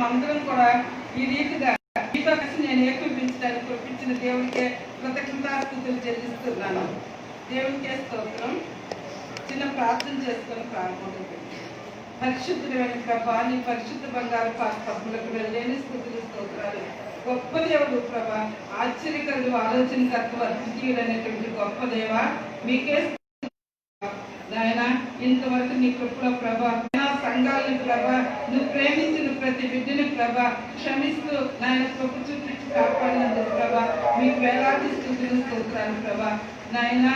మనమందరం కూడా ఈ రీతిగా మీతో కలిసి నేను ఏకీపించడానికి ఒప్పించిన దేవుడికే కృతజ్ఞతాస్తుతులు చెల్లిస్తున్నాను. దేవునికే స్తోత్రం. చిన్న ప్రార్థన చేసుకొని ప్రారంభం. పరిశుద్ధుడైన ప్రభా, నీ పరిశుద్ధ బంగారు పాత్రలకు లేని స్థుతులు స్తోత్రాలు. గొప్ప దేవుడు ప్రభా, ఆశ్చర్యకరుడు, ఆలోచనకర్త, అద్వితీయుడైనటువంటి గొప్ప దేవ, మీకే నాయన. ఇంతవరకు నీ కృపలో ప్రభా, సంఘాలను ప్రభా, నువ్వు ప్రేమించిన ప్రతి బిడ్డని ప్రభా క్షమిస్తూ నాయన కృప చూపించి కాపాడినందుకు ప్రభా మీకు వేలాది స్థుతులు స్తోత్రాలు ప్రభా. నాయన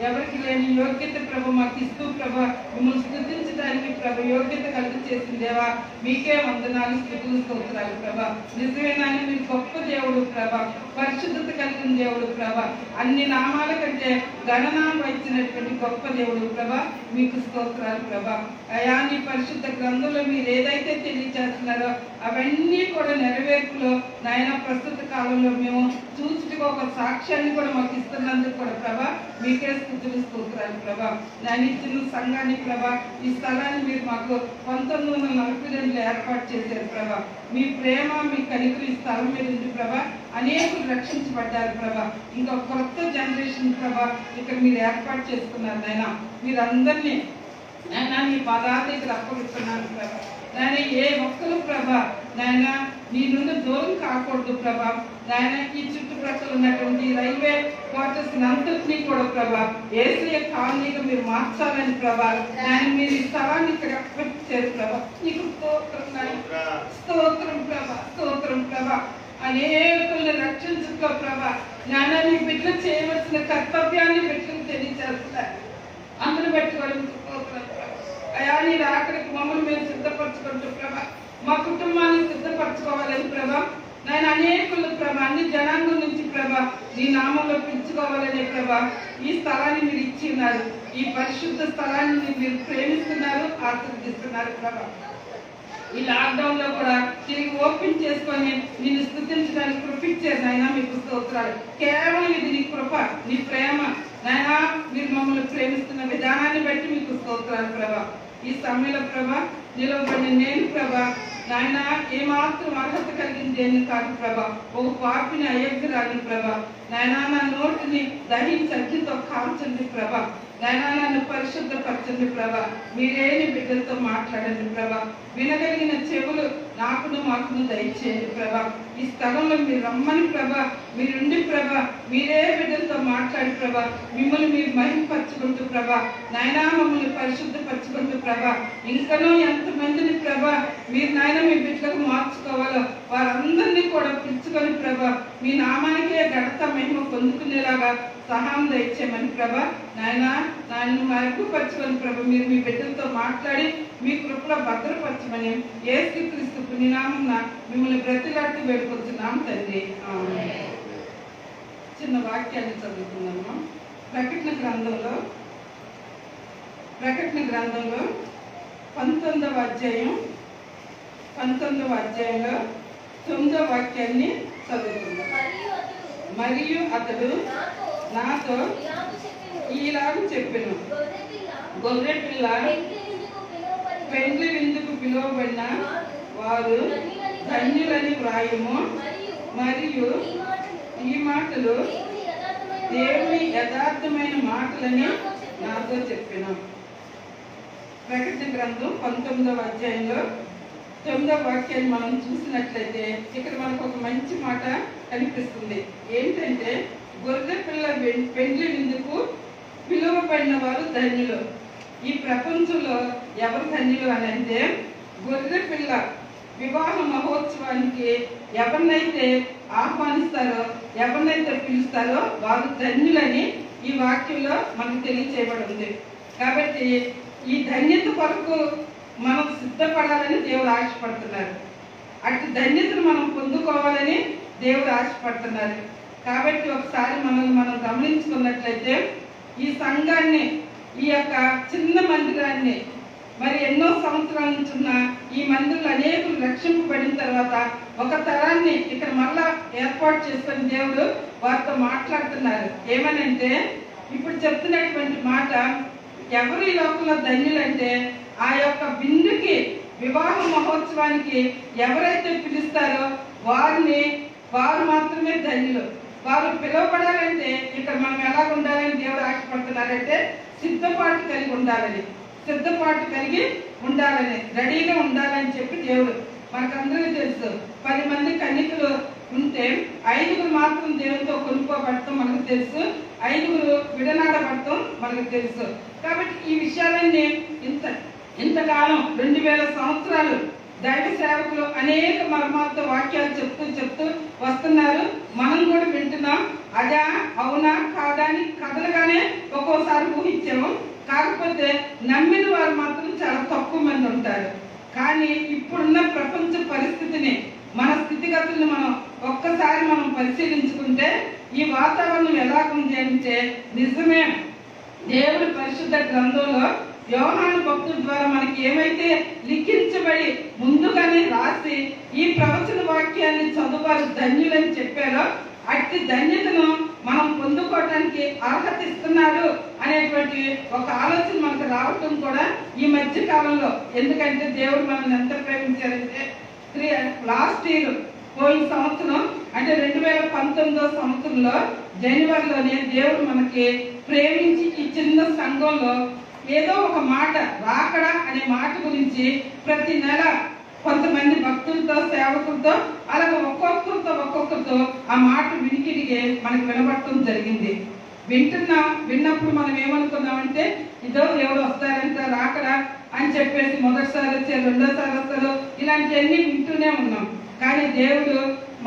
ఎవరికి లేని యోగ్యత ప్రభ మాకు ఇస్తూ ప్రభ మిమ్మల్ని స్తుతించడానికి ప్రభ యోగ్యత కలిగి చేసిన దేవా మీకే వందనాలు, స్తుతులు స్తోత్రాలు ప్రభ. నిజమేనా మీరు గొప్ప దేవుడు ప్రభ, పరిశుద్ధత కలిగిన దేవుడు ప్రభ, అన్ని నామాల కంటే గణనామం ఇచ్చినటువంటి గొప్ప దేవుడు ప్రభ, మీకు స్తోత్రాలు ప్రభ. అయా నీ పరిశుద్ధ గ్రంథంలో మీరు ఏదైతే తెలియజేస్తున్నారో అవన్నీ కూడా నెరవేర్పులో నాయన ప్రస్తుత కాలంలో మేము చూసుకు ఒక సాక్ష్యాన్ని కూడా మాకు ఇస్తున్నందుకు కూడా ప్రభ మీకే స్తుతులు స్తోత్రాలు ప్రభా. నేను ఇచ్చిన సంఘాన్ని ప్రభా, ఈ స్థలాన్ని మీరు మాకు 1942లో ఏర్పాటు చేశారు ప్రభా. మీ ప్రేమ, మీ కనికరు ఈ స్థలం మీద ఉంది ప్రభా. అనేకులు రక్షించబడ్డారు ప్రభా. ఇంకా కొత్త జనరేషన్ ప్రభా ఇక్కడ మీరు ఏర్పాటు చేసుకున్నారు నాయన. మీరందరినీ నాయన మీ పదాల దగ్గర అప్పగిస్తున్నాను ప్రభా. నాయన ఏ ఒక్కరు ప్రభా నాయన నీ నుండి దూరం కాకూడదు ప్రభా. నాయన ఈ చుట్టుప్రక్కల ఉన్నటువంటి రైల్వే క్వార్టర్స్ అంతటినీ కూడా ప్రభా ఏసీయ కాలనీగా మీరు మార్చాలని ప్రభా. నాయన మీరు ఈ స్థలాన్ని ఇక్కడ అప్పగించారు ప్రభా. నీకు స్తోత్రం నాయన, స్తోత్రం ప్రభా, స్తోత్రం ప్రభా. అనేకులను రక్షించుకో ప్రభా. నాయన నీ బిడ్డలు చేయవలసిన కర్తవ్యాన్ని బిడ్డలకు తెలియజేస్తున్నారు. అందరూ పెట్టుకోవడం అయా నీ అక్కడికి మమ్మల్ని మేము సిద్ధపరచుకుంటూ ప్రభా, మా కుటుంబాన్ని సిద్ధపరచుకోవాలని ప్రభా. నేను అనేకులు ప్రభా, అన్ని జనాంగం నుంచి ప్రభా నీ నామంలో పిలుచుకోవాలనే ప్రభా ఈ స్థలాన్ని మీరు ఇచ్చి ఉన్నారు. ఈ పరిశుద్ధ స్థలాన్ని మీరు ప్రేమిస్తున్నారు, ఆశీర్వదిస్తున్నారు ప్రభా. ఈ లాక్డౌన్ లో కూడా తిరిగి ఓపెన్ చేసుకొని నిన్ను స్తుతించడానికి కృపించారు నాయన. మీకు స్తోత్రాలు. కేవలం ఇది నీ కృప, నీ ప్రేమ నాయన. మీరు మమ్మల్ని ప్రేమిస్తున్న విధానాన్ని బట్టి మీకు స్తోత్రాలు ప్రభా. ఈ సమయంలో ప్రభా నిలవబడిన నేను ప్రభా నాయన ఏమాత్రం అర్హత కలిగింది దేని కాదు ప్రభా. ఒక పాపిని అయోగ్యురాలి ప్రభా. నాయన నా నోటిని దహించి అగ్నితో కాల్చండి ప్రభా. నాయన నన్ను పరిశుద్ధపరచండి ప్రభా. మీరేని బిడ్డలతో మాట్లాడండి ప్రభా. వినగలిగిన చెవులు నాకును మాకును దయచేయండి ప్రభా. ఈ స్థలంలో మీరు రమ్మని ప్రభా, మీరుండి ప్రభా మీరే బిడ్డలతో మాట్లాడి ప్రభా మిమ్మల్ని మీరు మహిమపరచుకుంటూ ప్రభా నాయన మమ్మల్ని పరిశుద్ధపరచుకుంటూ ప్రభా. ఇంకనూ ఎంతమందిని ప్రభా మీరు నాయన మీ బిడ్డలకు మార్చుకోవాలో వారందరినీ కూడా పిలుచుకొని ప్రభా మీ నామానికే ఘనత మహిమ పొందుకునేలాగా సహాయం దయచేయమని ప్రభా. నాయన నన్ను మరుగుపరచుకొని ప్రభా మీరు మీ బిడ్డలతో మాట్లాడి మీ కృపలో భద్రపరచమని యేసుక్రీస్తు పుణ్యనామమున మిమ్మల్ని బ్రతిలాడుతూ వేడుకొచ్చున్నాం తండ్రి. చిన్న వాక్యాన్ని చదువుతున్నాము. ప్రకటన గ్రంథంలో 19వ అధ్యాయంలో 9వ వాక్యాన్ని చదువుతున్నాం. మరియు అతడు నాతో ఈలాగు చెప్పెను, గొర్రె పిల్ల పెండ్లి విందుకు పిలువబడిన వారు ధన్యులని వ్రాయము. మరియు ఈ మాటలు దేవుని యథార్థమైన మాటలని నాతో చెప్పిన. ప్రకటన గ్రంథం 19వ అధ్యాయంలో 9వ వాక్యాన్ని మనం చూసినట్లయితే ఇక్కడ మనకు ఒక మంచి మాట కనిపిస్తుంది. ఏంటంటే గొర్రె పిల్ల పెండ్లి విందుకు పిలువబడిన వారు ధన్యులు. ఈ ప్రపంచంలో ఎవరు ధన్యులు అని అంటే గొర్రె పిల్ల వివాహ మహోత్సవానికి ఎవరినైతే ఆహ్వానిస్తారో, ఎవరినైతే పిలుస్తారో వారు ధన్యులని ఈ వాక్యంలో మనకు తెలియచేయబడింది. కాబట్టి ఈ ధన్యత కొరకు మనం సిద్ధపడాలని దేవుడు ఆశపడుతున్నారు. అటు ధన్యతను మనం పొందుకోవాలని దేవుడు ఆశపడుతున్నారు. కాబట్టి ఒకసారి మనం గమనించుకున్నట్లయితే ఈ సంఘాన్ని, ఈ యొక్క చిన్న మందిరాన్ని మరి ఎన్నో సంవత్సరాల నుంచి ఉన్న ఈ మందిరంలో అనేకులు రక్షింపబడిన తర్వాత ఒక తరాన్ని ఇక్కడ మళ్ళా ఏర్పాటు చేసుకుని దేవుడు వారితో మాట్లాడుతున్నారు. ఏమనంటే ఇప్పుడు చెప్తున్నటువంటి మాట, ఎవరు ఈ లోకంలో ధన్యులంటే ఆ యొక్క బిందుకి వివాహ మహోత్సవానికి ఎవరైతే పిలుస్తారో వారు మాత్రమే ధన్యులు. వారు పిలువబడాలంటే ఇక్కడ మనం ఎలా ఉండాలని దేవుడు ఆశపడుతున్నారంటే సిద్ధపాటు కలిగి ఉండాలని రెడీగా ఉండాలని చెప్పి దేవుడు మనకందరికీ తెలుసు. 10 మంది కన్యకలు ఉంటే 5గురు మాత్రం దేవునితో కొనుక్కోబడటం మనకు తెలుసు, 5గురు విడనాడబడటం మనకు తెలుసు. కాబట్టి ఈ విషయాలన్నీ ఇంతకాలం 2000 సంవత్సరాలు దైవ సేవకులు అనేక మర్మాలతో వాక్యాలు చెప్తూ వస్తున్నారు. మనం కూడా వింటున్నాం. అదా అవునా కాదా అని కథలుగానే ఒక్కోసారి ఊహించాము. కాకపోతే నమ్మిన వారు మాత్రం చాలా తక్కువ మంది ఉంటారు. కానీ ఇప్పుడున్న ప్రపంచ పరిస్థితిని, మన స్థితిగతులను ఒక్కసారి మనం పరిశీలించుకుంటే ఈ వాతావరణం ఎలా ఉంది అంటే నిజమే. దేవుడి పరిశుద్ధ గ్రంథంలో యోహాను భక్తుల ద్వారా మనకి ఏమైతే లిఖించబడి ముందుగానే రాసి ఈ ప్రవచన వాక్యాన్ని చదువువారు ధన్యులని చెప్పారో అట్టి ధన్యతను మనం పొందుకోవడానికి అర్హత ఇస్తున్నారు అనేటువంటి ఒక ఆలోచన మనకు రావటం కూడా ఈ మధ్య కాలంలో. ఎందుకంటే దేవుడు మనల్ని ఎంత ప్రేమించారంటే లాస్ట్ ఇయర్ పోయిన సంవత్సరం అంటే 2019 సంవత్సరంలో జనవరిలోనే దేవుడు మనకి ప్రేమించి ఈ చిన్న సంఘంలో ఏదో ఒక మాట రాకడా అనే మాట గురించి ప్రతి నెల కొంతమంది భక్తులతో సేవకులతో అలాగే ఒక్కొక్కరితో ఆ మాట వినికిడిగే మనకు వినబడటం జరిగింది. విన్నప్పుడు మనం ఏమనుకున్నామంటే ఇదో దేవుడు వస్తారంట రాకడా అని చెప్పేసి మొదటిసారి వచ్చారు, రెండోసారి వస్తారు, ఇలాంటివన్నీ వింటూనే ఉన్నాం. కానీ దేవుడు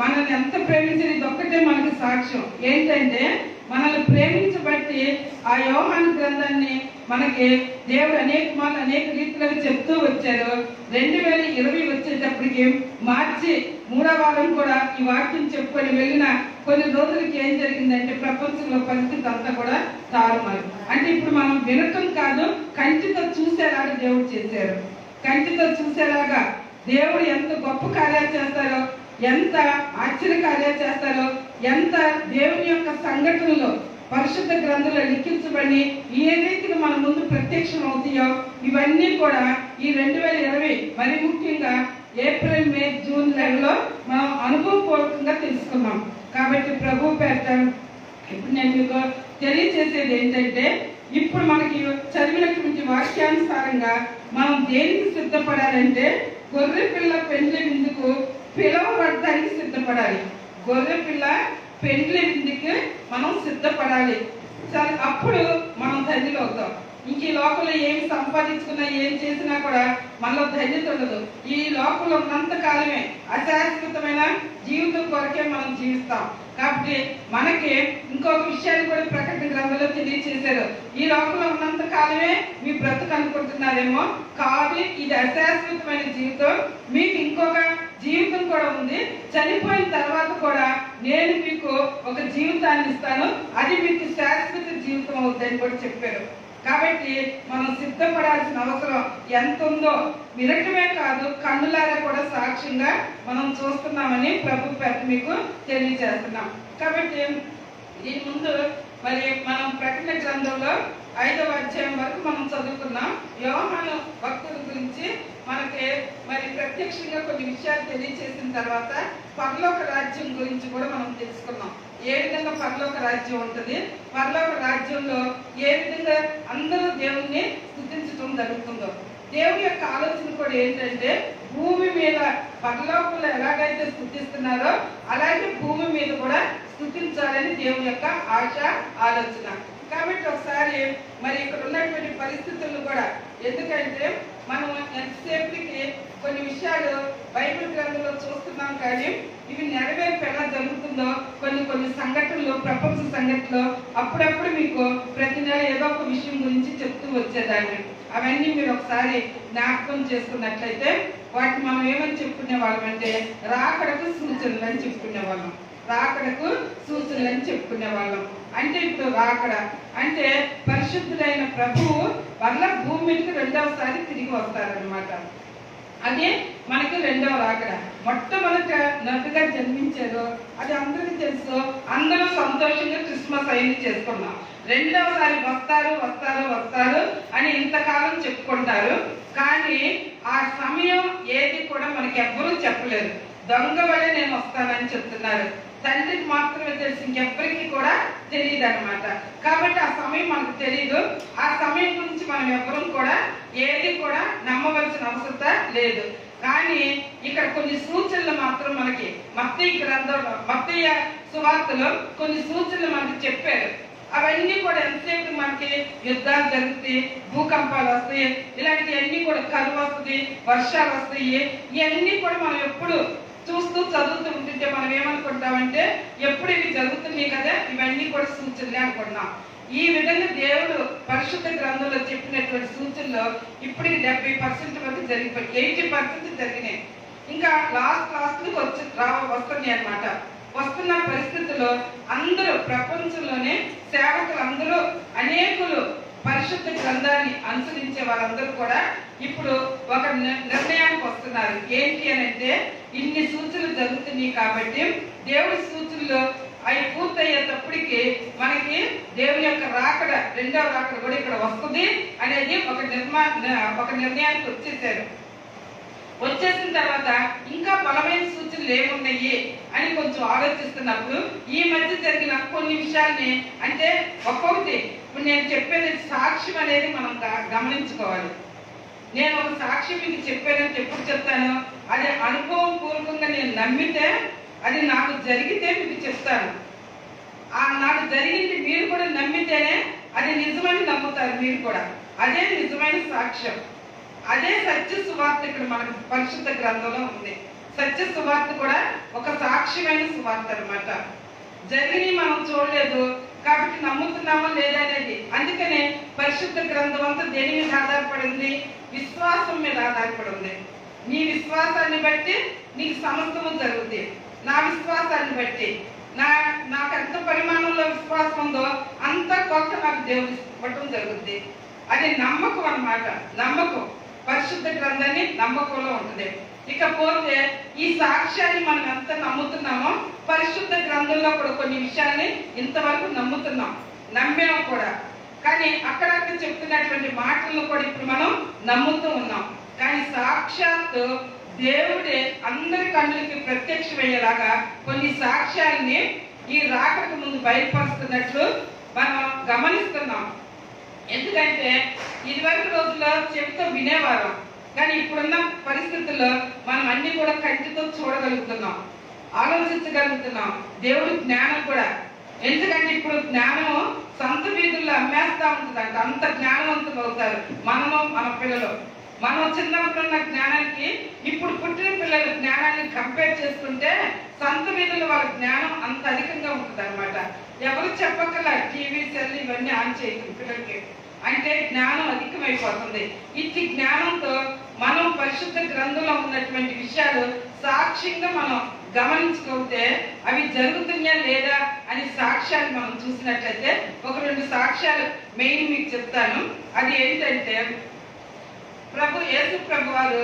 మనల్ని ఎంత ప్రేమించేది ఇదొక్కటే మనకి సాక్ష్యం. ఏంటంటే మనల్ని ప్రేమించబట్టి ఆ యోహాను గ్రంథాన్ని మనకి దేవుడు అనేక రీతిలో చెప్తూ వచ్చారు. 2020 వచ్చేటప్పటికి మార్చి 3వ వారం కూడా ఈ వాక్యం చెప్పుకొని వెళ్ళిన కొన్ని రోజులకి ఏం జరిగిందంటే ప్రపంచంలో పరిస్థితి అంతా కూడా తారుమారు. అంటే ఇప్పుడు మనం వినటం కాదు, కంటితో చూసేలాగా దేవుడు చేశారు. కంటితో చూసేలాగా దేవుడు ఎంత గొప్ప కార్యాలు చేస్తారో, ఎంత ఆశ్చర్య కార్యాలు చేస్తారో, ఎంత దేవుని యొక్క సంఘటనలో పరిశుద్ధ గ్రంథంలో లిఖించబడి ఏ రీతిగా మన ముందు ప్రత్యక్షం అవుతాయో ఇవన్నీ కూడా ఈ 2020 మరి ముఖ్యంగా ఏప్రిల్, మే, జూన్ నెలలో మనం అనుభవపూర్వకంగా తెలుసుకున్నాం. కాబట్టి ప్రభు పేట ఇప్పుడు నేను మీకు తెలియజేసేది ఏంటంటే ఇప్పుడు మనకి చదివినటువంటి వాక్యానుసారంగా మనం దేనికి సిద్ధపడాలంటే గొర్రె పిల్ల పెండ్లి విందుకు పిలవబడటానికి సిద్ధపడాలి. గొర్రె పిల్ల పెండ్లి విందుకి మనం సిద్ధపడాలి. సరే, అప్పుడు మనం ధన్యులు అవుతాం. ఇంక ఈ లోకంలో ఏమి సంపాదించుకున్నా ఏం చేసినా కూడా మనలో ధన్యత ఉండదు. ఈ లోకంలో ఉన్నంత కాలమే అశాశ్వతమైన జీవితం కొరకే మనం జీవిస్తాం. కాబట్టి మనకి ఇంకొక విషయాన్ని కూడా ప్రకటన గ్రంథంలో తెలియచేశారు. ఈ లోకంలో ఉన్నంత కాలమే మీ బ్రతుకు అనుకుంటున్నారేమో, కాదు, ఇది అశాశ్వతమైన జీవితం. మీకు ఇంకొక జీవితం కూడా ఉంది. చనిపోయిన తర్వాత కూడా నేను మీకు ఒక జీవితాన్ని ఇస్తాను, అది మీకు శాశ్వత జీవితం అవుతుందని కూడా చెప్పారు. కాబట్టి మనం సిద్ధపడాల్సిన అవసరం ఎంత ఉందో వినటమే కాదు, కన్నులారా కూడా సాక్ష్యంగా మనం చూస్తున్నామని ప్రభు పేట మీకు తెలియజేస్తున్నాం. కాబట్టి దీని ముందు మరి మనం ప్రకటన గ్రంథంలో 5వ అధ్యాయం వరకు మనం చదువుకున్నాం. యోహాను భక్తుల గురించి మనకి మరి ప్రత్యక్షంగా కొన్ని విషయాలు తెలియజేసిన తర్వాత పరలోక రాజ్యం గురించి కూడా మనం తెలుసుకున్నాం. ఏ విధంగా పరలోక రాజ్యం ఉంటుంది, పరలోక రాజ్యంలో ఏ విధంగా అందరూ దేవుణ్ణి స్తుతించడం జరుగుతుందో. దేవుని యొక్క ఆలోచన కూడా ఏంటంటే భూమి మీద పరలోకంలో ఎలాగైతే స్తుతిస్తున్నారో అలాగే భూమి మీద కూడా స్తుతించాలని దేవుని యొక్క ఆశ, ఆలోచన. కాబట్టి ఒకసారి మరి ఇక్కడ ఉన్నటువంటి పరిస్థితులను కూడా, ఎందుకంటే మనం ఎంతసేపటికి కొన్ని విషయాలు బైబిల్ గ్రంథంలో చూస్తున్నాం కానీ ఇవి నెరవేర్పు ఎలా జరుగుతుందో కొన్ని సంఘటనలు, ప్రపంచ సంఘటనలు అప్పుడప్పుడు మీకు ప్రతి నెల ఏదో ఒక విషయం గురించి చెప్తూ వచ్చేదాన్ని. అవన్నీ మీరు ఒకసారి జ్ఞాపకం చేసుకున్నట్లయితే వాటిని మనం ఏమని చెప్పుకునే వాళ్ళం అంటే రాకడకు సూచనలు అని చెప్పుకునే వాళ్ళం. రాకడకు సూచనలు అని చెప్పుకునే వాళ్ళం. అంటే ఇప్పుడు రాకడ అంటే పరిశుద్ధులైన ప్రభువు వల్ల భూమి మీదకి 2వసారి తిరిగి వస్తారనమాట. అది మనకి రెండవ రాకడ. మొట్టమొదట నటుగా జన్మించారు, అది అందరికీ తెలుసు. అందరూ సంతోషంగా క్రిస్మస్ అయింది చేసుకున్నాం. రెండవసారి వస్తారు వస్తారు వస్తారు అని ఇంతకాలం చెప్పుకుంటారు. కానీ ఆ సమయం ఏది కూడా మనకి ఎవ్వరూ చెప్పలేదు. దొంగ వల్లే నేను వస్తానని చెప్తున్నారు. తండ్రికి మాత్రమే తెలుసు, ఇంకెవ్వరికి కూడా తెలియదు అనమాట. కాబట్టి ఆ సమయం మనకు తెలియదు. ఆ సమయం గురించి మనం ఎవ్వరూ కూడా ఏది కూడా నమ్మవలసిన అవసరం లేదు. కానీ ఇక్కడ కొన్ని సూచనలు మాత్రం మనకి మత్తయి సువార్తలో కొన్ని సూచనలు మనకి చెప్పారు. అవన్నీ కూడా ఎంతసేపు మనకి యుద్ధాలు జరుగుతాయి, భూకంపాలు వస్తాయి, ఇలాంటివన్నీ కూడా కరువు వస్తుంది, వర్షాలు వస్తాయి. ఇవన్నీ కూడా మనం ఎప్పుడు చూస్తూ చదువుతూ ఉంటుంటే మనం ఏమనుకుంటామంటే ఎప్పుడు ఇవి జరుగుతున్నాయి కదా, ఇవన్నీ కూడా సూచనలే అనుకుంటున్నాం. ఈ విధంగా దేవుడు పరిశుద్ధ గ్రంథంలో చెప్పినటువంటి సూచనలు ఇప్పటికి 70% వరకు జరిగిపోయి 80% జరిగినాయి. ఇంకా లాస్ట్ వస్తున్నాయి అన్నమాట. వస్తున్న పరిస్థితుల్లో అందరూ ప్రపంచంలోనే సేవకులు అందరూ అనేకులు పరిశుద్ధ గ్రంథాన్ని అనుసరించే వాళ్ళందరూ కూడా ఇప్పుడు ఒక నిర్ణయానికి వస్తున్నారు. ఏంటి అని అంటే, ఇన్ని సూచనలు జరుగుతున్నాయి కాబట్టి దేవుడి సూచనలు అవి పూర్తయ్యేటప్పటికి మనకి దేవుని యొక్క రాకడ, రెండవ రాకడ కూడా ఇక్కడ వస్తుంది అనేది ఒక నిర్ణయానికి వచ్చేసారు. వచ్చేసిన తర్వాత ఇంకా బలమైన సూచనలు ఏమున్నాయి అని కొంచెం ఆలోచిస్తున్నప్పుడు ఈ మధ్య జరిగిన కొన్ని విషయాల్ని, అంటే ఒక్కొక్కటి ఇప్పుడు నేను చెప్పేది సాక్ష్యం అనేది మనం గమనించుకోవాలి. నేను ఒక సాక్ష్యం మీకు చెప్పానని ఎప్పుడు చెప్తాను, అది అనుభవం పూర్వకంగా నేను నమ్మితే, అది నాకు జరిగితే మీకు చెప్తాను. నాకు జరిగింది మీరు కూడా నమ్మితేనే అది నిజమని నమ్ముతారు మీరు కూడా. అదే నిజమైన సాక్ష్యం, అదే సత్య సువార్త. ఇక్కడ మనకు పరిశుద్ధ గ్రంథంలో ఉంది. సత్య సువార్త కూడా ఒక సాక్ష్యమైన సువార్త అనమాట. జరిగి మనం చూడలేదు కాబట్టి నమ్ముతున్నామో లేదనేది. అందుకనే పరిశుద్ధ గ్రంథం అంతా దేని మీద ఆధారపడింది? విశ్వాసం మీద ఆధారపడింది. నీ విశ్వాసాన్ని బట్టి నీకు సమస్తము జరుగుతుంది. నా విశ్వాసాన్ని బట్టి నాకు ఎంత పరిమాణంలో విశ్వాసం ఉందో అంత కొత్త నాకు దేవుడు ఇవ్వటం జరుగుతుంది. అది నమ్మకం అన్నమాట. నమ్మకం పరిశుద్ధ గ్రంథాన్ని నమ్మకంలో ఉంటుంది. ఇకపోతే ఈ సాక్ష్యాన్ని మనం ఎంత నమ్ముతున్నామో పరిశుద్ధ గ్రంథంలో కూడా కొన్ని విషయాల్ని ఇంతవరకు నమ్మాము కూడా. కానీ అక్కడక్కడ చెప్తున్నటువంటి మాటలను కూడా ఇప్పుడు మనం నమ్ముతూ ఉన్నాం. కానీ సాక్షాత్తు దేవుడే అందరి కన్నులకి ప్రత్యక్షమయ్యేలాగా కొన్ని సాక్ష్యాలని ఈ రాకకు ముందు బయలుపరుస్తున్నట్లు మనం గమనిస్తున్నాం. ఎందుకంటే ఇదివరకు రోజుల్లో చెవితో వినేవారం, కానీ ఇప్పుడున్న పరిస్థితుల్లో మనం అన్ని కూడా కంటితో చూడగలుగుతున్నాం, ఆలోచించగలుగుతున్నాం. దేవుడి జ్ఞానం కూడా, ఎందుకంటే ఇప్పుడు జ్ఞానం సంత వీధుల్లో అమ్మేస్తా ఉంటుందంట. అంత జ్ఞానవంతులు అవుతారు మనము, మన పిల్లలు. మనం చిన్నప్పుడు ఉన్న జ్ఞానానికి ఇప్పుడు పుట్టిన పిల్లల జ్ఞానాన్ని కంపేర్ చేసుకుంటే సంత వీధుల వాళ్ళ జ్ఞానం అంత అధికంగా ఉంటుంది అనమాట. ఎవరు చెప్పక్కల టీవీ సెల్ ఇవన్నీ ఆన్ చేయదు పిల్లలకి, అంటే జ్ఞానం అధికమైపోతుంది. ఇట్టి జ్ఞానంతో మనం పరిశుద్ధ గ్రంథంలో ఉన్నటువంటి విషయాలు సాక్ష్యంగా మనం గమనించుకుంటే అవి జరుగుతున్నాయా లేదా అని సాక్ష్యాలు మనం చూసినట్లయితే ఒక 2 సాక్ష్యాలు మెయిన్ మీకు చెప్తాను. అది ఏంటంటే, యేసు ప్రభు వారు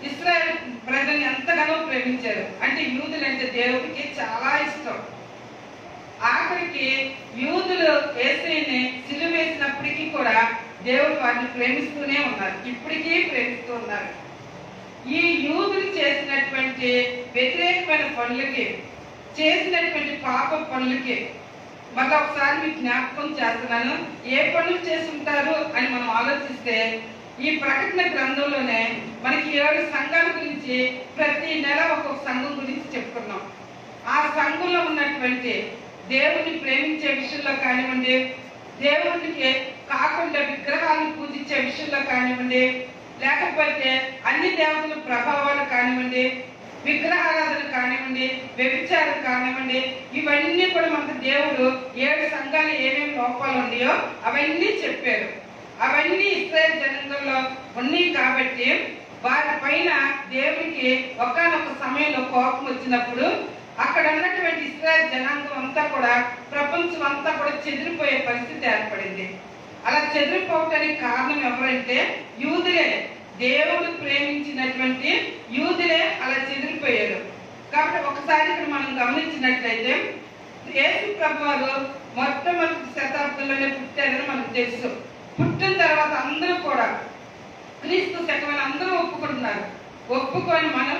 ఇశ్రాయేల్ ప్రజల్ని ఎంతగానో ప్రేమించారు. అంటే యూదులంటే దేవుడికి చాలా ఇష్టం. ఆఖరికి యూదులు యేసుని సిలువ వేసినప్పటికీ కూడా దేవుడు వారిని ప్రేమిస్తూనే ఉన్నారు, ఇప్పటికీ ప్రేమిస్తూ ఉన్నారు. ఈ యూదులు చేసినటువంటి వ్యతిరేకమైన పనులకి, చేసినటువంటి పాప పనులకి మళ్ళీ ఒకసారి మీకు జ్ఞాపకం చేస్తున్నాను. ఏ పనులు చేసి ఉంటారు అని మనం ఆలోచిస్తే, ఈ ప్రకటన గ్రంథంలోనే మనకి 7 సంఘాల గురించి ప్రతి నెల ఒక్కొక్క సంఘం గురించి చెప్పుకున్నాం. ఆ సంఘంలో ఉన్నటువంటి దేవుణ్ణి ప్రేమించే విషయంలో కానివ్వండి, దేవునికి కాకుండా విగ్రహాలను పూజించే విషయంలో కానివ్వండి, లేకపోతే అన్ని దేవతల ప్రభావాలు కానివ్వండి, విగ్రహారాధన కానివ్వండి, వ్యభిచారం కానివ్వండి, ఇవన్నీ కూడా మనకు దేవుడు 7 సంఘాలు ఏమేమి లోపాలు ఉన్నాయో అవన్నీ చెప్పారు. అవన్నీ ఇశ్రాయేలు జనాంగంలో ఉన్నాయి కాబట్టి వారి పైన దేవునికి ఒకానొక సమయంలో కోపం వచ్చినప్పుడు అక్కడ ఉన్నటువంటి ఇశ్రాయేలు జనాంగం అంతా కూడా, ప్రపంచం అంతా కూడా చెదిరిపోయే పరిస్థితి ఏర్పడింది. అలా చెదిరిపోవటానికి కారణం ఎవరంటే యూదులే. దేవుడు ప్రేమించినటువంటి యూదులే అలా చెదిరిపోయారు. కాబట్టి ఒకసారి ఇక్కడ మనం గమనించినట్లయితే యేసు ప్రభు వారు మొట్టమొదటి శతాబ్దంలోనే పుట్టారని మనకు తెలుసు. పుట్టిన తర్వాత అందరూ కూడా క్రీస్తు శకమని అందరూ ఒప్పుకుంటున్నారు. ఒప్పుకొని మనం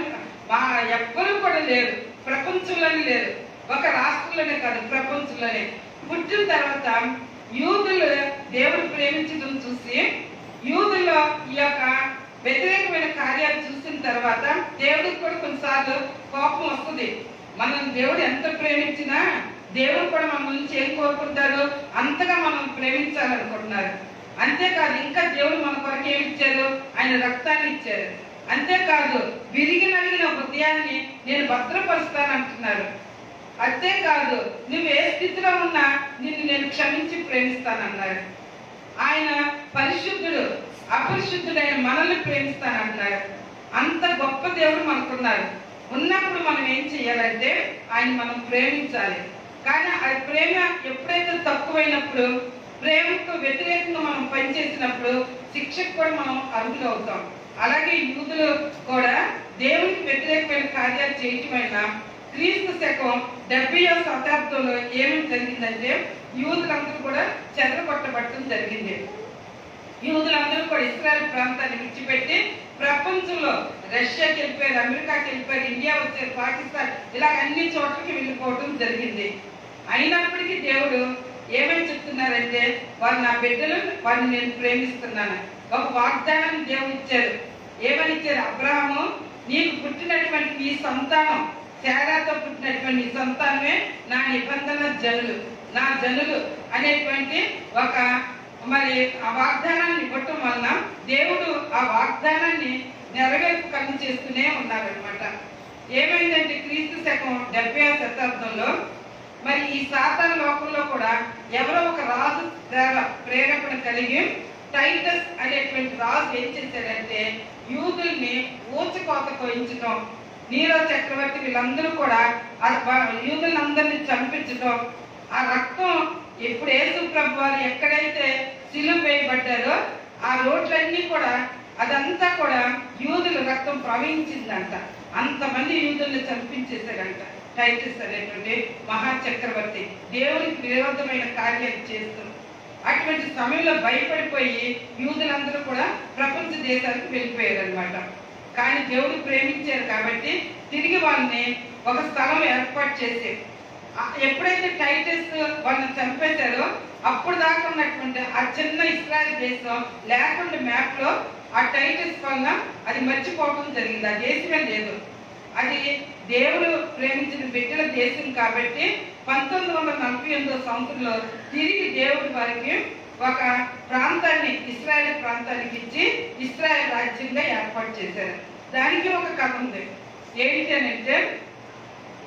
ఎవ్వరూ కూడా లేరు, ప్రపంచంలోనే లేరు, ఒక రాష్ట్రంలోనే కాదు ప్రపంచంలోనే. పుట్టిన తర్వాత యూదులు దేవుడు ప్రేమించడం చూసి యూదుల్లో ఈ యొక్క వ్యతిరేకమైన కార్యాలు చూసిన తర్వాత దేవుడికి కూడా కొన్నిసార్లు కోపం వస్తుంది. మనం దేవుడు ఎంత ప్రేమించినా దేవుడు కూడా మన నుంచి ఏం కోరుకుంటారు, అంతగా మనం ప్రేమించాలనుకుంటున్నారు. అంతేకాదు ఇంకా దేవుడు మన కొరకు ఏమి ఇచ్చారు, ఆయన రక్తాన్ని ఇచ్చారు. అంతేకాదు విరిగి నలిగిన హృదయాన్ని నేను భద్రపరుస్తానంటున్నారు. అంతేకాదు నువ్వు ఏ స్థితిలో ఉన్నా నిన్ను నేను క్షమించి ప్రేమిస్తానన్నారు. ఆయన పరిశుద్ధుడు, అపరిశుద్ధుడైన మనల్ని ప్రేమిస్తానంటున్నారు. అంత గొప్ప దేవుడు మనకున్నారు. ఉన్నప్పుడు మనం ఏం చేయాలంటే ఆయన మనం ప్రేమించాలి. కానీ ఆ ప్రేమ ఎప్పుడైతే తక్కువైనప్పుడు, ప్రేమకు వ్యతిరేకంగా మనం పనిచేసినప్పుడు శిక్షకు కూడా మనం అర్హులు అవుతాం. అలాగే యూదులు కూడా దేవునికి వ్యతిరేకమైన కార్యాలు చేయటమైనా క్రీస్తు శకం 70వ శతాబ్దంలో ఏమేమి జరిగిందంటే యూదులందరూ కూడా చెదరగొట్టబట్టడం జరిగింది. యూదులందరూ కూడా ఇశ్రాయేల్ ప్రాంతాన్ని విడిచిపెట్టి ప్రపంచంలో రష్యాకి వెళ్ళిపోయారు, అమెరికాకి వెళ్ళిపోయారు, ఇండియా వచ్చారు, పాకిస్తాన్, ఇలా అన్ని చోట్లకి వెళ్ళిపోవడం జరిగింది. అయినప్పటికీ దేవుడు ఏమని చెప్తున్నారంటే వారు నా బిడ్డలు, వారిని నేను ప్రేమిస్తున్నాను. ఒక వాగ్దానం దేవుడు ఇచ్చారు. ఏమని ఇచ్చారు? అబ్రహాము, నీకు పుట్టినటువంటి ఈ సంతానం, శారాతో పుట్టినటువంటి ఈ సంతానమే నా నిబంధన జనులు, నా జనులు అనేటువంటి ఒక మరి ఆ వాగ్దానాన్ని ఇవ్వటం వలన దేవుడు ఆ వాగ్దానాన్ని నెరవేర్పు కలుగు చేస్తూనే ఉన్నారనమాట. ఏమైందంటే క్రీస్తు శకం 70వ శతాబ్దంలో మరి ఈ సాతాను లోకంలో కూడా ఎవరో ఒక రాజు ప్రేరేపణ కలిగి టైటస్ అనేటువంటి రాజు ఏం చేశాడంటే యూదుల్ని ఊచకోత కోయించడం, నీరో చక్రవర్తి వీళ్ళందరూ కూడా యూదులందరినీ చంపించడం, ఆ రక్తం ఎప్పుడు యేసు ప్రభు వారు ఎక్కడైతే సిలువ వేయబడ్డారో ఆ రోడ్లన్నీ కూడా అదంతా కూడా యూదుల రక్తం ప్రవహించిందంట. అంతమంది యూదుల్ని చంపించేశారంట టైటస్ అనేటువంటి మహాచక్రవర్తి, దేవునికి విరోధమైన కార్యాలు చేస్తూ. అటువంటి సమయంలో భయపడిపోయి యూదులందరూ కూడా ప్రపంచ దేశాలకు వెళ్ళిపోయారు అనమాట. కానీ దేవుడు ప్రేమించారు కాబట్టి తిరిగి వాళ్ళని ఒక స్థలం ఏర్పాటు చేసి, ఎప్పుడైతే టైటస్ వాళ్ళని చంపేశారో అప్పుడు దాకా ఉన్నటువంటి ఆ చిన్న ఇశ్రాయేల్ దేశం లేకుండా మ్యాప్ లో ఆ టైటస్ వల్ల అది మర్చిపోవడం జరిగింది. ఆ దేశమే లేదు. అది దేవుడు ప్రేమించిన బిడ్డల దేశం కాబట్టి 1948వ సంవత్సరంలో తిరిగి దేవుడు వారికి ఒక ప్రాంతాన్ని, ఇశ్రాయేల్ ప్రాంతానికి ఇచ్చి ఇశ్రాయేల్ రాజ్యంగా ఏర్పాటు చేశారు. దానికి ఒక కథ ఉంది. ఏంటి అని అంటే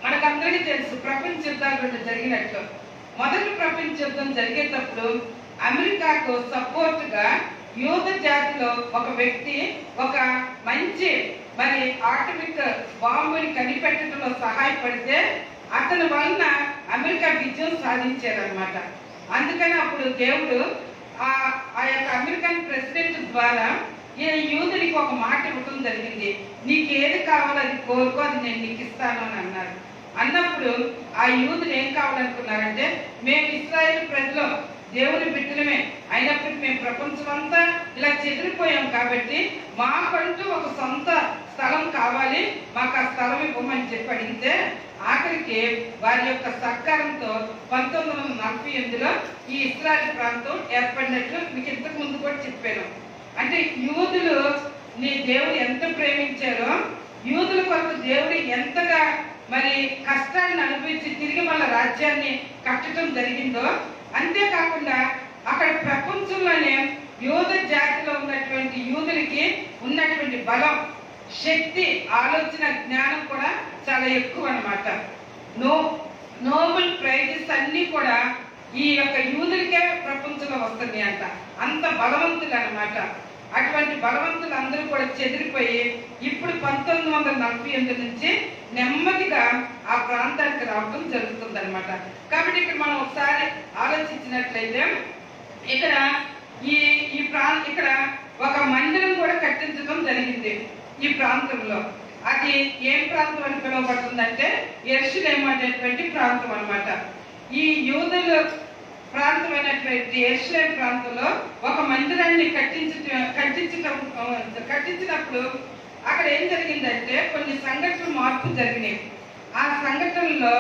మనకందరికీ తెలుసు, ప్రపంచ యుద్ధాలు రెండు జరిగినట్లు. మొదటి ప్రపంచ యుద్ధం జరిగేటప్పుడు అమెరికాకు సపోర్ట్ గా యూద జాతిలో ఒక వ్యక్తి ఒక మంచి మరి ఆటమిక్ బాంబుని కనిపెట్టడంలో సహాయపడితే అతని వలన అమెరికా విజయం సాధించారనమాట. అందుకని అప్పుడు దేవుడు ఆ యొక్క అమెరికన్ ప్రెసిడెంట్ ద్వారా ఈ యూదునికి ఒక మాట ఇవ్వడం జరిగింది. నీకు ఏది కావాలో అది కోరుకో, అది నేను నీకు ఇస్తాను అని అన్నారు. అన్నప్పుడు ఆ యూదులు ఏం కావాలనుకున్నారంటే, మేము ఇశ్రాయేలు ప్రజలు దేవుని బిడ్డలమే, అయినప్పటికీ మేము ప్రపంచం అంతా ఇలా చెదిరిపోయాం కాబట్టి మాకంటూ ఒక సొంత స్థలం కావాలి, మాకు ఆ స్థలం ఇవ్వమని చెప్పి అడిగితే ఆఖరికి వారి యొక్క సహకారంతో 1948లో ఈ ఇశ్రాయేలు ప్రాంతం ఏర్పడినట్లు మీకు ఇంతకు ముందు కూడా చెప్పాను. అంటే యూదులు నీ దేవుడు ఎంత ప్రేమించారో, యూదుల కొరకు దేవుడు ఎంతగా మరి కష్టాన్ని అనుభవించి తిరిగి మన రాజ్యాన్ని కట్టడం జరిగిందో, అంతేకాకుండా అక్కడ ప్రపంచంలోనే యూద జాతిలో ఉన్నటువంటి యూదులకి ఉన్నటువంటి బలం, శక్తి, ఆలోచన, జ్ఞానం కూడా చాలా ఎక్కువ అన్నమాట. నోబెల్ ప్రైజెస్ అన్ని కూడా ఈ యొక్క యూదులకే ప్రపంచంలో వస్తుంది అంట. అంత బలవంతులు అన్నమాట. అటువంటి బలవంతులు అందరూ కూడా చెదిరిపోయి ఇప్పుడు 1948 నుంచి నెమ్మదిగా ఆ ప్రాంతానికి రావడం జరుగుతుంది అనమాట. కాబట్టి ఇక్కడ మనం ఒకసారి ఆలోచించినట్లయితే ఇక్కడ ఇక్కడ ఒక మందిరం కూడా కట్టించడం జరిగింది ఈ ప్రాంతంలో. అది ఏం ప్రాంతం అని పిలువబడుతుందంటే యెరూషలేము అనేటువంటి ప్రాంతం అన్నమాట. ఈ యూదుల ప్రాంతమైనటువంటి యెరూషలేము ప్రాంతంలో ఒక మందిరాన్ని కట్టించినప్పుడు అక్కడ ఏం జరిగిందంటే కొన్ని సంఘటనలు మార్పు జరిగినాయి. ఆ సంఘటనలో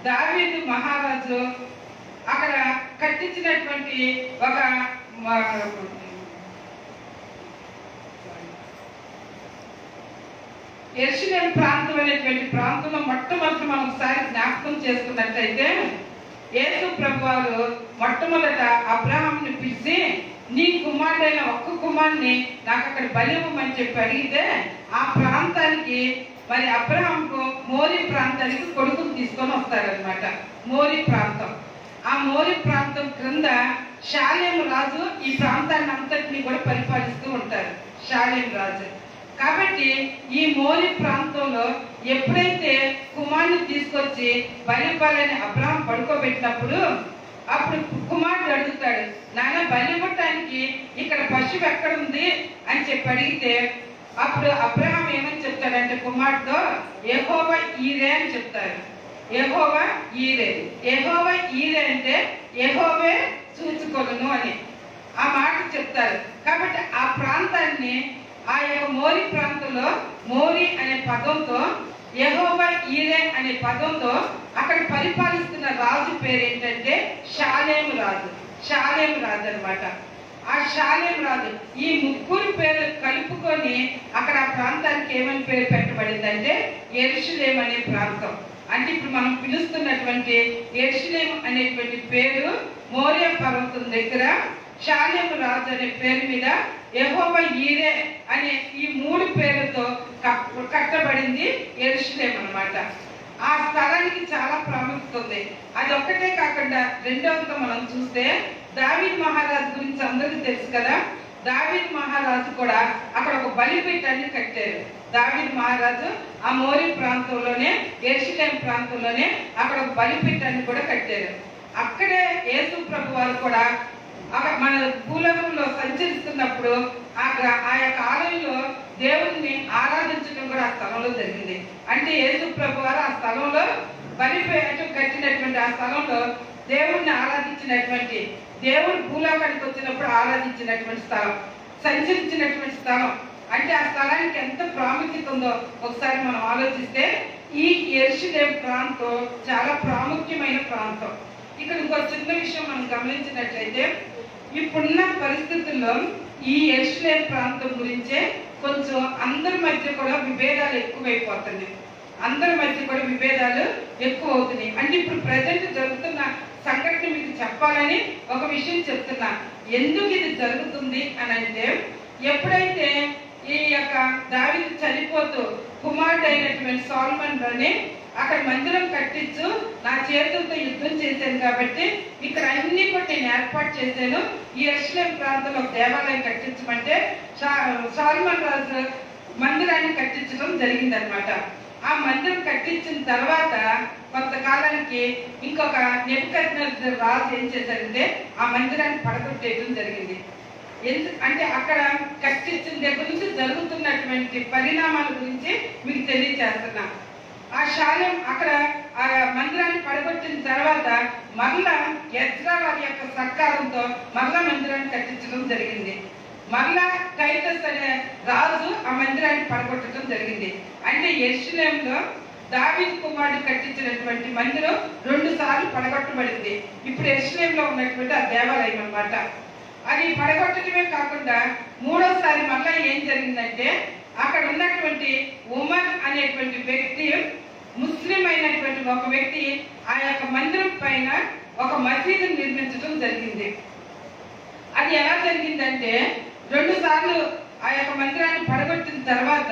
దావీదు మహారాజు అక్కడ కట్టించినటువంటి ఒక యెరూషలేము ప్రాంతం అనేటువంటి ప్రాంతంలో మొట్టమొదటి మనం ఒకసారి జ్ఞాపకం చేసుకున్నట్లయితే యేసు ప్రభువారు మొట్టమొదట అబ్రహాముని పిలిచి నీ కుమారుడైన ఒక్క కుమారుని నాకు అక్కడ బలి ఇవ్వమని చెప్పి అడిగితే ఆ ప్రాంతానికి మరి అబ్రహాంకు మోరీ ప్రాంతానికి కొడుకుని తీసుకొని వస్తారనమాట. మోరీ ప్రాంతం, ఆ మోరీ ప్రాంతం క్రింద షాలేము రాజు ఈ ప్రాంతాన్ని అంతటినీ కూడా పరిపాలిస్తూ ఉంటారు, షాలేము రాజు. కాబట్టి ఈ మోరీ ప్రాంతంలో ఎప్పుడైతే కుమారుని తీసుకొచ్చి బలివ్వాలని అబ్రహాం పడుకోబెట్టినప్పుడు అప్పుడు కుమారుడు అడుగుతాడు, నాన్న బలి ఇవ్వటానికి ఇక్కడ పశువు ఎక్కడుంది అని చెప్పి అడిగితే అప్పుడు అబ్రహాం ఏమని చెప్తాడంటే కుమారుడుతో యెహోవా ఈరే అని చెప్తారు. యెహోవా ఈరే, యెహోవా ఈరే అంటే యెహోవే చూచుకొనును అని ఆ మాట చెప్తారు. కాబట్టి ఆ ప్రాంతాన్ని ఆ యొక్క మోరీ ప్రాంతంలో మోరీ అనే పదంతో యెహోవా ఈరే అనే పదంతో అక్కడ పరిపాలిస్తున్న రాజు పేరు ఏంటంటే షాలేము రాజు. షాలేము రాజు అనమాట. ఆ షాలేము రాజు ఈ ముగ్గురు పేరు కలుపుకొని అక్కడ ఆ ప్రాంతానికి ఏమని పేరు పెట్టబడిందంటే యెరూషలేము అనే ప్రాంతం. అంటే ఇప్పుడు మనం పిలుస్తున్నటువంటి యెరూషలేము అనేటువంటి పేరు మోరియా పర్వతం దగ్గర షాలేము రాజు అనే పేరు మీద యెహోవా ఈరే అనే ఈ మూడు పేర్లతో కట్టబడింది యెరూషలేము అన్నమాట. ఆ స్థలానికి చాలా ప్రాముఖ్యత ఉంది. అది ఒక్కటే కాకుండా రెండవదిగా మనం చూస్తే దావీదు మహారాజు గురించి అందరికీ తెలుసు కదా. దావీదు మహారాజు కూడా అక్కడ ఒక బలిపీఠాన్ని కట్టారు. దావీదు మహారాజు ఆ మోరీ ప్రాంతంలోనే యెరూషలేము ప్రాంతంలోనే అక్కడ ఒక బలిపీఠాన్ని కూడా కట్టారు. అక్కడే యేసు ప్రభు వారు కూడా మన భూలోకంలో సంచరిస్తున్నప్పుడు ఆ యొక్క ఆలయంలో దేవుడిని ఆరాధించడం కూడా ఆ స్థలంలో జరిగింది. అంటే యేసు ప్రభు వారు ఆ స్థలంలో బలిపీఠం కట్టినటువంటి ఆ స్థలంలో దేవుడిని ఆరాధించినటువంటి, దేవుడు భూలోకానికి వచ్చినప్పుడు ఆరాధించినటువంటి స్థలం, సంచరించినటువంటి స్థలం. అంటే ఆ స్థలానికి ఎంత ప్రాముఖ్యత ఉందో ఒకసారి మనం ఆలోచిస్తే ఈ యెరూషలేము ప్రాంతం చాలా ప్రాముఖ్యమైన ప్రాంతం. ఇక్కడ ఇంకో చిన్న విషయం మనం గమనించినట్లయితే ఇప్పుడున్న పరిస్థితుల్లో ఈ యెరూషలేము ప్రాంతం గురించే కొంచెం అందరి మధ్య కూడా విభేదాలు ఎక్కువైపోతున్నాయి. అందరి మధ్య కూడా విభేదాలు ఎక్కువ అవుతున్నాయి. అంటే ఇప్పుడు ప్రజెంట్ జరుగుతున్న సంఘటన మీకు చెప్పాలని ఒక విషయం చెప్తున్నా. ఎందుకు ఇది జరుగుతుంది అని అంటే ఎప్పుడైతే ఈ యొక్క దావీదు చనిపోతూ కుమారుడు అయినటువంటి సొలొమోను రాని అక్కడ మందిరం కట్టించు, నా చేతులతో యుద్ధం చేశాను కాబట్టి ఇక్కడ అన్ని కూడా నేను ఏర్పాటు చేశాను, ఈ యెరూషలేము ప్రాంతంలో ఒక దేవాలయం కట్టించమంటే సొలొమోను రాజు మందిరాన్ని కట్టించడం జరిగిందనమాట. ఆ మందిరం కట్టించిన తర్వాత కొంతకాలానికి ఇంకొక నెబుకద్నెజరు రాజు ఏం చేశారంటే ఆ మందిరాన్ని పడగొట్టేయడం జరిగింది. అంటే అక్కడ కట్టించిన దగ్గర నుంచి జరుగుతున్నటువంటి పరిణామాల గురించి మీకు తెలియజేస్తున్నా. ఆ షాలేం అక్కడ ఆ మందిరాన్ని పడగొట్టిన తర్వాత మరలా ఎజ్రా వారి యొక్క సర్కారంతో మరలా మందిరాన్ని కట్టించడం జరిగింది. మరలా టైటస్ అనే రాజు ఆ మందిరాన్ని పడగొట్టడం జరిగింది. అంటే యెరూషలేములో దావీదు కుమారుడు కట్టించినటువంటి మందిరం 2 సార్లు పడగొట్టబడింది. ఇప్పుడు యెరూషలేములో ఉన్నటువంటి ఆ దేవాలయం అన్నమాట. అది పడగొట్టడమే కాకుండా 3వసారి మళ్ళీ ఏం జరిగిందంటే అక్కడ ఉన్నటువంటి ఉమర్ అనేటువంటి వ్యక్తి, ముస్లిం అయినటువంటి ఒక వ్యక్తి ఆ యొక్క మందిరం పైన ఒక మసీదును నిర్మించడం జరిగింది. అది ఎలా జరిగిందంటే 2 సార్లు ఆ యొక్క మందిరాన్ని పడగొట్టిన తర్వాత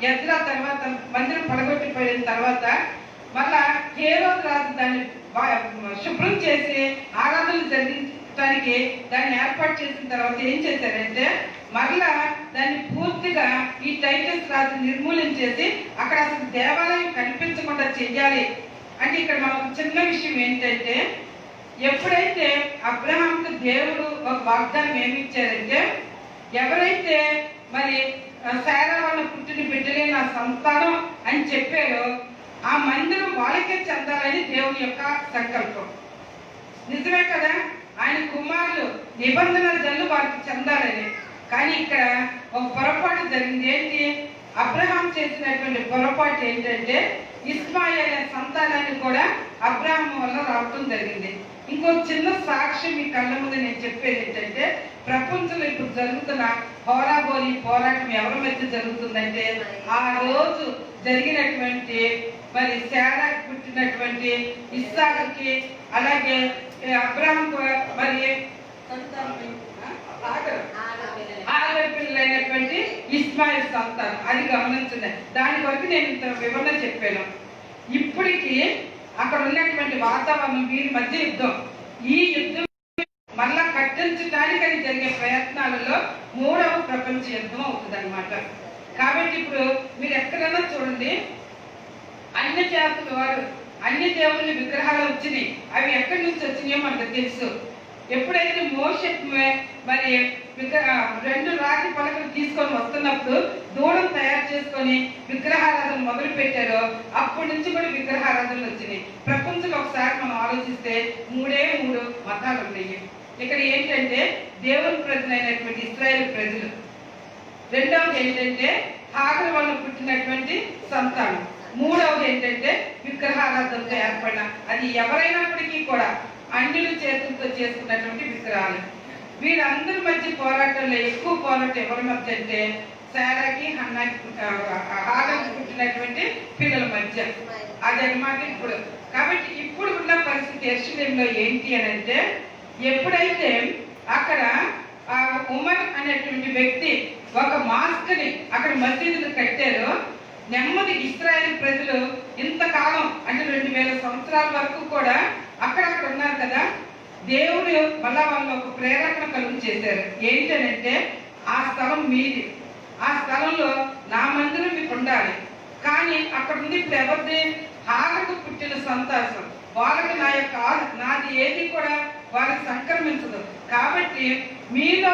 ఎజ్రా తర్వాత మందిరం పడగొట్టిపోయిన తర్వాత మళ్ళా హేరోదు రాజు దాన్ని శుభ్రం చేసి ఆరాధనలు జరిగించడానికి దాన్ని ఏర్పాటు చేసిన తర్వాత ఏం చేశారంటే మరలా దాన్ని పూర్తిగా ఈ టైటస్ రాజు నిర్మూలించేసి అక్కడ అసలు దేవాలయం కనిపించకుండా చెయ్యాలి. అంటే ఇక్కడ మనకు చిన్న విషయం ఏంటంటే ఎప్పుడైతే అబ్రహాంకు దేవుడు ఒక వాగ్దానం ఏమి ఇచ్చారంటే ఎవరైతే మరి శారా వల్ల పుట్టిన బిడ్డలే నా సంతానం అని చెప్పారో ఆ మందిరం వాళ్ళకే చెందాలని దేవుని యొక్క సంకల్పం. నిజమే కదా, ఆయన కుమారులు నిబంధన జల్లు వారికి చెందాలని. కానీ ఇక్కడ ఒక పొరపాటు జరిగింది. ఏంటి? అబ్రహాం చేసినటువంటి పొరపాటు ఏంటంటే ఇస్మాయిల్ అనే సంతానాన్ని కూడా అబ్రహాం వల్ల రావటం జరిగింది. ఇంకో చిన్న సాక్ష్యం మీ కళ్ళ ముందు నేను చెప్పేది ఏంటంటే, ప్రపంచంలో ఇప్పుడు జరుగుతున్న హోరాబోరి పోరాటం ఎవరి మధ్య జరుగుతుందంటే, ఆ రోజు జరిగినటువంటి మరి శారాకి పుట్టినటువంటి ఇస్సాకుకి, అలాగే అబ్రహాం మరి ఆగర్ పిల్లలైనటువంటి ఇస్మాయిల్ సంతానం. అది గమనించండి. దాని వరకు నేను ఇంత వివరణ చెప్పాను. ఇప్పటికీ అక్కడ ఉన్నటువంటి వాతావరణం వీరి మధ్య యుద్ధం. ఈ యుద్ధం మళ్ళా కట్టించడానికి అని జరిగే ప్రయత్నాలలో 3వ ప్రపంచ యుద్ధం అవుతుంది అనమాట. కాబట్టి ఇప్పుడు మీరు ఎక్కడైనా చూడండి, అన్య జాతుల వారు అన్య దేవుళ్ళ విగ్రహాలు వచ్చినాయి. అవి ఎక్కడి నుంచి వచ్చినాయో మనకు తెలుసు. ఎప్పుడైతే మోషే మరి 2 రాతి పలకలు తీసుకొని వస్తున్నప్పుడు దూడం తయారు చేసుకొని విగ్రహారాధన మొదలు పెట్టారో అప్పటి నుంచి కూడా విగ్రహారాధనలు వచ్చినాయి. ప్రపంచంలో ఒకసారి మనం ఆలోచిస్తే 3 మతాలు ఉన్నాయి. ఇక్కడ ఏంటంటే దేవుని ప్రజలైనటువంటి ఇశ్రాయేలు ప్రజలు, రెండవది ఏంటంటే హాగరు వల్ల పుట్టినటువంటి సంతానం, మూడవది ఏంటంటే విగ్రహారాధనతో ఏర్పడిన, అది ఎవరైనప్పటికీ కూడా అన్యుల చేతులతో చేసుకున్నటువంటి విగ్రహాలు. వీరందరి మధ్య పోరాటంలో ఎక్కువ పోరాటం ఎవరి మధ్య అంటే శారాకి హాగరుకి పుట్టినటువంటి పిల్లల మధ్య. అదనమాట ఇప్పుడు. కాబట్టి ఇప్పుడు ఉన్న పరిస్థితి యెరూషలేములో ఏంటి అని అంటే, ఎప్పుడైతే అక్కడ ఉమర్ అనేటువంటి వ్యక్తి ఒక మాస్క్ని అక్కడ మసీదును కట్టారో, నెమ్మది ఇశ్రాయేలు ప్రజలు ఇంతకాలం అంటే 2000 సంవత్సరాల వరకు కూడా అక్కడక్కడ ఉన్నారు కదా, దేవుడు మళ్ళా వాళ్ళు ఒక ప్రేరణ కలుగు చేశారు. ఏంటనంటే, ఆ స్థలం మీది, ఆ స్థలంలో నా మందిరం మీకు ఉండాలి. కానీ అక్కడ ఉంది ఇప్పుడు ఎవరిది? హాగరుకు పుట్టిన సంతానం. వాళ్ళకి నాది ఏది కూడా వారికి సంక్రమించదు. కాబట్టి మీలో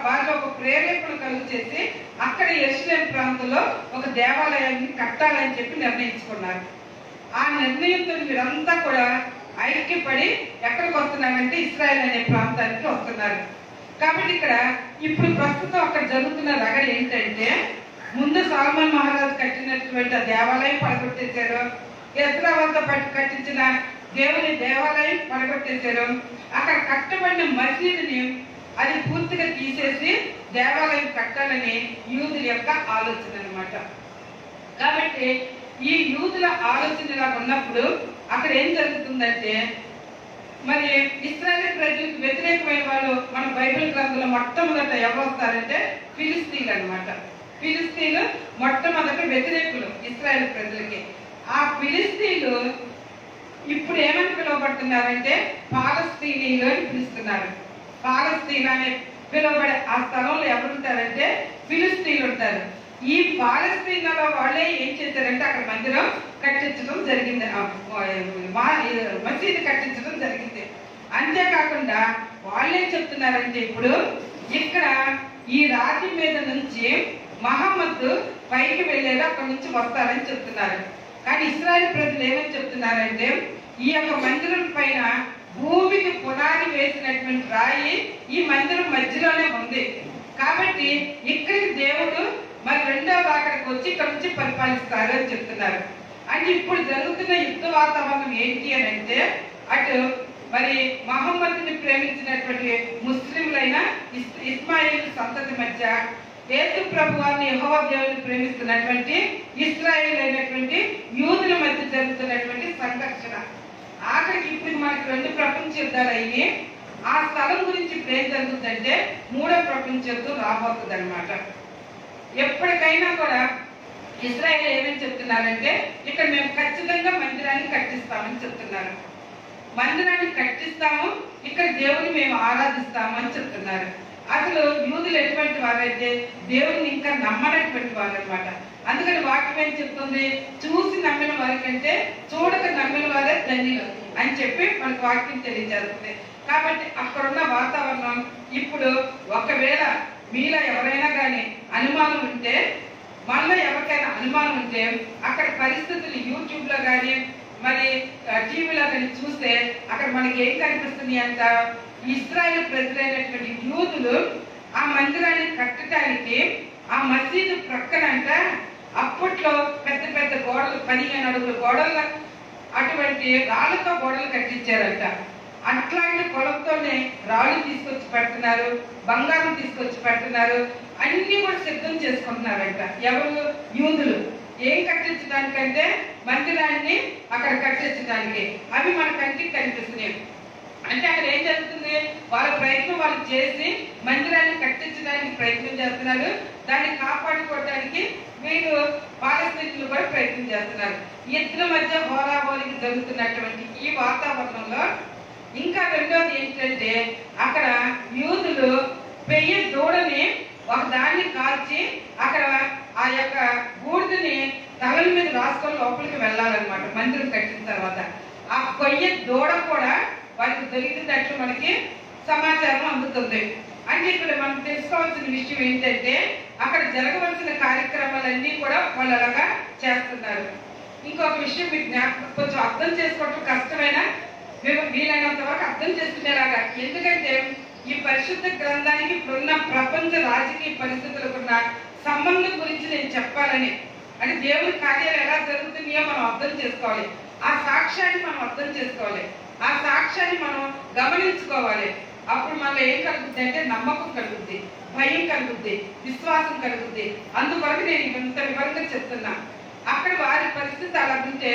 వారిలో ఒక ప్రేరేపణ కలుగు చేసి అక్కడ యెరూషలేము ప్రాంతంలో ఒక దేవాలయాన్ని కట్టాలని చెప్పి నిర్ణయించుకున్నారు. ఆ నిర్ణయంతో వీరంతా కూడా ఐక్యపడి ఎక్కడికి వస్తున్నారంటే ఇశ్రాయేల్ అనే ప్రాంతానికి వస్తున్నారు. కాబట్టి ఇక్కడ ఇప్పుడు ప్రస్తుతం అక్కడ జరుగుతున్న రగడ ఏంటంటే, ముందు సొలొమోను మహారాజు కట్టినటువంటి దేవాలయం పడగొట్టేశారు. ఎజ్రా వద్ద కట్టించిన దేవుని దేవాలయం పడగొట్టేశారు. అక్కడ కట్టబడిన మసీదుని అది పూర్తిగా తీసేసి దేవాలయం కట్టాలని యూదుల యొక్క ఆలోచన అన్నమాట. కాబట్టి ఈ యూదుల ఆలోచనలా ఉన్నప్పుడు అక్కడ ఏం జరుగుతుందంటే, మరి ఇశ్రాయేలు ప్రజలకు వ్యతిరేకమైన వాళ్ళు మన బైబిల్ గ్రంథంలో మొట్టమొదట ఎవరు వస్తారంటే ఫిలిస్తీన్లు అన్నమాట. ఫిలిస్తీన్లు మొట్టమొదట వ్యతిరేకులు ఇశ్రాయేలు ప్రజలకి. ఆ ఫిలిస్తీన్లు ఇప్పుడు ఏమని పిలువబడుతున్నారంటే పాలస్తీనీలు అని పిలుస్తున్నారు. పాలస్తీన్ అనే పిలువబడే ఆ స్థలంలో ఎవరుంటారంటే ఫిలిస్తీన్లు ఉంటారు. ఈ పాలస్తీనాలో వాళ్ళే ఏం చేశారంటే అక్కడ మందిరం కట్టించడం జరిగింది, మసీదు కట్టించడం జరిగింది. అంతేకాకుండా వాళ్ళేం చెప్తున్నారంటే, ఇప్పుడు ఇక్కడ ఈ రాతి మీద నుంచి మహమ్మద్ పైకి వెళ్ళేలా అక్కడి నుంచి వస్తారని చెప్తున్నారు. కానీ ఇశ్రాయేలు ప్రజలు ఏమని చెప్తున్నారంటే, ఈ యొక్క మందిరం పైన భూమికి పునాది వేసినటువంటి రాయి ఈ మందిరం మధ్యలోనే ఉంది. కాబట్టి ఇక్కడికి దేవుడు మరి రెండవ అక్కడికి వచ్చి ఇక్కడ నుంచి పరిపాలిస్తారు అని చెప్తున్నారు. అంటే ఇప్పుడు జరుగుతున్న యుద్ధ వాతావరణం ఏంటి అని అంటే, అటు మరి మహమ్మద్ని ప్రేమించినటువంటి ముస్లింలైన ఇస్మాయిల్ సంతతి మధ్య, యేసు ప్రభు వారిని యెహోవా దేవుని ప్రేమిస్తున్నటువంటి ఇశ్రాయేల్ అయినటువంటి యూదుల మధ్య జరుగుతున్నటువంటి సంఘర్షణ. ఆఖరికి ఇప్పుడు మనకి 2 ప్రపంచ యుద్ధాలు అయ్యి ఆ స్థలం గురించి ఇప్పుడు ఏం జరుగుతుందంటే 3వ ప్రపంచ యుద్ధం రాబోతుంది అనమాట. ఎప్పటికైనా కూడా ఇశ్రాయేల్ ఏమని చెప్తున్నారంటే, ఇక్కడ మేము ఖచ్చితంగా మందిరాన్ని కట్టిస్తామని చెప్తున్నారు. మందిరాన్ని కట్టిస్తాము, ఇక్కడ దేవుని మేము ఆరాధిస్తాము అని చెప్తున్నారు. అసలు యూదులు ఎటువంటి వారైతే దేవుని ఇంకా నమ్మనటువంటి వారు అనమాట. అందుకని వాక్యం ఏం చెప్తుంది, చూసి నమ్మిన వారి కంటే చూడక నమ్మిన వారే ధన్యులు అని చెప్పి మనకు వాక్యం తెలియజేస్తుంది. కాబట్టి అక్కడున్న వాతావరణం ఇప్పుడు ఒకవేళ మీలో ఎవరైనా కానీ అనుమానం ఉంటే, మనలో ఎవరికైనా అనుమానం ఉంటే అక్కడ పరిస్థితులు యూట్యూబ్లో కానీ మరి టీవీలో కానీ చూస్తే అక్కడ మనకి ఏం కనిపిస్తుంది అంట, ఇశ్రాయేల్ ప్రజలైనటువంటి యూదులు ఆ మందిరాన్ని కట్టడానికి ఆ మసీదు ప్రక్కనంట అప్పట్లో పెద్ద పెద్ద గోడలు 15 అడుగుల గోడలు అటువంటి రాళ్ళతో గోడలు కట్టించారంట. అట్లాంటి కొలతతోనే రాళ్ళు తీసుకొచ్చి పెడుతున్నారు, బంగారం తీసుకొచ్చి పెడుతున్నారు, అన్ని కూడా సిద్ధం చేసుకుంటున్నారంట. ఎవరు? యూదులు. ఏం కట్టించడానికంటే మందిరాన్ని అక్కడ కట్టించడానికి. అవి మన కంటికి కనిపిస్తున్నాయి. అంటే అక్కడ ఏం జరుగుతుంది, వాళ్ళ ప్రయత్నం వాళ్ళు చేసి మందిరాన్ని కట్టించడానికి ప్రయత్నం చేస్తున్నారు, దాన్ని కాపాడుకోవడానికి వీళ్ళు పాలస్తీనులు కూడా ప్రయత్నం చేస్తున్నారు. ఇద్దరి మధ్య హోరాహోరీకి జరుగుతున్నటువంటి ఈ వాతావరణంలో ఇంకా రెండోది ఏంటంటే, అక్కడ యూదులు పెయ్య దూడని ఒక దాన్ని కాల్చి అక్కడ ఆ యొక్క బూడిదని తలల మీద రాసుకొని లోపలికి వెళ్ళాలన్నమాట. మందిరం కట్టిన తర్వాత ఆ కొయ్య దూడ కూడా వారికి దొరికినట్లు మనకి సమాచారం అందుతుంది. అంటే ఇక్కడ మనం తెలుసుకోవాల్సిన విషయం ఏంటంటే, అక్కడ జరగవలసిన కార్యక్రమాలన్నీ కూడా వాళ్ళు అలాగా చేస్తున్నారు. ఇంకొక విషయం మీకు కొంచెం అర్థం చేసుకోవటం కష్టమైన వీలైనంత వరకు అర్థం చేసుకునేలాగా, ఎందుకంటే ఈ పరిశుద్ధ గ్రంథానికి ఇప్పుడున్న ప్రపంచ రాజకీయ పరిస్థితులకున్న సంబంధం గురించి నేను చెప్పాలని. అంటే దేవుని కార్యాలు ఎలా జరుగుతున్నాయో మనం అర్థం చేసుకోవాలి, ఆ సాక్ష్యాన్ని మనం అర్థం చేసుకోవాలి, ఆ సాక్ష్యాన్ని మనం గమనించుకోవాలి. అప్పుడు మనలో ఏం కలుగుద్ది అంటే నమ్మకం కలుగుద్ది, భయం కలుగుద్ది, విశ్వాసం కలుగుద్ది. అందువరకు నేను ఇంత వివరంగా చెప్తున్నా. అక్కడ వారి పరిస్థితి అలా ఉంటే,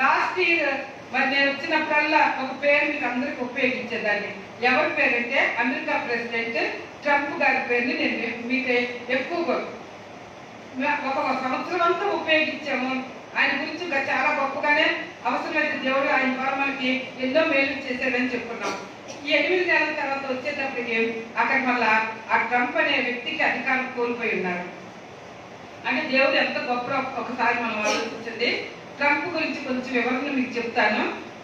లాస్ట్ ఇయర్ మరి నేను వచ్చినప్పుడల్లా ఒక పేరు మీకు అందరికి ఉపయోగించేదాన్ని. ఎవరి పేరంటే అమెరికా ప్రెసిడెంట్ ట్రంప్ గారి పేరుని నేను మీకు ఎక్కువగా ఒక సంవత్సరం అంతా ఉపయోగించాము. ఆయన గురించి చాలా గొప్పగానే అవసరమైతే దేవుడు ఆయన ద్వారా మనకి ఎన్నో మేలు చేశాడని చెప్పుకున్నాం. ఈ 8 నెలల తర్వాత వచ్చేటప్పటికి అక్కడ మళ్ళా ఆ ట్రంప్ అనే వ్యక్తికి అధికారం కోల్పోయి ఉన్నారు. అంటే దేవుడు ఎంత గొప్ప ఒకసారి మనం ఆలోచించండి. ట్రంప్ గురించి కొంచెం వివరణ మీకు చెప్తాను.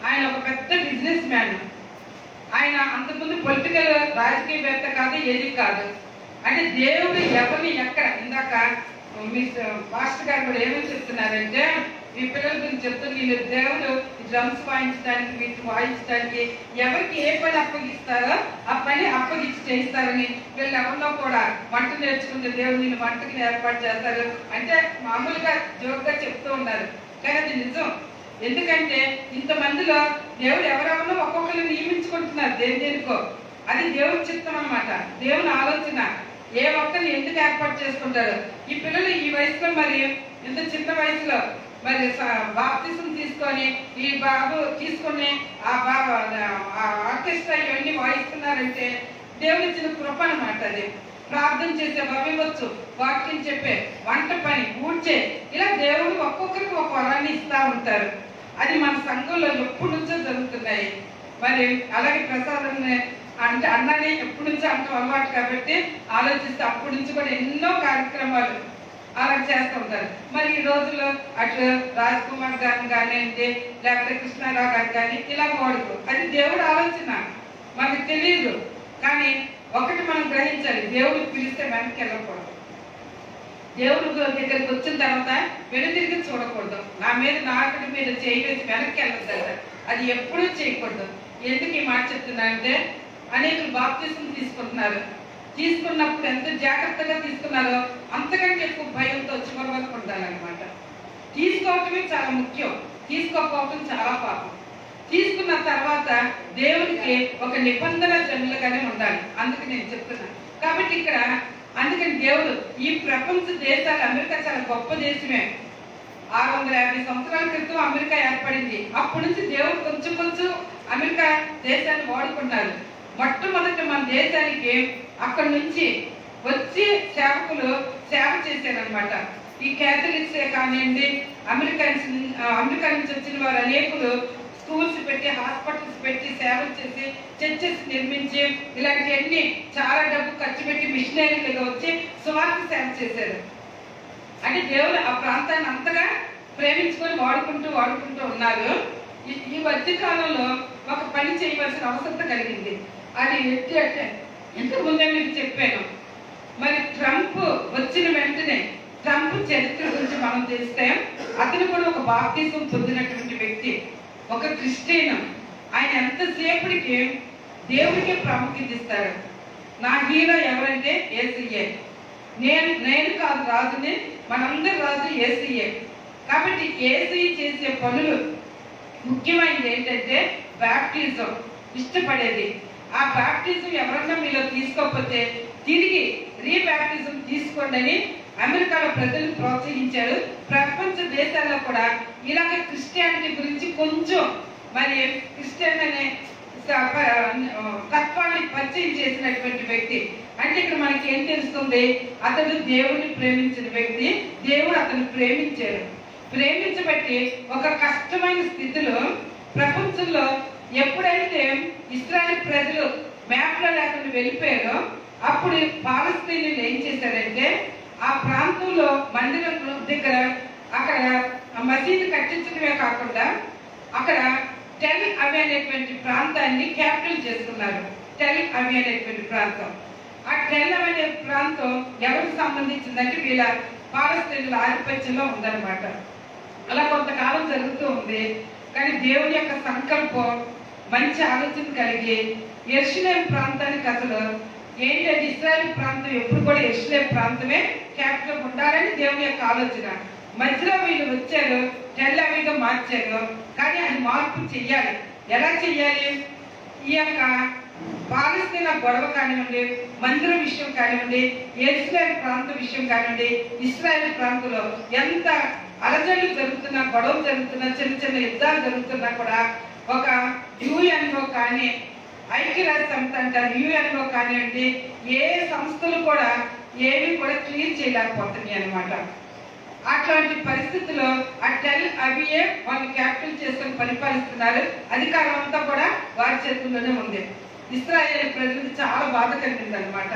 ఆయన ఒక పెద్ద బిజినెస్ మ్యాన్. ఆయన అంతకుముందు పొలిటికల్ రాజకీయవేత్త కాదు, ఏది కాదు. అంటే దేవుడు ఎవరిని ఎక్కడ, ఇందాక మీ మాస్టర్ గారు కూడా ఏమని చెప్తున్నారంటే, ఈ పిల్లల గురించి చెప్తున్నారు, వీళ్ళు దేవుడు డ్రమ్స్ వాయించడానికి, వీటిని వాయించడానికి ఎవరికి ఏ పని అప్పగిస్తారో ఆ పని అప్పగించి చేయిస్తారని, వీళ్ళు ఎవరిలో కూడా వంట నేర్చుకుంటే దేవుడు నేను వంటకి ఏర్పాటు చేస్తారు అంటే మామూలుగా జోక్గా చెప్తూ ఉన్నారు. కానీ అది నిజం. ఎందుకంటే ఇంతమందిలో దేవుడు ఎవరెవరో ఒక్కొక్కరిని నియమించుకుంటున్నారు దేనికో. అది దేవుడి చిత్తం అన్నమాట, దేవుని ఆలోచన. ఏ ఒక్కరిని ఎందుకు ఏర్పాటు చేసుకుంటారు. ఈ పిల్లలు ఈ వయసులో మరి ఇంత చిన్న వయసులో మరి బాప్తిజం తీసుకొని ఈ బాబు తీసుకొని ఆ ఆర్కెస్ట్రా ఇవన్నీ వాయిస్తున్నారంటే దేవుని ఇచ్చిన కృప అన్నమాట. అది ప్రార్థన చేసే భవివచ్చు, వాక్యం చెప్పే, వంట పని, ఊడ్చే, ఇలా దేవుడు ఒక్కొక్కరికి ఒక వరాన్ని ఇస్తా ఉంటారు. అది మన సంఘంలో ఎప్పటి నుంచో జరుగుతున్నాయి. మరి అలాగే ప్రసాదం అంటే అన్నని ఎప్పటి నుంచో అంత అలవాటు కాబట్టి ఆలోచిస్తే అప్పటి నుంచి కూడా ఎన్నో కార్యక్రమాలు అలా చేస్తూ ఉంటారు. మరి ఈ రోజుల్లో అటు రాజ్ కుమార్ గారిని కానివ్వండి, లేకపోతే కృష్ణారావు గారు కానీ ఇలా వాడుకో, అది దేవుడు ఆలోచన, మనకు తెలియదు. కానీ ఒకటి మనం గ్రహించాలి, దేవుడు పిలిస్తే వెనక్కి వెళ్ళకూడదు. దేవుడు దగ్గరికి వచ్చిన తర్వాత వెనుతిరిగి చూడకూడదు. నా మీద నాకటి మీద చేయవేసి వెనక్కి వెళ్ళొద్దంట. అది ఎప్పుడూ చేయకూడదు. ఎందుకు ఈ మాట చెప్తున్నానంటే, అనేకులు బాప్తిజం తీసుకుంటున్నారు. తీసుకున్నప్పుడు ఎంత జాగ్రత్తగా తీసుకున్నారో అంతకంటే ఎక్కువ భయంతో చివరి వరకు ఉండాలన్నమాట. తీసుకోవటమే చాలా ముఖ్యం, తీసుకోకపోవటం చాలా పాపం. తీసుకున్న తర్వాత దేవుడికి ఒక నిబంధన జనులుగానే ఉండాలి. అందుకు నేను చెప్తున్నాను. కాబట్టి ఇక్కడ అందుకని దేవుడు ఈ ప్రపంచ దేశాలు, అమెరికా చాలా గొప్ప దేశమే. 650 సంవత్సరాల క్రితం అమెరికా ఏర్పడింది. అప్పటి నుంచి దేవుడు కొంచెం కొంచెం అమెరికా దేశాన్ని వాడుకున్నారు. మొట్టమొదటి మన దేశానికి అక్కడి నుంచి వచ్చి సేవ చేశారనమాట. ఈ క్యాథలిక్సే కానివ్వండి, అమెరికా నుంచి వచ్చిన వారు అనేకులు స్కూల్స్ పెట్టి, హాస్పిటల్స్ పెట్టి, సేవలు చేసి, చర్చెస్ నిర్మించి, ఇలాంటివన్నీ చాలా డబ్బు ఖర్చు పెట్టి మిషనరీలుగా వచ్చి సువార్త సేవ చేశారు. అంటే దేవుడు ఆ ప్రాంతాన్ని అంతగా ప్రేమించుకొని వాడుకుంటూ ఉన్నారు. ఈ మధ్య కాలంలో ఒక పని చేయవలసిన అవసరం కలిగింది. అది ఎట్టి అంటే ఇంతకు ముందే మీకు చెప్పాను, మరి ట్రంప్ వచ్చిన వెంటనే ట్రంప్ చరిత్ర గురించి మనం తెలిస్తే అతను కూడా ఒక బాప్తిజం పొందినటువంటి వ్యక్తి, ఒక క్రిస్టియన్. ఆయన ఎంతసేపటికి దేవుడికే ప్రాముఖ్యత ఇస్తారు. నా హీరో ఎవరంటే యేసయ్యే. నేను కాదు రాజుని, మనందరి రాజు యేసయ్యే. కాబట్టి యేసయ్య చేసే పనులు ముఖ్యమైనది ఏంటంటే బాప్టిజం, ఇష్టపడేది. ఆ బాప్టిజం ఎవరన్నా మీలో తీసుకోకపోతే తిరిగి రీబాప్టిజం తీసుకోండి అని అమెరికాలో ప్రజలు ప్రోత్సహించారు. ప్రపంచ దేశాల్లో కూడా ఇలాగ క్రిస్టియానిటీ గురించి కొంచెం మరి క్రిస్టియన్ అనే తత్వాన్ని పరిచయం చేసినటువంటి వ్యక్తి. అంటే ఇక్కడ మనకి ఏం తెలుస్తుంది, అతడు దేవుడిని ప్రేమించిన వ్యక్తి, దేవుడు అతను ప్రేమించారు. ప్రేమించబట్టి ఒక కష్టమైన స్థితిలో ప్రపంచంలో ఎప్పుడైతే ఇశ్రాయేలు ప్రజలు మ్యాప్లో లేకుండా వెళ్ళిపోయారో అప్పుడు పాలస్తీనులు ఏం చేశారంటే ఆ ప్రాంతంలో మందిరం దగ్గర అక్కడ మసీదు కట్టించడమే కాకుండా అక్కడ టెల్ అవీ అనేటువంటి ప్రాంతాన్ని క్యాపిటల్ చేసుకున్నారు. టెల్ అవీ అనేటువంటి ప్రాంతం. ఆ టెల్ అవీ అనే ప్రాంతం ఎవరికి సంబంధించిందంటే వీళ్ళ పాలస్తీనుల ఆధిపత్యంలో ఉందన్నమాట. అలా కొంతకాలం జరుగుతూ ఉంది. కానీ దేవుని యొక్క సంకల్పం, మంచి ఆలోచన కలిగి యెరూషలేము ప్రాంతానికి అసలు ఏంటంటే ఇశ్రాయేల్ ప్రాంతం ఎప్పుడు కూడా యెరూషలేము ప్రాంతమే క్యాపిటల్ ఉండాలని దేవుని యొక్క ఆలోచన. మధ్యలో వీళ్ళు వచ్చారు, టెల్ అవీగా మార్చారు. కానీ అది మార్పు చెయ్యాలి. ఎలా చెయ్యాలి? ఈ యొక్క పాలస్తీనా గొడవ కానివ్వండి, మందిరం విషయం కానివ్వండి, యెరూషలేము ప్రాంతం విషయం కానివ్వండి, ఇశ్రాయేల్ ప్రాంతంలో ఎంత అలజడులు జరుగుతున్నా, గొడవలు జరుగుతున్నా, చిన్న చిన్న యుద్ధాలు జరుగుతున్నా కూడా ఒక యుఎన్ఓ కానీ, ఐక్యరాజ్య సంస్థ అంటారు యుఎన్ఓ కానివ్వండి, ఏ సంస్థలు కూడా ఏవి కూడా క్లియర్ చేయలేకపోతున్నాయి అన్నమాట. అట్లాంటి పరిస్థితుల్లో ఆ టెల్ అవీయే వాళ్ళు క్యాపిటల్ చేసుకొని పరిపాలిస్తున్నారు. అధికారం అంతా కూడా వారి చేతుల్లోనే ఉంది. ఇశ్రాయేలు ప్రజలకు చాలా బాధ కలిగింది అనమాట.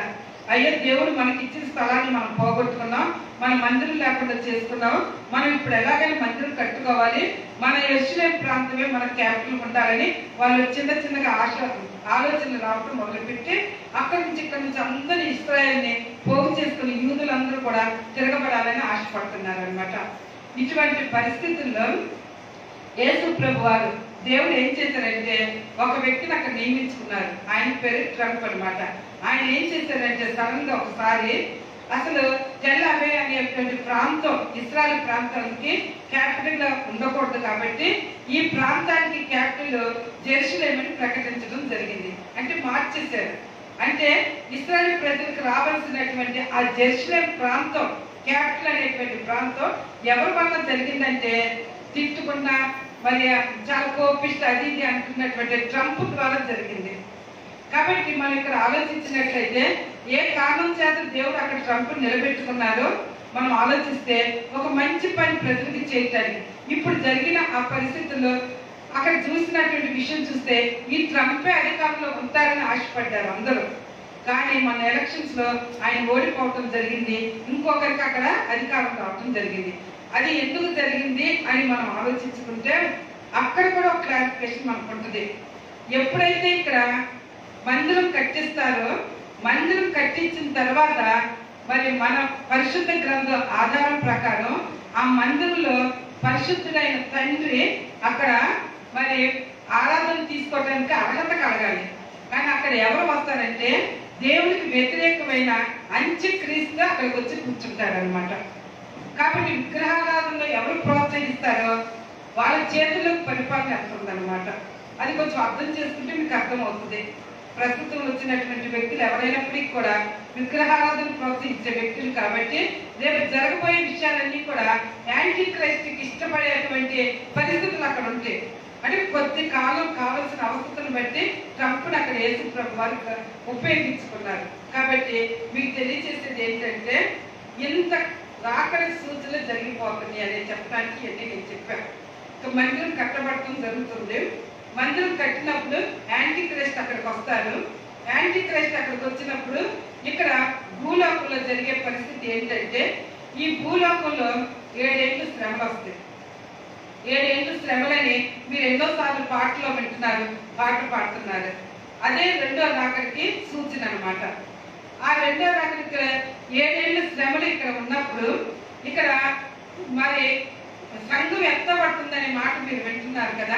అయ్యో, దేవుడు మనకి ఇచ్చిన స్థలాన్ని మనం పోగొట్టుకున్నాం, మన మందిరం లేకుండా చేసుకున్నాం, మనం ఇప్పుడు ఎలాగైనా మందిరం కట్టుకోవాలి, మన యెరూషలేము ప్రాంతమే మన క్యాపిటల్ ఉండాలని వాళ్ళు చిన్న చిన్నగా ఆలోచనలు రావడం మొదలుపెట్టి అక్కడి నుంచి ఇక్కడి నుంచి అందరూ ఇశ్రాయేలుని పోగు చేసుకుని యూదులందరూ కూడా తిరగబడాలని ఆశపడుతున్నారు అనమాట. ఇటువంటి పరిస్థితుల్లో యేసు ప్రభు వారు దేవుడు ఏం చేశారంటే ఒక వ్యక్తిని అక్కడ నియమించుకున్నారు. ఆయన పేరు ట్రంప్ అనమాట. ఆయన ఏం చేశారంటే సడన్ గా ఒకసారి అసలు టెల్ అవీ అనేటువంటి ప్రాంతం ఇశ్రాయేల్ ప్రాంతానికి క్యాపిటల్ గా ఉండకూడదు కాబట్టి ఈ ప్రాంతానికి క్యాపిటల్ జెరూసలేం అని ప్రకటించడం జరిగింది. అంటే మార్చేశారు. అంటే ఇశ్రాయేల్ ప్రజలకు రావాల్సినటువంటి ఆ జెరూసలేం ప్రాంతం క్యాపిటల్ అనేటువంటి ప్రాంతం ఎవరి వల్ల జరిగిందంటే తిట్టుకున్నా మరి చాలా కోపిష్ట అది ఇది అంటున్నటువంటి ట్రంప్ ద్వారా జరిగింది. కాబట్టి మనం ఇక్కడ ఆలోచించినట్లయితే ఏ కారణం చేత దేవుడు అక్కడ ట్రంప్ నిలబెట్టుకున్నారో మనం ఆలోచిస్తే ఒక మంచి పని ప్రజలకు చేయటానికి ఇప్పుడు జరిగిన ఆ పరిస్థితుల్లో అక్కడ చూసినటువంటి విషయం చూస్తే ఈ ట్రంపే అధికారంలో ఉంటారని ఆశపడ్డారు అందరూ. కానీ మన ఎలక్షన్స్ లో ఆయన ఓడిపోవటం జరిగింది, ఇంకొకరికి అక్కడ అధికారం రావటం జరిగింది. అది ఎందుకు జరిగింది అని మనం ఆలోచించుకుంటే అక్కడ కూడా ఒక క్లారిఫికేషన్ మనకు ఉంటుంది. ఎప్పుడైతే ఇక్కడ మందిరం కట్టిస్తారో మందిరం కట్టించిన తర్వాత మరి మన పరిశుద్ధ గ్రంథం ఆధారం ప్రకారం ఆ మందిరంలో పరిశుద్ధుడైన తండ్రి అక్కడ మరి ఆరాధన తీసుకోవడానికి అర్హత కలగాలి. కానీ అక్కడ ఎవరు వస్తారంటే దేవునికి వ్యతిరేకమైన అంత్యక్రీస్తు అక్కడికి వచ్చి కూర్చుంటారు అనమాట. కాబట్టి విగ్రహారాధనలో ఎవరు ప్రోత్సహిస్తారో వాళ్ళ చేతుల్లోకి పరిపాలన వస్తుంది అనమాట. అది కొంచెం అర్థం చేసుకుంటే మీకు అర్థమవుతుంది. ప్రస్తుతం వచ్చినటువంటి వ్యక్తులు ఎవరైనప్పటికీ కూడా విగ్రహారాధన ప్రోత్సహించే వ్యక్తులు కాబట్టి రేపు జరగబోయే విషయాలన్నీ కూడా యాంటీ క్రైస్ట్కి ఇష్టపడేటువంటి పరిస్థితులు అక్కడ ఉంటాయి. అంటే కొద్ది కాలం కావాల్సిన అవసరాలను బట్టి ట్రంప్ను అక్కడ యేసు ప్రభు వారు ఉపయోగించుకున్నారు. కాబట్టి మీకు తెలియజేసేది ఏంటంటే ఇంత రాకడి సూచనలు జరిగిపోతుంది అనేది చెప్పడానికి అన్నీ నేను చెప్పాను. మందిరం కట్టబడటం జరుగుతుంది. మందిరం కట్టినప్పుడు యాంటీ క్రైస్ట్ అక్కడికి వస్తారు. యాంటీ క్రైస్ట్ అక్కడికి వచ్చినప్పుడు ఇక్కడ భూలోకంలో జరిగే పరిస్థితి ఏంటంటే ఈ భూలోకంలో 7 ఏళ్ళు శ్రమలు వస్తాయి. 7 ఏళ్ళు శ్రమలని మీరు ఎన్నోసార్లు పాటలో వింటున్నారు, పాట పాడుతున్నారు. అదే రెండో రాకడికి సూచన అనమాట. ఆ రెండో రాకడ ఇక్కడ 7 ఏళ్ళ శ్రమలు ఇక్కడ ఉన్నప్పుడు ఇక్కడ మరి సంఘం ఎత్తబడుతుందనే మాట మీరు వింటున్నారు కదా.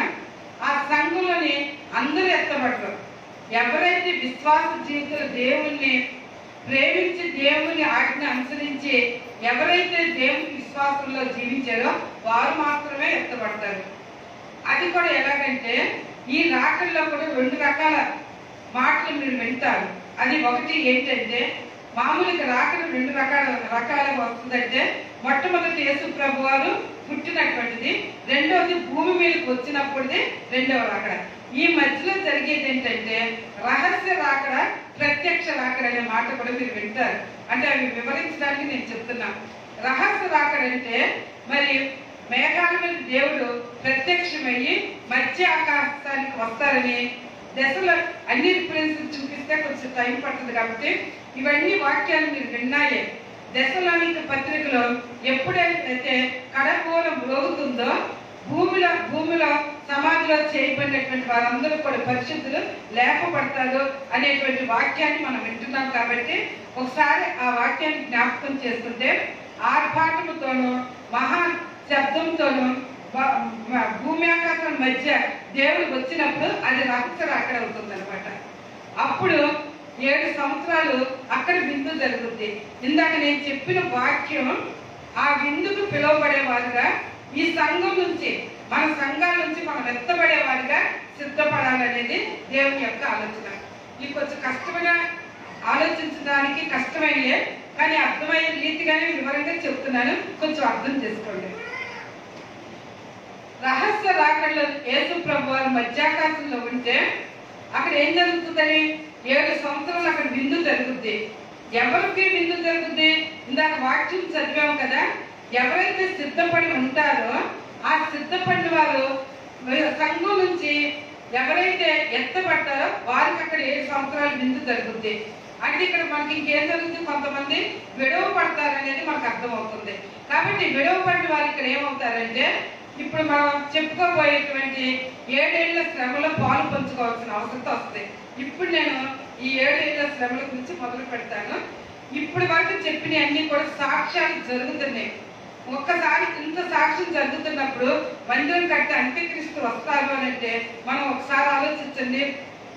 ఆ సంఘంలోని అందరూ ఎత్తబడరు. ఎవరైతే విశ్వాస జీవితంలో దేవుణ్ణి ప్రేమించి దేవుని ఆజ్ఞ అనుసరించి ఎవరైతే దేవుని విశ్వాసంలో జీవించారో వారు మాత్రమే ఎత్తబడతారు. అది కూడా ఎలాగంటే ఈ రాకల్లో కూడా 2 రకాల మాటలు మీరు వింటారు. అది ఒకటి ఏంటంటే మామూలుగా రాకడ 2 రకాలుగా వస్తుందంటే మొట్టమొదటి యేసు ప్రభు వారు పుట్టినటువంటిది, రెండవది భూమి మీదకి వచ్చినప్పుడుది రెండవ రాకడ. ఈ మధ్యలో జరిగేది ఏంటంటే రహస్య రాకడ, ప్రత్యక్ష రాకడ అనే మాట కూడా మీరు వింటారు. అంటే అవి వివరించడానికి నేను చెప్తున్నా. రహస్య రాకడ అంటే మరి మేఘాల మీద దేవుడు ప్రత్యక్షమయ్యి మధ్య ఆకాశానికి వస్తారని దశలో అన్ని రిఫరెన్సెస్ చూపిస్తే కొంచెం టైం పడుతుంది కాబట్టి ఇవన్నీ వాక్యాలు మీరు విన్నాయే. దశలోనిక పత్రికలో ఎప్పుడైతే కడపూరం మ్రోగుతుందో భూమిలో సమాధిలో చేయబడినటువంటి వారందరూ కూడా పరిశుద్ధులు లేపబడతారు అనేటువంటి వాక్యాన్ని మనం వింటున్నాం. కాబట్టి ఒకసారి ఆ వాక్యాన్ని జ్ఞాపకం చేసుకుంటే ఆర్భాటముతోనూ మహా శబ్దంతోనూ భూమి ఆకాశం మధ్య దేవుడు వచ్చినప్పుడు అది రహస్య రాకడ అవుతుంది అనమాట. అప్పుడు 7 సంవత్సరాలు అక్కడ విందు జరుగుతుంది. ఇందాక నేను చెప్పిన వాక్యం ఆ విందుకు పిలువబడేవారుగా ఈ సంఘం నుంచి మన సంఘాల నుంచి మనం ఎత్తబడేవారుగా సిద్ధపడాలనేది దేవుని యొక్క ఆలోచన. ఇది కొంచెం కష్టమైన ఆలోచించడానికి కష్టమైనయే, కానీ అర్థమయ్యే రీతిగానే వివరంగా చెప్తున్నాను, కొంచెం అర్థం చేసుకోండి. రహస్య రాకడలో యేసు ప్రభు వారు మధ్యాకాశంలో ఉంటే అక్కడ ఏం జరుగుతుందని 7 సంవత్సరాలు అక్కడ విందు జరుగుద్ది. ఎవరికి విందు జరుగుద్ది? ఇందాక వాక్యం చదివాము కదా. ఎవరైతే సిద్ధపడి ఉంటారో ఆ సిద్ధపడిన వారు సంఘం నుంచి ఎవరైతే ఎత్తబడతారో వారికి అక్కడ 7 సంవత్సరాలు విందు జరుగుద్ది. అంటే ఇక్కడ మనకి ఇంకేం జరుగుతుంది? కొంతమంది విడవ పడతారనేది మనకు అర్థమవుతుంది. కాబట్టి విడవ పడిన వారు ఇక్కడ ఏమవుతారంటే ఇప్పుడు మనం చెప్పుకోబోయేటువంటి 7 ఏళ్ల శ్రమలో పాలు పంచుకోవాల్సిన అవసరం వస్తుంది. ఇప్పుడు నేను ఈ 7 ఏళ్ల శ్రమల గురించి మొదలు పెడతాను. ఇప్పుడు వరకు చెప్పిన అన్ని కూడా సాక్ష్యాలు జరుగుతున్నాయి. ఒక్కసారి ఇంత సాక్ష్యం జరుగుతున్నప్పుడు మందిరం కట్టి అంత్యక్రీస్తు వస్తారు అని అంటే మనం ఒకసారి ఆలోచించండి.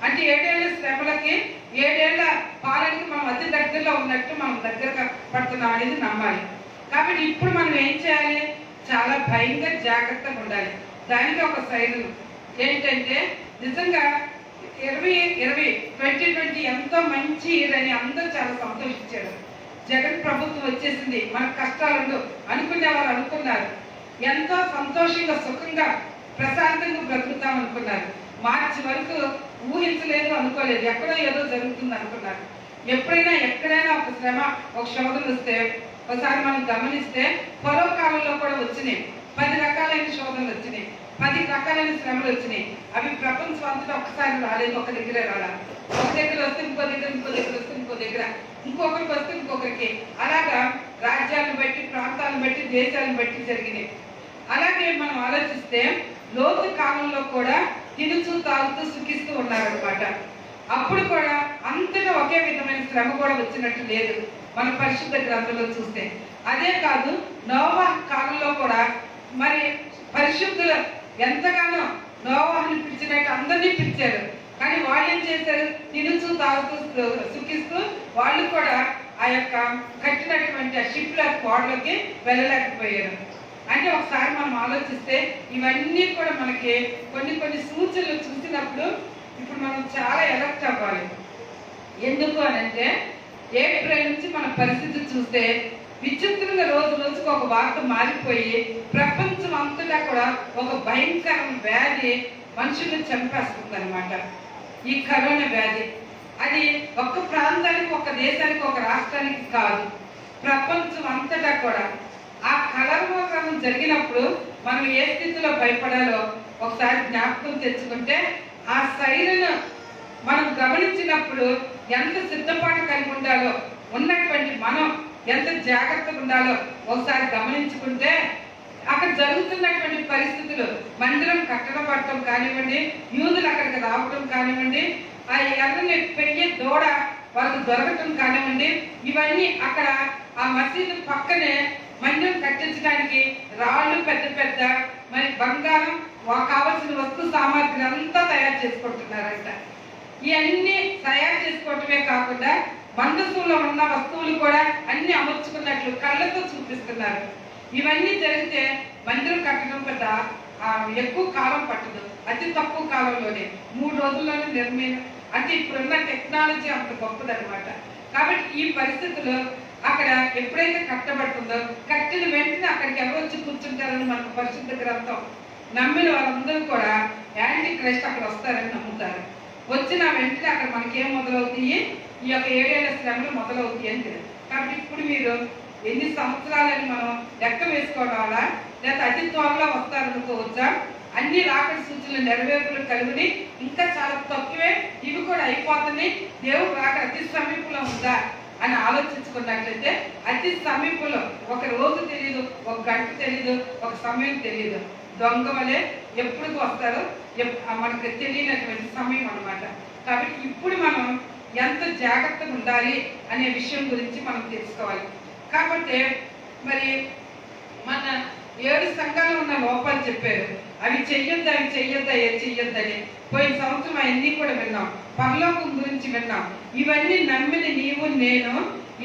అంటే 7 ఏళ్ల శ్రమలకి 7 ఏళ్ల పాలనకి మనం అతి దగ్గరలో ఉన్నట్టు మనం దగ్గర పడుతున్నాం అనేది నమ్మాలి. కాబట్టి ఇప్పుడు మనం ఏం చేయాలి? చాలా భయంగా జాగ్రత్తగా ఉండాలి. దానికి ఒక సైడ్ ఏంటంటే నిజంగా 2020 ఎంతో మంచి ఇయర్ అని అందరూ చాలా సంతోషించారు. జగన్ ప్రభుత్వం వచ్చేసింది, మనకు కష్టాలు అనుకునే వాళ్ళు అనుకున్నారు. ఎంతో సంతోషంగా సుఖంగా ప్రశాంతంగా బ్రతుకుతాం అనుకున్నారు. మార్చి వరకు ఊహించలేదు, అనుకోలేదు. ఎక్కడో ఏదో జరుగుతుంది అనుకున్నారు. ఎప్పుడైనా ఎక్కడైనా ఒక శ్రమ, ఒక శోధన వస్తే ఒకసారి మనం గమనిస్తే పొరవ కాలంలో కూడా వచ్చినాయి. 10 రకాలైన శోధనలు వచ్చినాయి, 10 రకాలైన శ్రమలు వచ్చినాయి. అవి ప్రపంచం అంతటా ఒకసారి రాలేదు, ఒక దగ్గరే రాలా. ఒక దగ్గర వస్తే ఇంకో దగ్గర, ఇంకో దగ్గర వస్తే ఇంకో దగ్గర, ఇంకొకరికి వస్తే ఇంకొకరికి, అలాగా రాజ్యాలను బట్టి, ప్రాంతాలను బట్టి, దేశాలను బట్టి జరిగినాయి. అలాగే మనం ఆలోచిస్తే లోతు కాలంలో కూడా తినుచు తాగుతూ సుఖిస్తూ ఉన్నారనమాట. అప్పుడు కూడా అంతటా ఒకే విధమైన శ్రమ కూడా వచ్చినట్టు లేదు మన పరిశుద్ధ గ్రంథంలో చూస్తే. అదే కాదు, నోవాహు కాలంలో కూడా మరి పరిశుద్ధులు ఎంతగానో నోవాహుని పిలిచినట్టు అందరినీ పిలిచారు. కానీ వాళ్ళు ఏం చేశారు? తినుచు తాగుతూ సుఖిస్తూ వాళ్ళు కూడా ఆ యొక్క కట్టినటువంటి ఆ షిప్ల ఓడలోకి వెళ్ళలేకపోయారు. అంటే ఒకసారి మనం ఆలోచిస్తే ఇవన్నీ కూడా మనకి కొన్ని సూచనలు చూసినప్పుడు ఇప్పుడు మనం చాలా ఎలర్ట్ అవ్వాలి. ఎందుకు అని అంటే ఏప్రిల్ నుంచి మన పరిస్థితి చూస్తే విచిత్రంగా రోజు రోజుకు ఒక వార్త మారిపోయి ప్రపంచం అంతటా కూడా ఒక భయంకరమైన వ్యాధి మనుషుల్ని చంపేస్తుంది అనమాట. ఈ కరోనా వ్యాధి అది ఒక్క ప్రాంతానికి, ఒక దేశానికి, ఒక రాష్ట్రానికి కాదు, ప్రపంచం అంతటా కూడా. ఆ కలర్మోగ్రహం జరిగినప్పుడు మనం ఏ స్థితిలో భయపడాలో ఒకసారి జ్ఞాపకం తెచ్చుకుంటే ఆ శైలిను మనం గమనించినప్పుడు ఎంత సిద్ధపాటు కలిగి ఉండాలో, ఉన్నటువంటి మనం ఎంత జాగ్రత్తగా ఉండాలో ఒకసారి గమనించుకుంటే అక్కడ జరుగుతున్నటువంటి పరిస్థితులు, మందిరం కట్టడపడటం కానివ్వండి, యూదులు అక్కడికి రావటం కానివ్వండి, ఆ ఎర్రని పెరిగే దూడ వాళ్ళకి దొరకటం కానివ్వండి, ఇవన్నీ అక్కడ ఆ మసీదు పక్కనే మందిరం కట్టించడానికి రాళ్ళు పెద్ద పెద్ద మరి బంగారం కావలసిన వస్తు సామాగ్రి అంతా తయారు చేసుకుంటున్నారంట. ఇవన్నీ తయారు చేసుకోవటమే కాకుండా మందసంలో ఉన్న వస్తువులు కూడా అన్ని అమర్చుకున్నట్లు కళ్ళతో చూపిస్తున్నారు. ఇవన్నీ జరిగితే మందిరం కట్టడం పెద్ద ఎక్కువ కాలం పట్టదు, అతి తక్కువ కాలంలోనే 3 రోజుల్లోనే నిర్మాణం. అంటే ఇప్పుడున్న టెక్నాలజీ అంత గొప్పదనమాట. కాబట్టి ఈ పరిస్థితుల్లో అక్కడ ఎప్పుడైతే కట్టబడుతుందో కట్టిన వెంటనే అక్కడికి ఎవరు వచ్చి కూర్చుంటారని మనకు పరిశుద్ధ గ్రంథం నమ్మిన వాళ్ళందరూ కూడా యాంటీ క్రైస్ట్ అక్కడ వస్తారని నమ్ముతారు. వచ్చిన వెంటనే అక్కడ మనకేం మొదలవుతాయి, ఈ యొక్క 7 ఏళ్ల శ్రమలు మొదలవుతాయి అని తెలియదు. కాబట్టి ఇప్పుడు మీరు ఎన్ని సంవత్సరాలని మనం లెక్క వేసుకోవాలా, లేదా అతి త్వరలో వస్తారనుకోవచ్చా? అన్ని రాకడ సూచనలు నెరవేర్పులు కలిగి ఇంకా చాలా తక్కువే, ఇవి కూడా అయిపోతున్నాయి, దేవుడు రాకడ అతి సమీపంలో ఉందా అని ఆలోచించుకున్నట్లయితే అతి సమీపంలో, ఒక రోజు తెలియదు, ఒక గంట తెలియదు, ఒక సమయం తెలియదు. దొంగ వలె ఎప్పుడు వస్తారో మనకు తెలియనటువంటి సమయం అన్నమాట. కాబట్టి ఇప్పుడు మనం ఎంత జాగ్రత్తగా ఉండాలి అనే విషయం గురించి మనం తెలుసుకోవాలి. కాబట్టి మరి మన 7 సంఘాలు ఉన్న లోపాలు చెప్పారు. అవి చెయ్యొద్దు, అవి చెయ్యొద్దా, ఏది చెయ్యొద్దని. పోయిన సంవత్సరం అవన్నీ కూడా విన్నాం, పరలోకం గురించి విన్నాం. ఇవన్నీ నమ్మిన నీవు నేను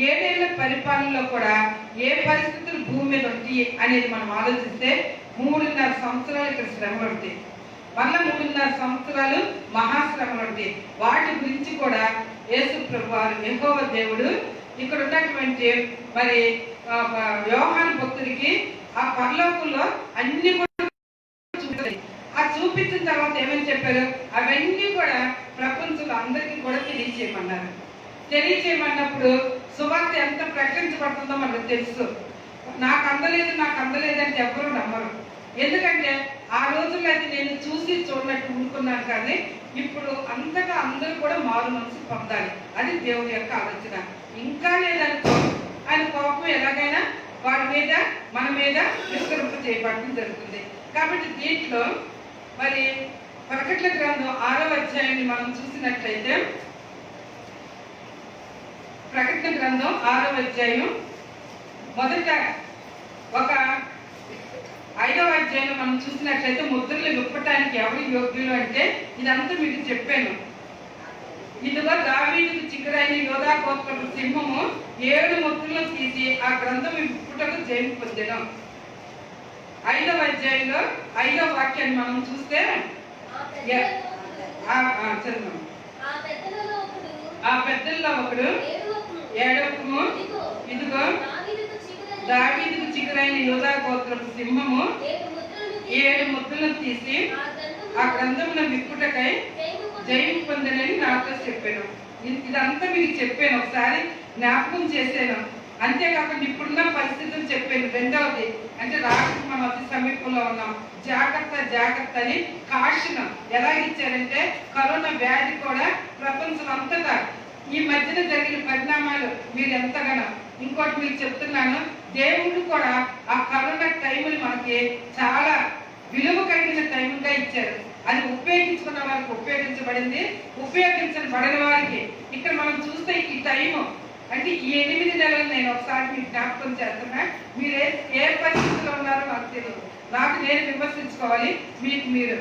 7 ఏళ్ల పరిపాలనలో కూడా ఏ పరిస్థితులు భూమి మీద ఉంటాయి అనేది మనం ఆలోచిస్తే 3.5 సంవత్సరాలు ఇక్కడ శ్రమలు ఉంటాయి, మళ్ళీ 3.5 సంవత్సరాలు మహాశ్రమలు ఉంటాయి. వాటి గురించి కూడా యేసు ప్రభువారు యెహోవా దేవుడు ఇక్కడ ఉన్నటువంటి మరి యోహాను భక్తుడికి ఆ పరలోకంలో అన్ని కూడా చూపించారు. ఆ చూపించిన తర్వాత ఏమని చెప్పారు, అవన్నీ కూడా ప్రపంచంలో అందరికీ కూడా తెలియచేయమన్నారు. తెలియచేయమన్నప్పుడు సువార్త ఎంత ప్రకటించబడుతుందో మనకు తెలుసు. నాకు అందలేదు అంటే ఎవరు నమ్మరు. ఎందుకంటే ఆ రోజుల్లో అయితే నేను చూసి చూడనట్టు ఊరుకున్నాను, కానీ ఇప్పుడు అంతగా అందరూ కూడా మారు మనసు పొందాలి. అది దేవుని యొక్క ఆలోచన. ఇంకా లేదనుకో ఆయన కోపం ఎలాగైనా వాడి మీద మన మీద విస్తరింప చేయబడటం జరుగుతుంది. కాబట్టి దీంట్లో మరి ప్రకటన గ్రంథం 6వ అధ్యాయాన్ని మనం చూసినట్లయితే, ప్రకటన గ్రంథం 6వ అధ్యాయం మొదట ఒక 5వ అధ్యాయంలో మనం చూసినట్లయితే ముద్రలు విప్పటానికి ఎవరు యోగ్యులు అంటే ఇదంతా మీకు చెప్పాను. ఇదిగో దావీదుకు చిగురైన యోధా గోత్రపు సింహము 7 ముద్రలను తీసి ఆ గ్రంథం విప్పుటకు జయం పొందెను. 5వ అధ్యాయంలో 5వ వాక్యాన్ని మనం చూస్తే చదువు. ఆ పెద్దల్లో ఒకడు ఏడవకము, ఇదిగో దావీదుకు చిగురైన యోధా గోత్రపు సింహము 7 ముద్రలను తీసి ఆ గ్రంథమును విప్పుటకై జయం పొందనని నాతో చెప్పాను. ఇదంతా మీకు చెప్పాను, ఒకసారి జ్ఞాపకం చేశాను. అంతేకాకుండా ఇప్పుడున్న పరిస్థితులు చెప్పాను. రెండవది అంటే రాత్రి మనం అతి సమీపంలో ఉన్నాం, జాగ్రత్త అని కాషన్ ఎలా ఇచ్చారంటే కరోనా వ్యాధి కూడా ప్రపంచం అంతటా ఈ మధ్యన జరిగిన పరిణామాలు మీరు ఎంతగానో. ఇంకోటి మీకు చెప్తున్నాను, దేవుడు కూడా ఆ కరోనా టైంని మనకి చాలా విలువ కలిగిన టైంగా ఇచ్చారు. అది ఉపయోగించుకున్న వారికి ఉపయోగించబడింది, ఉపయోగించబడిన వారికి ఇక్కడ మనం చూస్తే ఈ టైము అంటే ఈ 8 నెలలు నేను ఒకసారి మీకు జ్ఞాపకం చేస్తున్నా. మీరు ఏ పరిస్థితిలో ఉన్నారో నాకు తెలియదు, నాకు నేను విమర్శించుకోవాలి, మీకు మీరు.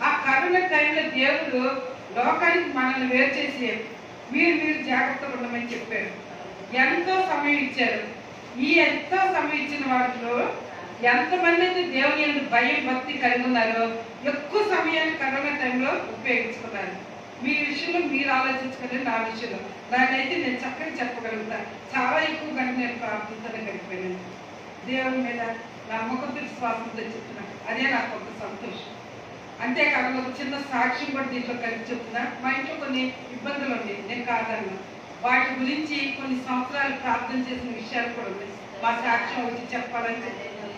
ఆ కరోనా టైంలో దేవుడు లోకానికి మనల్ని వేరు చేసి మీరు జాగ్రత్తగా ఉండమని చెప్పారు. ఎంతో సమయం ఇచ్చారు. ఈ ఎంతో సమయం ఇచ్చిన వాటిలో ఎంతమంది అయితే దేవుని యందు భయం భక్తి కలిగి ఉన్నారో ఎక్కువ సమయాన్ని కరోనా టైంలో ఉపయోగించుకున్నారు. మీ విషయంలో మీరు ఆలోచించుకునే నా విషయంలో నాకైతే నేను చక్కగా చెప్పగలుగుతా. చాలా ఎక్కువ గంట నేను ప్రార్థనతోనే గడిపోయాను. దేవుని మీద నమ్మకంతో విశ్వాసంతో చెప్తున్నాను, అదే నాకు ఒక సంతోషం. అంతేకాకుండా ఒక చిన్న సాక్ష్యం కూడా దీంట్లో కలిపి చెప్తున్నా. మా ఇంట్లో కొన్ని ఇబ్బందులు ఉన్నాయి, నేను కాదన్నా. వాటి గురించి కొన్ని సంవత్సరాలు ప్రార్థన చేసిన విషయాలు కూడా ఉన్నాయి. మా సాక్ష్యం వచ్చి చెప్పాలని చెప్తున్నాను.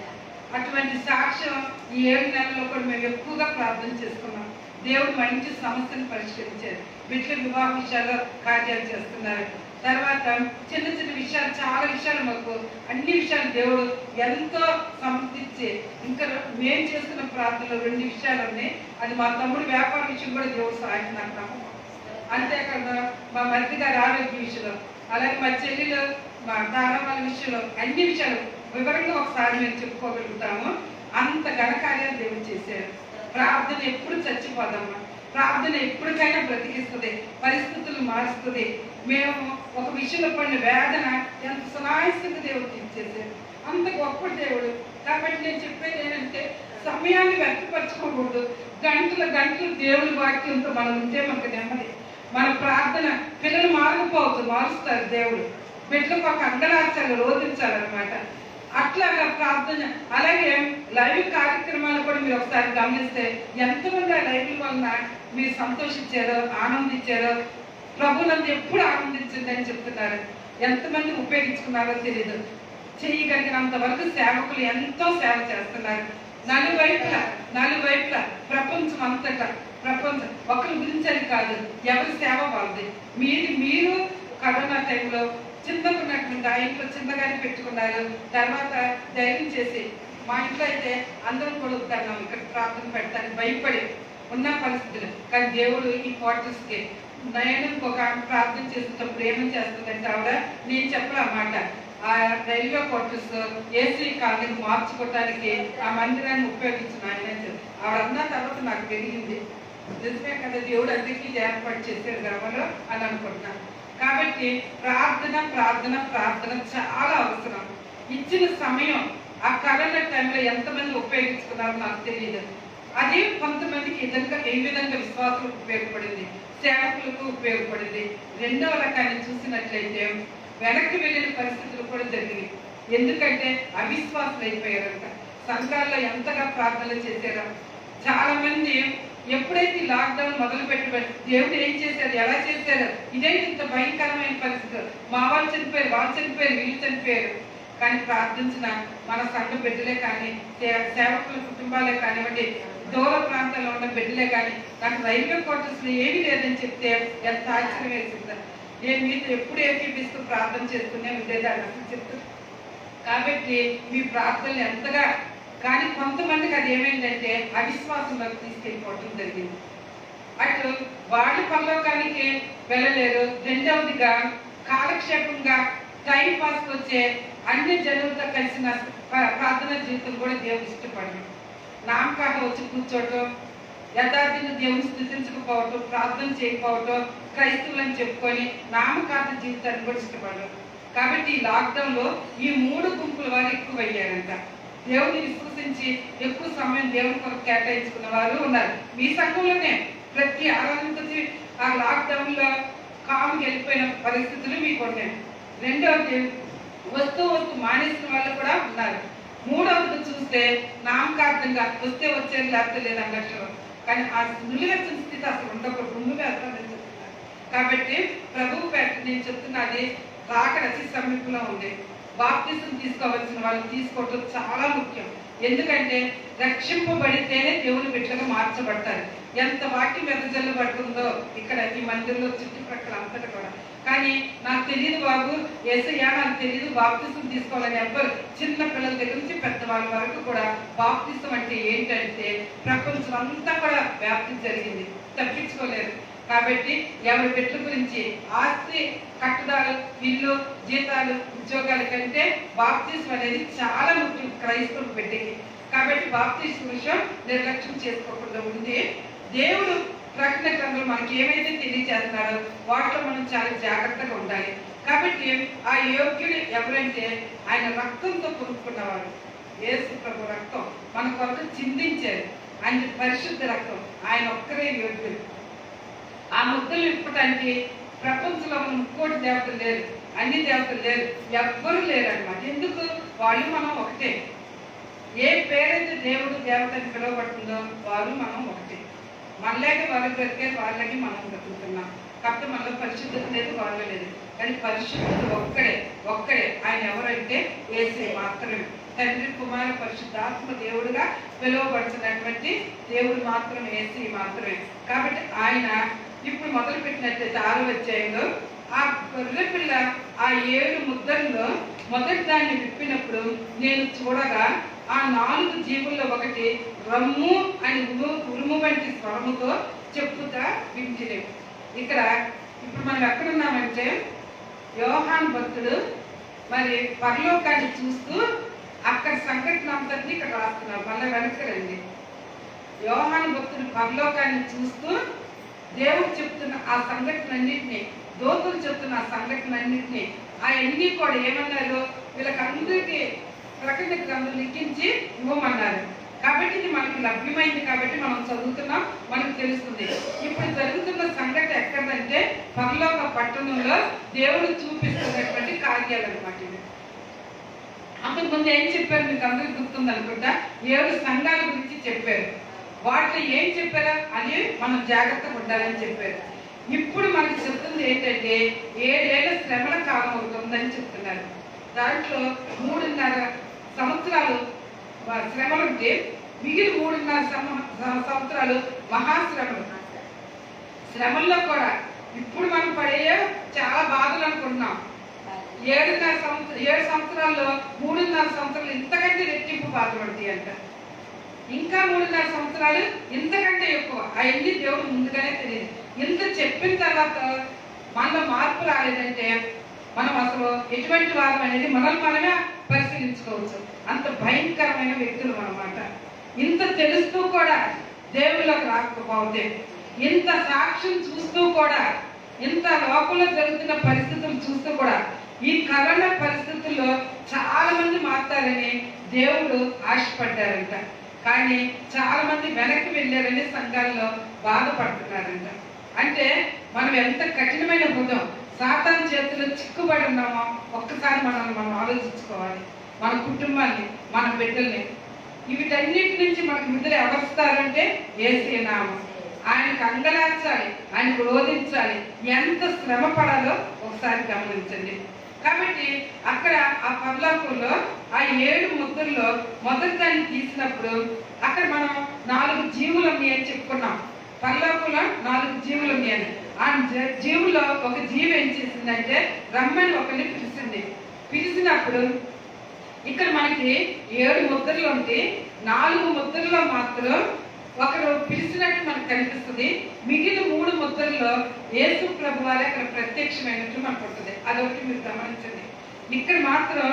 అటువంటి సాక్ష్యం ఈ 7 నెలల్లో కూడా మేము ఎక్కువగా ప్రార్థన చేసుకున్నాం. దేవుడు మంచి సమస్యను పరిష్కరించారు. బిడ్డల వివాహ విషయాల్లో కార్యాలు చేస్తున్నారు. తర్వాత చిన్న చిన్న విషయాలు, చాలా విషయాలు, మాకు అన్ని విషయాలు దేవుడు ఎంతో సమర్థించి ఇంకా మేము చేస్తున్న ప్రార్థనలో 2 విషయాలు ఉన్నాయి. అది మా తమ్ముడు వ్యాపార విషయం కూడా దేవుడు సహాయం నాకు నమ్మకం. అంతేకాకుండా మా మరిది గారి ఆరోగ్య విషయంలో, అలాగే మా చెల్లెలు మా తారామాల విషయంలో అన్ని విషయాలు వివరంగా ఒకసారి మేము చెప్పుకోగలుగుతాము. అంత ఘనకార్యాలు దేవుడు చేశారు. ప్రార్థన ఎప్పుడు చచ్చిపోదమ్మా, ప్రార్థన ఎప్పటికైనా బ్రతికిస్తుంది, పరిస్థితులు మారుస్తుంది. మేము ఒక విషయంలో పడిన వేదన ఎంత సునాయాసంగా దేవుడు తీర్చేశారు. అంత గొప్ప దేవుడు. కాబట్టి నేను చెప్పేది ఏంటంటే సమయాన్ని వ్యక్తపరచుకోకూడదు. గంటల గంటలు దేవుడి వాక్యంతో మనం ఉంటే మనకు నెమ్మది. మన ప్రార్థన పిల్లలు మారుస్తారు దేవుడు. బిడ్డలకు ఒక అంగరాచాలు రోధించాలన్నమాట. అట్లాగా ప్రార్థన. అలాగే లైవ్ కార్యక్రమాలు కూడా మీరు ఒకసారి గమనిస్తే ఎంతమంది ఆ లైవ్ వలన మీరు సంతోషించారో, ఆనందించారో, ప్రభునందు ఎప్పుడు ఆనందించిందని చెప్తున్నారు. ఎంతమంది ఉపయోగించుకున్నారో తెలియదు. చేయగలిగినంత వరకు సేవకులు ఎంతో సేవ చేస్తున్నారు. నలువైపులా ప్రపంచం అంతటా, ప్రపంచం ఒకరి గురించి అని కాదు, ఎవరి సేవ వాళ్ళది. మీరు కరోనా టైంలో చిన్నకున్నటువంటి ఆ ఇంట్లో చిన్నగానే పెట్టుకున్నారు. తర్వాత ధైర్యం చేసి మా ఇంట్లో అయితే అందరం కూడా వద్దాం ఇక్కడ ప్రార్థన పెడతాను భయపడి ఉన్న పరిస్థితులు. కానీ దేవుడు ఈ క్వార్టర్స్కి నేను ఒక ప్రార్థన చేసేటప్పుడు ఏమని చేస్తుందంటే ఆవిడ, నేను చెప్పాలన్నమాట, ఆ రైల్వే క్వార్టర్స్ ఏసీ కాలనీ మార్చుకోవటానికి ఆ మందిరాన్ని ఉపయోగించిన ఆయన ఆవిడ అన్న తర్వాత నాకు పెరిగింది. నిజమే కదా, దేవుడు అందరికీ ఏర్పాటు చేశారు గ్రామంలో అని అనుకుంటున్నాను. కాబట్టి ప్రార్థన ప్రార్థన ప్రార్థన చాలా అవసరం. ఇచ్చిన సమయం ఆ కరోనా టైంలో ఎంతమంది ఉపయోగించుకున్నారో నాకు తెలియదు. అది కొంతమందికి ఏ విధంగా విశ్వాసులకు ఉపయోగపడింది, సేవకులకు ఉపయోగపడింది. రెండవ రకాన్ని చూసినట్లయితే వెనక్కి వెళ్ళిన పరిస్థితులు కూడా జరిగినాయి. ఎందుకంటే అవిశ్వాసులు అయిపోయారంట. సంఘాల్లో ఎంతగా ప్రార్థనలు చేశారో. చాలా మంది ఎప్పుడైతే లాక్డౌన్ మొదలు పెట్టి దేవుడు ఏం చేశారు, ఎలా చేశారు, ఇదే ఇంత భయంకరమైన పరిస్థితి. మా వాళ్ళు చనిపోయారు, వీళ్ళు చనిపోయారు. కానీ ప్రార్థించిన మన సంఘ బిడ్డలే కానీ, సేవకుల కుటుంబాలే కానివ్వండి, దూర ప్రాంతాల్లో ఉన్న బిడ్డలే కానీ, నాకు రైల్వే క్వార్టర్స్లో ఏమీ లేదని చెప్తే ఎంత ఆశ్చర్యం వేసింది. నేను మీతో ఎప్పుడు ఏకీపిస్తూ ప్రార్థన చేస్తూనే ఉండేదాన్ని అసలు చెప్తాను. కాబట్టి మీ ప్రార్థనలు ఎంతగా, కానీ కొంతమందికి అది ఏమైందంటే అవిశ్వాసంలోకి తీసుకెళ్ళిపోవటం జరిగింది. అటు వాళ్ళు పరలోకానికి వెళ్ళలేరు. రెండవదిగా కాలక్షేపంగా టైం పాస్కి వచ్చే అన్ని జనులతో కలిసిన ప్రార్థన జీవితం కూడా దేవుడు ఇష్టపడరు. నామకాట వచ్చి కూర్చోవటం, యథార్థంగా దేవుని స్థుతించకపోవటం, ప్రార్థన చేయకపోవటం, క్రైస్తవులని చెప్పుకొని నామకాట జీవితాన్ని కూడా ఇష్టపడరు. కాబట్టి ఈ లాక్డౌన్లో ఈ 3 గుంపుల వారు ఎక్కువ అయ్యారంట. దేవుని విశ్వసించి ఎక్కువ సమయం దేవుని కొరకు కేటాయించుకున్న వారు ఉన్నారు. మీ సంఘంలోనే ప్రతి ఆరాధనకి ఆ లాక్డౌన్లో కాముకి వెళ్ళిపోయిన పరిస్థితులు మీకు ఉన్నాయి. రెండవది వస్తూ మానేసిన వాళ్ళు కూడా ఉన్నారు. మూడవది చూస్తే నామకార్థంగా వస్తే వచ్చేది లేకపోతే లేదు అన్నట్లు. కానీ ఆ నులివెచ్చిన స్థితి అసలు ఉండకూడదు. ముందుగా అర్థం చెప్తున్నారు. కాబట్టి ప్రభువు పేట నేను చెప్తున్నది రాకడ అతి సమీపంలో ఉంది. బాప్తిజం తీసుకోవాల్సిన వాళ్ళు తీసుకోవటం చాలా ముఖ్యం. ఎందుకంటే రక్షింపబడితేనే దేవుని బిడ్డలుగా మార్చబడతారు. ఎంత వాక్యం వెదజల్లబడుతుందో ఇక్కడ ఈ మందిరంలో చుట్టుప్రక్కల అంతటా కూడా. కానీ నాకు తెలియదు బాబు, యేసయ్యా నాకు తెలియదు బాప్తిజం తీసుకోవాలని ఎవ్వరు, చిన్న పిల్లల దగ్గర నుంచి పెద్దవాళ్ళ వరకు కూడా బాప్తిజం అంటే ఏంటంటే ప్రపంచం అంతా కూడా వ్యాప్తి జరిగింది, తప్పించుకోలేరు. కాబట్టి ఎవరి బిడ్డల గురించి ఆస్తి, కట్టుదాలు, ఇల్లు, జీతాలు, ఉద్యోగాల కంటే బాప్తిజం అనేది చాలా ముఖ్యం క్రైస్తవ బిడ్డకి. కాబట్టి బాప్తిజం విషయం నిర్లక్ష్యం చేసుకోకుండా ఉంది. దేవుడు ప్రకటన గ్రంథంలో మనకి ఏమైతే తెలియజేస్తున్నారో వాటిలో మనం చాలా జాగ్రత్తగా ఉండాలి. కాబట్టి ఆ యోగ్యుడు ఎవరంటే ఆయన రక్తంతో కొనుక్కున్నవాడు. యేసు ప్రభు రక్తం మన కొరకు చిందించారు. ఆయన పరిశుద్ధ రక్తం, ఆయన ఒక్కరే యోగ్యుడు. ఆ ముద్దలు ఇప్పటానికి ప్రపంచంలో మనం ఇంకోటి దేవతలు లేరు, అన్ని దేవతలు లేరు, ఎవ్వరు లేరు అనమాట. ఎందుకు? వాళ్ళు మనం ఒకటే. ఏ పేరైతే దేవుడు దేవత అని పిలువబడుతుందో వారు మనం ఒకటే. మనలేక వాళ్ళు బ్రతికేది, వాళ్ళకి మనం బ్రతుకుతున్నాం. కాబట్టి మనలో పరిశుద్ధత లేదు, వాళ్ళు లేదు. కానీ పరిశుద్ధత ఒక్కడే. ఆయన ఎవరంటే యేసయ్య మాత్రమే. తండ్రి, కుమార, పరిశుద్ధాత్మ దేవుడుగా పిలువబడుతున్నటువంటి దేవుడు మాత్రం యేసయ్య మాత్రమే. కాబట్టి ఆయన ఇప్పుడు మొదలు పెట్టినట్లయితే 6వ అధ్యాయంలో ఆ గొర్రె పిల్ల ఆ 7 ముద్దల్లో మొదటి దాన్ని విప్పినప్పుడు నేను చూడగా ఆ 4 జీవుల్లో ఒకటి రమ్ము అని ఉరుము వంటి స్వరముతో చెప్పుతా వింటినే. ఇక్కడ ఇప్పుడు మనం ఎక్కడున్నామంటే యోహాను భక్తుడు మరి పరలోకాన్ని చూస్తూ అక్కడ సంఘటన అంతటిని ఇక్కడ రాస్తున్నారు. మళ్ళీ వెనక్కి రండి. యోహాను భక్తుడు పరలోకాన్ని చూస్తూ దేవుడు చెప్తున్న ఆ సంఘటన అన్నింటినీ, దోతులు చెప్తున్న ఆ సంఘటన అన్నింటినీ అవన్నీ కూడా ఏమన్నారు, వీళ్ళకందరికీ ప్రకటన గ్రంథం లిఖించి ఇవ్వమన్నారు. కాబట్టి ఇది మనకి లభ్యమైంది కాబట్టి మనం చదువుతున్నాం, మనకు తెలుస్తుంది. ఇప్పుడు జరుగుతున్న సంఘటన ఎక్కడంటే పరలోక పట్టణంలో దేవుడు చూపిస్తున్నటువంటి కార్యాలు అన్నమాట. అంతకుముందు ఏం చెప్పారు మీకు అందరికి గుర్తుంది అనుకుంటా, 7 సంఘాల గురించి చెప్పారు. వాటిలో ఏం చెప్పారో అది మనం జాగ్రత్తగా ఉండాలని చెప్పారు. ఇప్పుడు మనకి చెప్తుంది ఏంటంటే 7 ఏళ్ల శ్రమల కాలం అవుతుందని చెప్తున్నారు. దాంట్లో 3.5 సంవత్సరాలు శ్రమలు ఉంటే మిగిలిన 3.5 సంవత్సరాలు మహాశ్రమలు. శ్రమల్లో కూడా ఇప్పుడు మనం పడే చాలా బాధలు అనుకుంటున్నాం. 7 సంవత్సరాల్లో 3.5 సంవత్సరాలు ఇంతకంటే రెట్టింపు బాధపడతాయి అంట. ఇంకా 3.5 సంవత్సరాలు ఇంతకంటే ఎక్కువ. అవన్నీ దేవుడు ముందుగానే తెలియదు. ఇంత చెప్పిన తర్వాత మనలో మార్పు రాలేదంటే మనం అసలు ఎటువంటి వారం అనేది మనల్ని మనమే పరిశీలించుకోవచ్చు. అంత భయంకరమైన వ్యక్తులు అన్నమాట. ఇంత తెలుస్తూ కూడా దేవుళ్ళకి రాకపోతే, ఇంత సాక్ష్యం చూస్తూ కూడా, ఇంత లోపల జరుగుతున్న పరిస్థితులు చూస్తూ కూడా, ఈ కరోనా పరిస్థితుల్లో చాలా మంది మారుతారని దేవుడు ఆశపడ్డారంట. కానీ చాలా మంది వెనక్కి వెళ్ళారని సంఘాల్లో బాధపడుతున్నారంట. అంటే మనం ఎంత కఠినమైన హృదయం, సాతాను చేతిలో చిక్కుబడి ఉన్నామో ఒక్కసారి మనం ఆలోచించుకోవాలి. మన కుటుంబాన్ని, మన బిడ్డల్ని, వీటన్నిటి నుంచి మనకు విడుదల ఎవరిస్తారంటే యేసయ్య నామం. ఆయనకు అంగలార్చాలి, ఆయనకు రోధించాలి. ఎంత శ్రమ పడాలో ఒకసారి గమనించండి. కాబట్టి అక్కడ ఆ పరలోకంలో ఆ 7 ముద్రల్లో మొదటి దాన్ని తీసినప్పుడు అక్కడ మనం 4 జీవులు ఉన్నాయని చెప్పుకున్నాం. పరలోకంలో 4 జీవులు ఉన్నాయని. ఆ జీవులో ఒక జీవి ఏం చేసిందంటే రమ్మని ఒకరిని పిలిచినప్పుడు ఇక్కడ మనకి 7 ముద్రలు ఉంటే 4 ముద్రల్లో మాత్రం ఒకరు పిలిచినట్టు మనకు కనిపిస్తుంది. మిగిలిన 3 ముద్రల్లో యేసు ప్రభు వారే అక్కడ ప్రత్యక్షమైనట్టు మనకు ఉంటుంది. అదొకటి మీరు గమనించండి. ఇక్కడ మాత్రం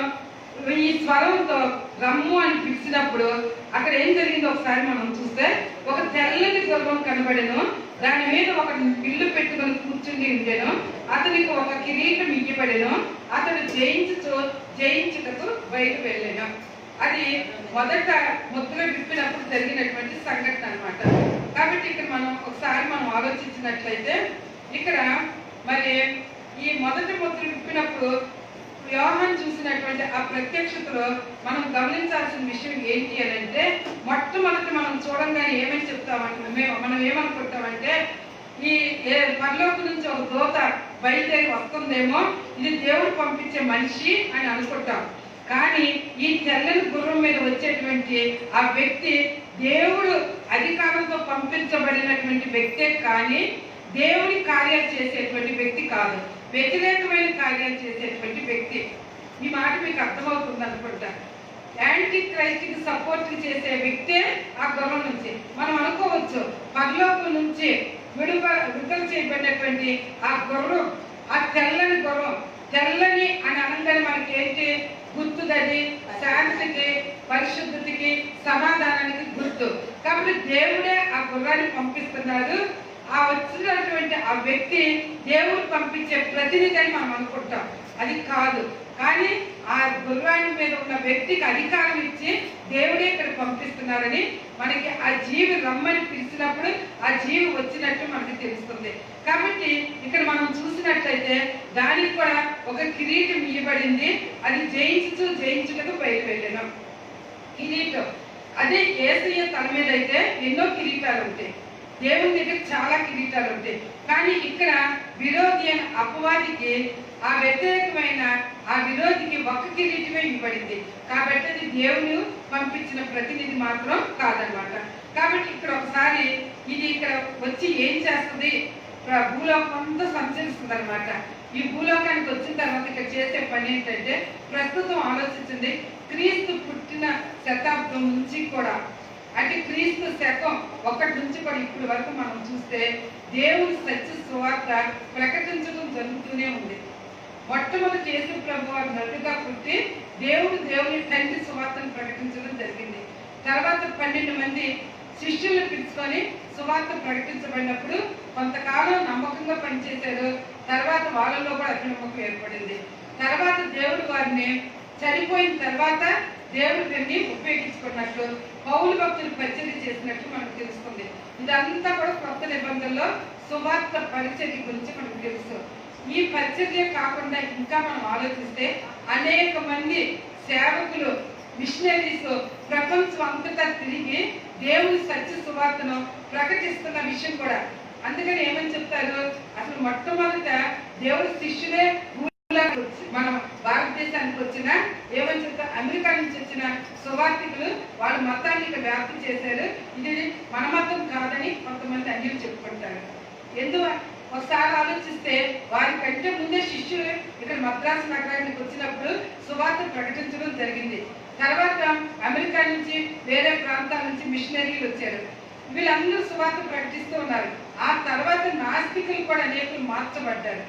ఈ స్వరంతో రమ్ము అని పిలిచినప్పుడు అక్కడ ఏం జరిగిందో ఒకసారి మనం చూస్తే ఒక తెల్లని గుర్రం కనబడెను. దాని మీద ఒక విల్లు పెట్టుకొని కూర్చుని ఉండేను. అతనికి ఒక కిరీటం ఇవ్వబడెను. అతడు జయించుటకు బయట వెళ్ళాను. అది మొదట ముద్ర విప్పినప్పుడు జరిగినటువంటి సంఘటన అన్నమాట. కాబట్టి ఇక్కడ మనం ఆలోచించినట్లయితే ఇక్కడ మరి ఈ మొదటి ముద్ర విప్పినప్పుడు యోహాను చూసినటువంటి ఆ ప్రత్యక్షతలో మనం గమనించాల్సిన విషయం ఏంటి అని అంటే, మొట్టమొదటి మనం చూడంగానే ఏమని చెప్తామంటే, మనం ఏమనుకుంటామంటే ఈ పరలోకం నుంచి ఒక దూత బయలుదేరి వస్తుందేమో, ఇది దేవుడు పంపించే మనిషి అని అనుకుంటాం. కానీ ఈ తెల్లని గుర్రం మీద వచ్చేటువంటి ఆ వ్యక్తి దేవుడు అధికారంతో పంపించబడినటువంటి వ్యక్తే కానీ దేవుని కార్యాలు చేసేటువంటి వ్యక్తి కాదు. వ్యతిరేకమైన కార్యాలు చేసేటువంటి వ్యక్తి. ఈ మాట మీకు అర్థమవుతుంది అనుకుంటా. యాంటీ క్రైస్ట్కి సపోర్ట్ చేసే వ్యక్తే ఆ గుర్రం నుంచి. మనం అనుకోవచ్చు పరలోకం నుంచి విడుదల చేయబడినటువంటి ఆ గుర్రం, ఆ తెల్లని గుర్రం. తెల్లని అని అనగానే మనకి ఏంటి గుర్తుదది? శాంతికి, పరిశుద్ధతకి, సమాధానానికి గుర్తు. కాబట్టి దేవుడే ఆ గుర్రాన్ని పంపిస్తున్నాడు. ఆ వచ్చినటువంటి ఆ వ్యక్తి దేవుడు పంపించే ప్రతినిధి అని మనం అనుకుంటాం. అది కాదు. కానీ ఆ గుర్రాన్ని మీద ఉన్న వ్యక్తికి అధికారం ఇచ్చి దేవుడే ఇక్కడ పంపిస్తున్నారని మనకి ఆ జీవి రమ్మని పిలిచినప్పుడు ఆ జీవి వచ్చినట్టు మనకి తెలుస్తుంది. కాబట్టి ఇక్కడ మనం చూసినట్లయితే దానికి కూడా ఒక కిరీటం ఇవ్వబడింది. అది జయించుటకు బయట వెళ్ళాను. కిరీటం అదే యేసయ్య తల మీద అయితే ఎన్నో కిరీటాలు ఉంటాయి. దేవుని దగ్గర చాలా కిరీటాలు ఉంటాయి. కానీ ఇక్కడ విరోధి అయిన అపవాదికి, ఆ వ్యతిరేకమైన ఆ విరోధికి ఒక్క కిరీటమే ఇవ్వబడింది. కాబట్టి అది దేవుడు పంపించిన ప్రతినిధి మాత్రం కాదనమాట. కాబట్టి ఇక్కడ ఒకసారి ఇది ఇక్కడ వచ్చి ఏం చేస్తుంది, భూలోకం అంతా సంచరిస్తుంది అనమాట. ఈ భూలోకానికి వచ్చిన తర్వాత ఇక్కడ చేసే పని ఏంటంటే, ప్రస్తుతం ఆలోచించండి, క్రీస్తు పుట్టిన శతాబ్దం నుంచి కూడా అంటే క్రీస్తు శకం ఒకటి నుంచి కూడా ఇప్పటి వరకు మనం చూస్తే దేవుని సత్య సువార్త ప్రకటించడం జరుగుతూనే ఉంది. మొట్టమొదటి యేసు ప్రభు వారు నటుగా పుట్టి దేవుని తండ్రి సువార్తను ప్రకటించడం జరిగింది. తర్వాత 12 మంది శిష్యులను పిలుచుకొని సువార్త ప్రకటించబడినప్పుడు కొంతకాలం నమ్మకంగా పనిచేశారు. తర్వాత వాళ్ళలో కూడా అభినమ్మకం ఏర్పడింది. తర్వాత దేవుడు వారిని చనిపోయిన తర్వాత దేవుడు దాన్ని ఉపయోగించుకున్నట్లు పౌలు భక్తులు పరిచర్య చేసినట్లు మనకు తెలుస్తుంది. ఇదంతా కూడా కొత్త నిబంధనలో సువార్త పరిచర్య గురించి మనకు తెలుసు. ఈ పరిచర్య కాకుండా ఇంకా మనం ఆలోచిస్తే అనేక మంది సేవకులు మిషనరీస్ ప్రపంచం అంతటా తిరిగి దేవుని సత్య సువార్తను ప్రకటిస్తున్న విషయం కూడా. అందుకని ఏమని చెప్తారు, అసలు మొట్టమొదట దేవుడి శిష్యులే మన భారతదేశానికి వచ్చిన ఏమని చెప్తారు, అమెరికా నుంచి వచ్చిన సువార్తికులు వాళ్ళ మతాన్ని వ్యాప్తి చేశారు. ఇది మన మతం కాదని కొంతమంది అన్యులు చెప్పుకుంటారు. ఒకసారి ఆలోచిస్తే వారి కంటే ముందే శిష్యులు ఇక్కడ మద్రాసు నగరానికి వచ్చినప్పుడు సువార్త ప్రకటించడం జరిగింది. తర్వాత అమెరికా నుంచి వేరే ప్రాంతాల నుంచి మిషనరీలు వచ్చారు. వీళ్ళందరూ సువార్త ప్రకటిస్తూ ఉన్నారు. ఆ తర్వాత నాస్తికులు కూడా అనేకులు మార్చబడ్డారు,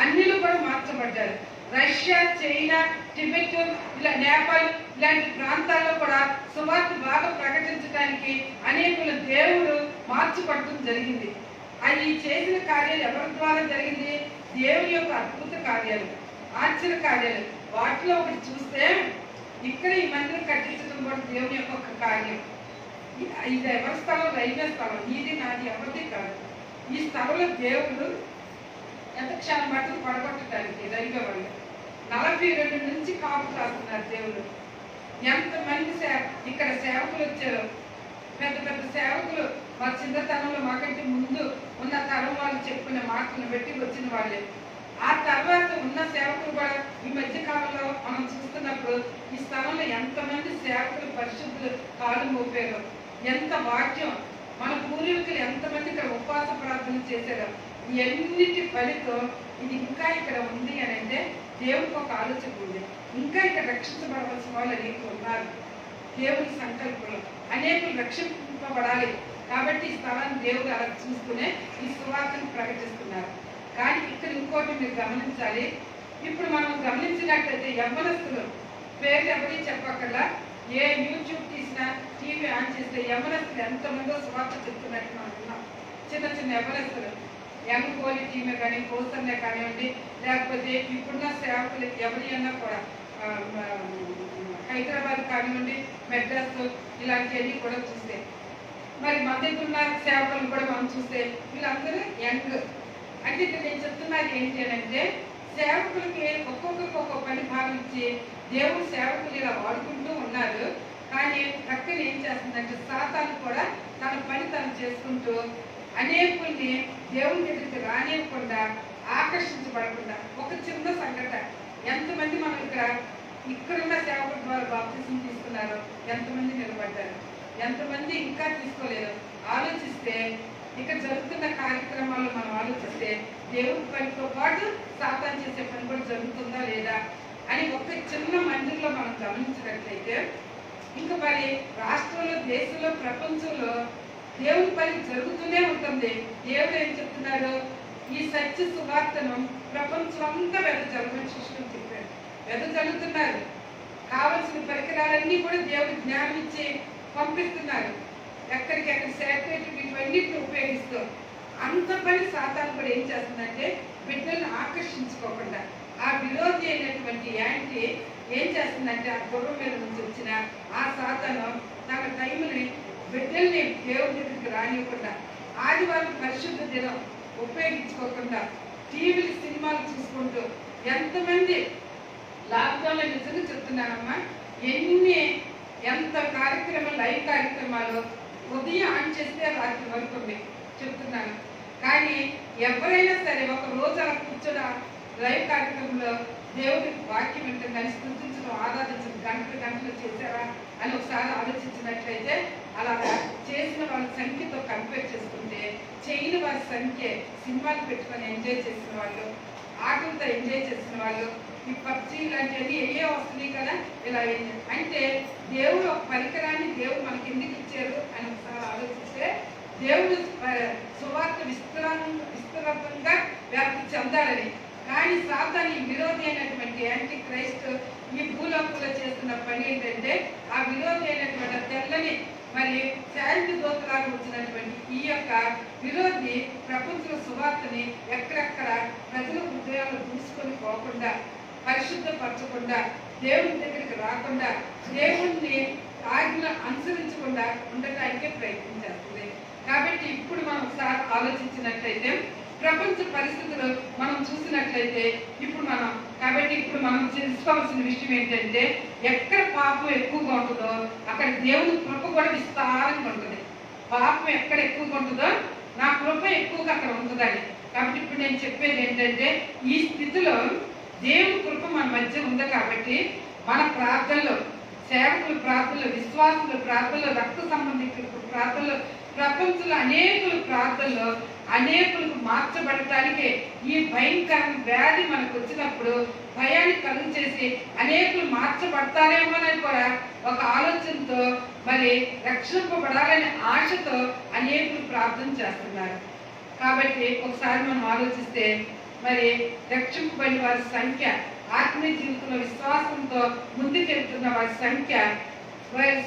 అన్యులు కూడా మార్చబడ్డారు. రష్యా, చైనా, టిబెట్, ఇలా నేపాల్ ఇలాంటి ప్రాంతాల్లో కూడా సువార్త బాగా ప్రకటించడానికి అనేకులు దేవుడు మార్చబడటం జరిగింది. అది చేసిన కార్యాలు ఎవరి ద్వారా జరిగింది? దేవుని యొక్క అద్భుత కార్యాలు, ఆశ్చర్య కార్యాలు. వాటిలో ఒకటి చూస్తే ఇక్కడ ఈ మందిరం కట్టించడం కూడా దేవుని యొక్క ఒక కార్యం. ఇది ఎవరి స్థలం? రైల్వే స్థలం. ఇది నాది, ఎవరిది కాదు. ఈ స్థలంలో దేవుడు ఎంత క్షణం మట్టుకు పడగొట్టడానికి రైల్వే వాళ్ళు 42 నుంచి కాపు కాస్తున్నారు దేవుడు. ఎంతమంది ఇక్కడ సేవకులు వచ్చారు, పెద్ద పెద్ద సేవకులు. మా చిన్నతనంలో మాకంటే ముందు ఉన్న తరం వాళ్ళు చెప్పిన మాటలను బట్టి వచ్చిన వాళ్ళే. ఆ తర్వాత ఉన్న సేవకులు కూడా ఈ మధ్య కాలంలో మనం చూస్తున్నప్పుడు ఈ స్థలంలో ఎంతమంది సేవకులు పరిశుద్ధులు కాలు మోపారు, ఎంత వాక్యం. మన పూర్వీకులు ఎంతమంది ఇక్కడ ఉపవాస ప్రార్థన చేశారు. ఎన్నిటి ఫలితం ఇది ఇంకా ఇక్కడ ఉంది అని అంటే దేవుడికి ఒక ఆలోచన ఉంది. ఇంకా ఇక్కడ రక్షించబడవలసిన వాళ్ళు అనేక ఉన్నారు. దేవుని సంకల్పంలో అనేకులు రక్షింపబడాలి కాబట్టి ఈ స్థలాన్ని దేవుడు అలా చూసుకునే ఈ సువార్తను ప్రకటిస్తున్నారు. కానీ ఇక్కడ ఇంకోటి మీరు గమనించాలి. ఇప్పుడు మనం గమనించినట్లయితే యవ్వనస్తులు పేర్లు ఎవరి చెప్పక్కర్లా, ఏ యూట్యూబ్ తీసినా టీవీ ఆన్ చేస్తే యవ్వనస్తులు ఎంతమందో సువార్త చెప్తున్నట్టు మనం ఉన్నాం. చిన్న చిన్న యవ్వనస్తులు, యంగ్ కోలి టీమే కానీ కోసన్నే కానివ్వండి, లేకపోతే ఇప్పుడున్న సేవకులు ఎవరి అన్నా కూడా హైదరాబాద్ కానివ్వండి, మెడ్రాస్ ఇలాంటివన్నీ కూడా చూస్తే, మరి మన దగ్గర ఉన్న సేవకులను కూడా మనం చూస్తే వీళ్ళందరూ యంగ్. అంటే ఇక్కడ నేను చెప్తున్నది ఏంటి అని అంటే సేవకులకి ఒక్కొక్కరికి ఒక్కొక్క పని భావించి దేవుడు సేవకులు ఇలా వాడుకుంటూ ఉన్నారు. కానీ ప్రక్కన ఏం చేస్తుందంటే సాతాను కూడా తన పని తను చేసుకుంటూ అనేకుల్ని దేవుని దగ్గరికి రానివ్వకుండా, ఆకర్షించబడకుండా. ఒక చిన్న సంఘటన, ఎంతమంది మనం ఇక్కడున్న సేవకుల ద్వారా బాప్తిసం తీసుకున్నారు, ఎంతమంది నిలబడ్డారు, ఎంతమంది ఇంకా తీసుకోలేదు. ఆలోచిస్తే ఇక్కడ జరుగుతున్న కార్యక్రమాలు మనం ఆలోచిస్తే దేవుడి పనితో పాటు సాతాను చేసే పని కూడా జరుగుతుందా లేదా అని ఒక చిన్న మందిరంలో మనం గమనించినట్లయితే ఇంకా మరి రాష్ట్రంలో, దేశంలో, ప్రపంచంలో దేవుని పని జరుగుతూనే ఉంటుంది. దేవుడు ఏం చెప్తున్నారు, ఈ సత్య సువార్తను ప్రపంచం అంతా వెదజల్లమని శిష్యులు చెప్పారు. వెదజల్లుతున్నారు. కావలసిన పరికరాలన్నీ కూడా దేవుడు జ్ఞానం ఇచ్చి పంపిస్తున్నారు. ఎక్కడికెక్కడ శాటిలైట్ ఇవన్నిటిని ఉపయోగిస్తూ అంత పని సాతాను కూడా ఏం చేస్తుందంటే బిడ్డలను ఆకర్షించుకోకుండా ఆ విరోధి అయినటువంటి యాంటీ ఏం చేస్తుందంటే ఆ గుర్రం మీద నుంచి వచ్చిన ఆ సాతాను తన టైంని బిడ్డల్ని దేవుడి దగ్గరికి రానివ్వకుండా, ఆదివారం పరిశుద్ధ దినం ఉపయోగించుకోకుండా టీవీలు, సినిమాలు చూసుకుంటూ ఎంతమంది లాక్డౌన్లో నిజంగా చెప్తున్నానమ్మా, ఎంత కార్యక్రమాలు, లైవ్ కార్యక్రమాలు ఉదయం ఆన్ చేస్తే రాత్రి వరకు చెప్తున్నాను. కానీ ఎవరైనా సరే ఒక రోజు అలా కూర్చొని లైవ్ కార్యక్రమంలో దేవుడి వాక్యం వింటాం కానీ స్థుతించడం, ఆరాధించడం గంటలు చేశారా అని ఒకసారి ఆలోచించినట్లయితే అలా చేసిన వాళ్ళ సంఖ్యతో కంపేర్ చేసుకుంటే చేయని వారి సంఖ్య, సినిమాలు పెట్టుకొని ఎంజాయ్ చేసిన వాళ్ళు, ఆటలతో ఎంజాయ్ చేసిన వాళ్ళు, ఈ పబ్జీ ఇలాంటివన్నీ ఏ వస్తున్నాయి కదా ఇలా. అంటే దేవుడు ఒక పరికరాన్ని దేవుడు మనకి ఎందుకు ఇచ్చారు అని ఒకసారి ఆలోచిస్తే దేవుడు సువార్త విస్తృతంగా వ్యాప్తి చెందాలని. కానీ సాతాను విరోధి అయినటువంటి యాంటీ క్రైస్ట్ ఈ భూలోకంలో చేస్తున్న పని ఏంటంటే ఆ విరోధి అయినటువంటి తెల్లని మరి శాంతి దూతలాగా వచ్చినటువంటి ఈ యొక్క విరోధి ప్రపంచ సువార్తని ఎక్కడెక్కడ ప్రజల హృదయాలు దూసుకొని పోకుండా, పరిశుద్ధపరచకుండా, దేవుని దగ్గరికి రాకుండా, దేవుణ్ణి ఆజ్ఞ అనుసరించకుండా ఉండటానికే ప్రయత్నం చేస్తుంది. కాబట్టి ఇప్పుడు మనం ఒకసారి ఆలోచించినట్లయితే ప్రపంచ పరిస్థితులు మనం చూసినట్లయితే ఇప్పుడు మనం తెలుసుకోవాల్సిన విషయం ఏంటంటే ఎక్కడ పాపం ఎక్కువగా ఉంటుందో అక్కడ దేవుని కృప కూడా విస్తారంగా ఉంటుంది. పాపం ఎక్కడ ఎక్కువగా ఉంటుందో నా కృప ఎక్కువగా అక్కడ ఉంటుందని. కాబట్టి ఇప్పుడు నేను చెప్పేది ఏంటంటే ఈ స్థితిలో దేవుని కృప మన మధ్య ఉంది. కాబట్టి మన ప్రార్థనలో, సేవకుల ప్రార్థనలో, విశ్వాసుల ప్రార్థనలో, రక్త సంబంధికుల ప్రార్థనలో, ప్రపంచంలో అనేకుల ప్రార్థనలో అనేకులకు మార్చబడటానికి ఈ భయంకర వ్యాధి మనకు వచ్చినప్పుడు భయాన్ని కలుగు చేసి అనేకులు మార్చబడతారేమోనని కూడా ఒక ఆలోచనతో మరి రక్షింపబడాలనే ఆశతో అనేకులు ప్రార్థన చేస్తున్నారు. కాబట్టి ఒకసారి మనం ఆలోచిస్తే మరి రక్షింపబడిన వారి సంఖ్య, ఆత్మీయ జీవితంలో విశ్వాసంతో ముందుకెళ్తున్న వారి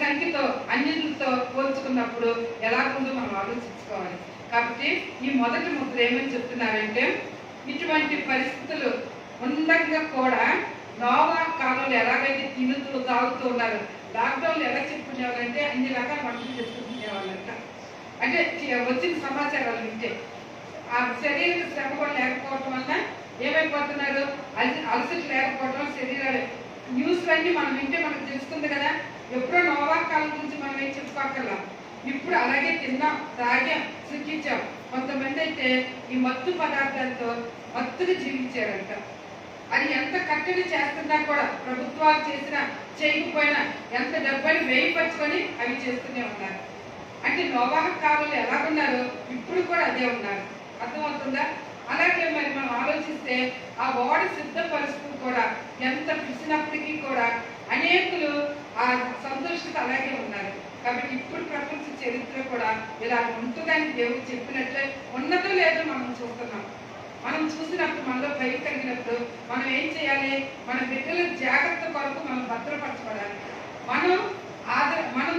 సంఖ్యతో అన్నిటితో పోల్చుకున్నప్పుడు ఎలాగుందో మనం ఆలోచించుకోవాలి. కాబట్టి ఈ మొదటి ముద్ర ఏమని చెప్తున్నారంటే ఇటువంటి పరిస్థితులు ఉండగా కూడా నోవా కాలంలో ఎలాగైతే తినుతూ తాగుతూ ఉన్నారు, లాక్డౌన్లో ఎలా చెప్పుకునేవాళ్ళంటే అన్ని రకాల వంటలు చేసుకుంటునేవాళ్ళంట. అంటే వచ్చిన సమాచారాలు వింటే ఆ శరీర శ్రమ కూడా లేకపోవటం వల్ల ఏమైపోతున్నారు, అలసట లేకపోవటం, శరీరాలు న్యూస్లన్నీ మనం వింటే మనకు తెలుస్తుంది కదా. ఎప్పుడో నోవా కాలం గురించి మనం ఏం చెప్పుకోకర్లా, ఇప్పుడు అలాగే తిన్నాం, తాగాం, సుఖించాం. కొంతమంది అయితే ఈ మత్తు పదార్థాలతో మత్తుగా జీవించారంట. అది ఎంత కట్టడి చేస్తున్నా కూడా ప్రభుత్వాలు చేసినా చేయకపోయినా ఎంత డబ్బుని వేయపరుచుకొని అవి చేస్తూనే ఉన్నారు. అంటే నోవా కాలంలో ఎలాగున్నారో ఇప్పుడు కూడా అదే ఉన్నారు. అర్థమవుతుందా? అలాగే మరి మనం ఆలోచిస్తే ఆ ఓడ సిద్ధపరుస్తూ కూడా ఎంత పిలిచినప్పటికీ కూడా అనేకులు ఆ సంతోషత అలాగే ఉన్నారు. కాబట్టి ఇప్పుడు ప్రపంచ చరిత్ర కూడా ఇలా ఉంటుందని దేవుడు చెప్పినట్లే ఉన్నదో లేదో మనం చూస్తున్నాం. మనం చూసినప్పుడు మనలో భయం కలిగినప్పుడు మనం ఏం చేయాలి? మన బిడ్డల జాగ్రత్త కొరకు మనం భద్రపరచబడాలి. మనం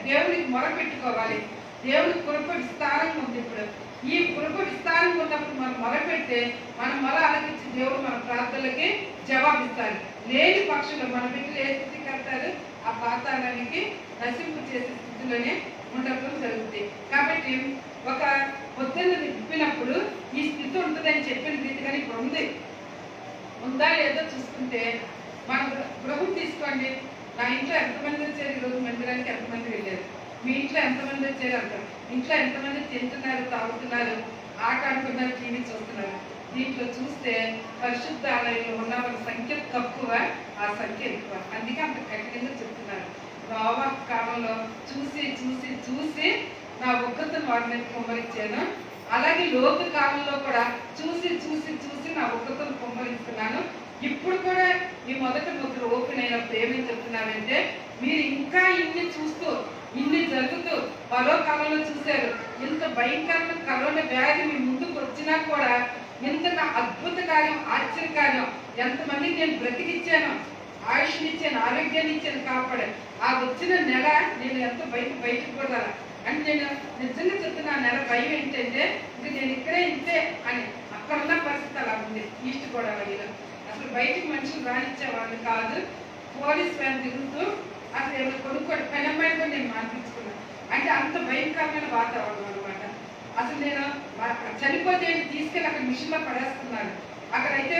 దేవునికి మొరపెట్టుకోవాలి. దేవుని కృప విస్తారంగా ఉంది. ఇప్పుడు ఈ కృప విస్తారంగా ఉన్నప్పుడు మనం మొరపెడితే మనం మొర ఆలకించి దేవుడు మన ప్రార్థనలకి జవాబిస్తారు. లేని పక్షులు మన బిడ్డలు ఏ స్థితికి వెళ్తారు? ఆ పాతాళానికి నశింపు చేసే స్థితిలోనే ఉండటం జరుగుతుంది. కాబట్టి ఒక పొద్దున్న విప్పినప్పుడు ఈ స్థితి ఉంటుందని చెప్పిన రీతిగానే ఇప్పుడు ఉందా లేదో చూసుకుంటే మన గృహం తీసుకోండి. నా ఇంట్లో ఎంతమంది వచ్చారు ఈరోజు మందిరానికి? ఎంతమంది వెళ్ళారు? మీ ఇంట్లో ఎంతమంది వచ్చారు? అంటారు. ఇంట్లో ఎంతమంది తింటున్నారు, తాగుతున్నారు, ఆట ఆడుతున్నారు, టీవీ చూస్తున్నారు? దీంట్లో చూస్తే పరిశుద్ధ ఆలయంలో ఉన్న వాళ్ళ సంఖ్య తక్కువ, ఆ సంఖ్య ఎక్కువ. అందుకే అంత కఠినంగా చెప్తున్నారు. నోవా కాలంలో చూసి చూసి చూసి నా ఉగ్రతను వాడి మీద కుమ్మరించాను. అలాగే లోతు కాలంలో కూడా చూసి చూసి చూసి నా ఉగ్రతను కుమ్మరిస్తున్నాను. ఇప్పుడు కూడా ఈ మొదటి ముద్ర ఓపెన్ అయినప్పుడు ఏమేమి చెప్తున్నారంటే మీరు ఇంకా ఇన్ని చూస్తూ ఇన్ని జరుగుతూ మరో కాలంలో చూశారు. ఇంత భయంకరమైన కరోనా వ్యాధి మీ ముందుకు వచ్చినా కూడా ఇంత నా అద్భుత కార్యం, ఆశ్చర్యకార్యం, ఎంతమందికి నేను బ్రతికిచ్చాను, ఆయుష్నిచ్చాను, ఆరోగ్యాన్ని ఇచ్చాను, కాపాడాను. ఆ వచ్చిన నెల నేను ఎంత బయటకు కూడా అంటే నేను నిజంగా చెప్తున్నా. నెల భయం ఏంటంటే ఇంక నేను ఇక్కడే ఇంతే అని అక్కడ ఉన్న పరిస్థితి అలా ఉంది. ఈస్ట్ గోదావరిలో అసలు బయటికి మనుషులు రానిచ్చేవాళ్ళు కాదు. పోలీస్ వ్యాన్ తిరుగుతూ అసలు ఏమైనా కొనుక్కోండి పెనమ్మాయి కూడా నేను మానిపించుకున్నాను. అంటే అంత భయంకరమైన వాతావరణం అనమాట. అసలు నేను చనిపోతే తీసుకెళ్ళి అక్కడ మిషన్లో పడేస్తున్నాను. అక్కడైతే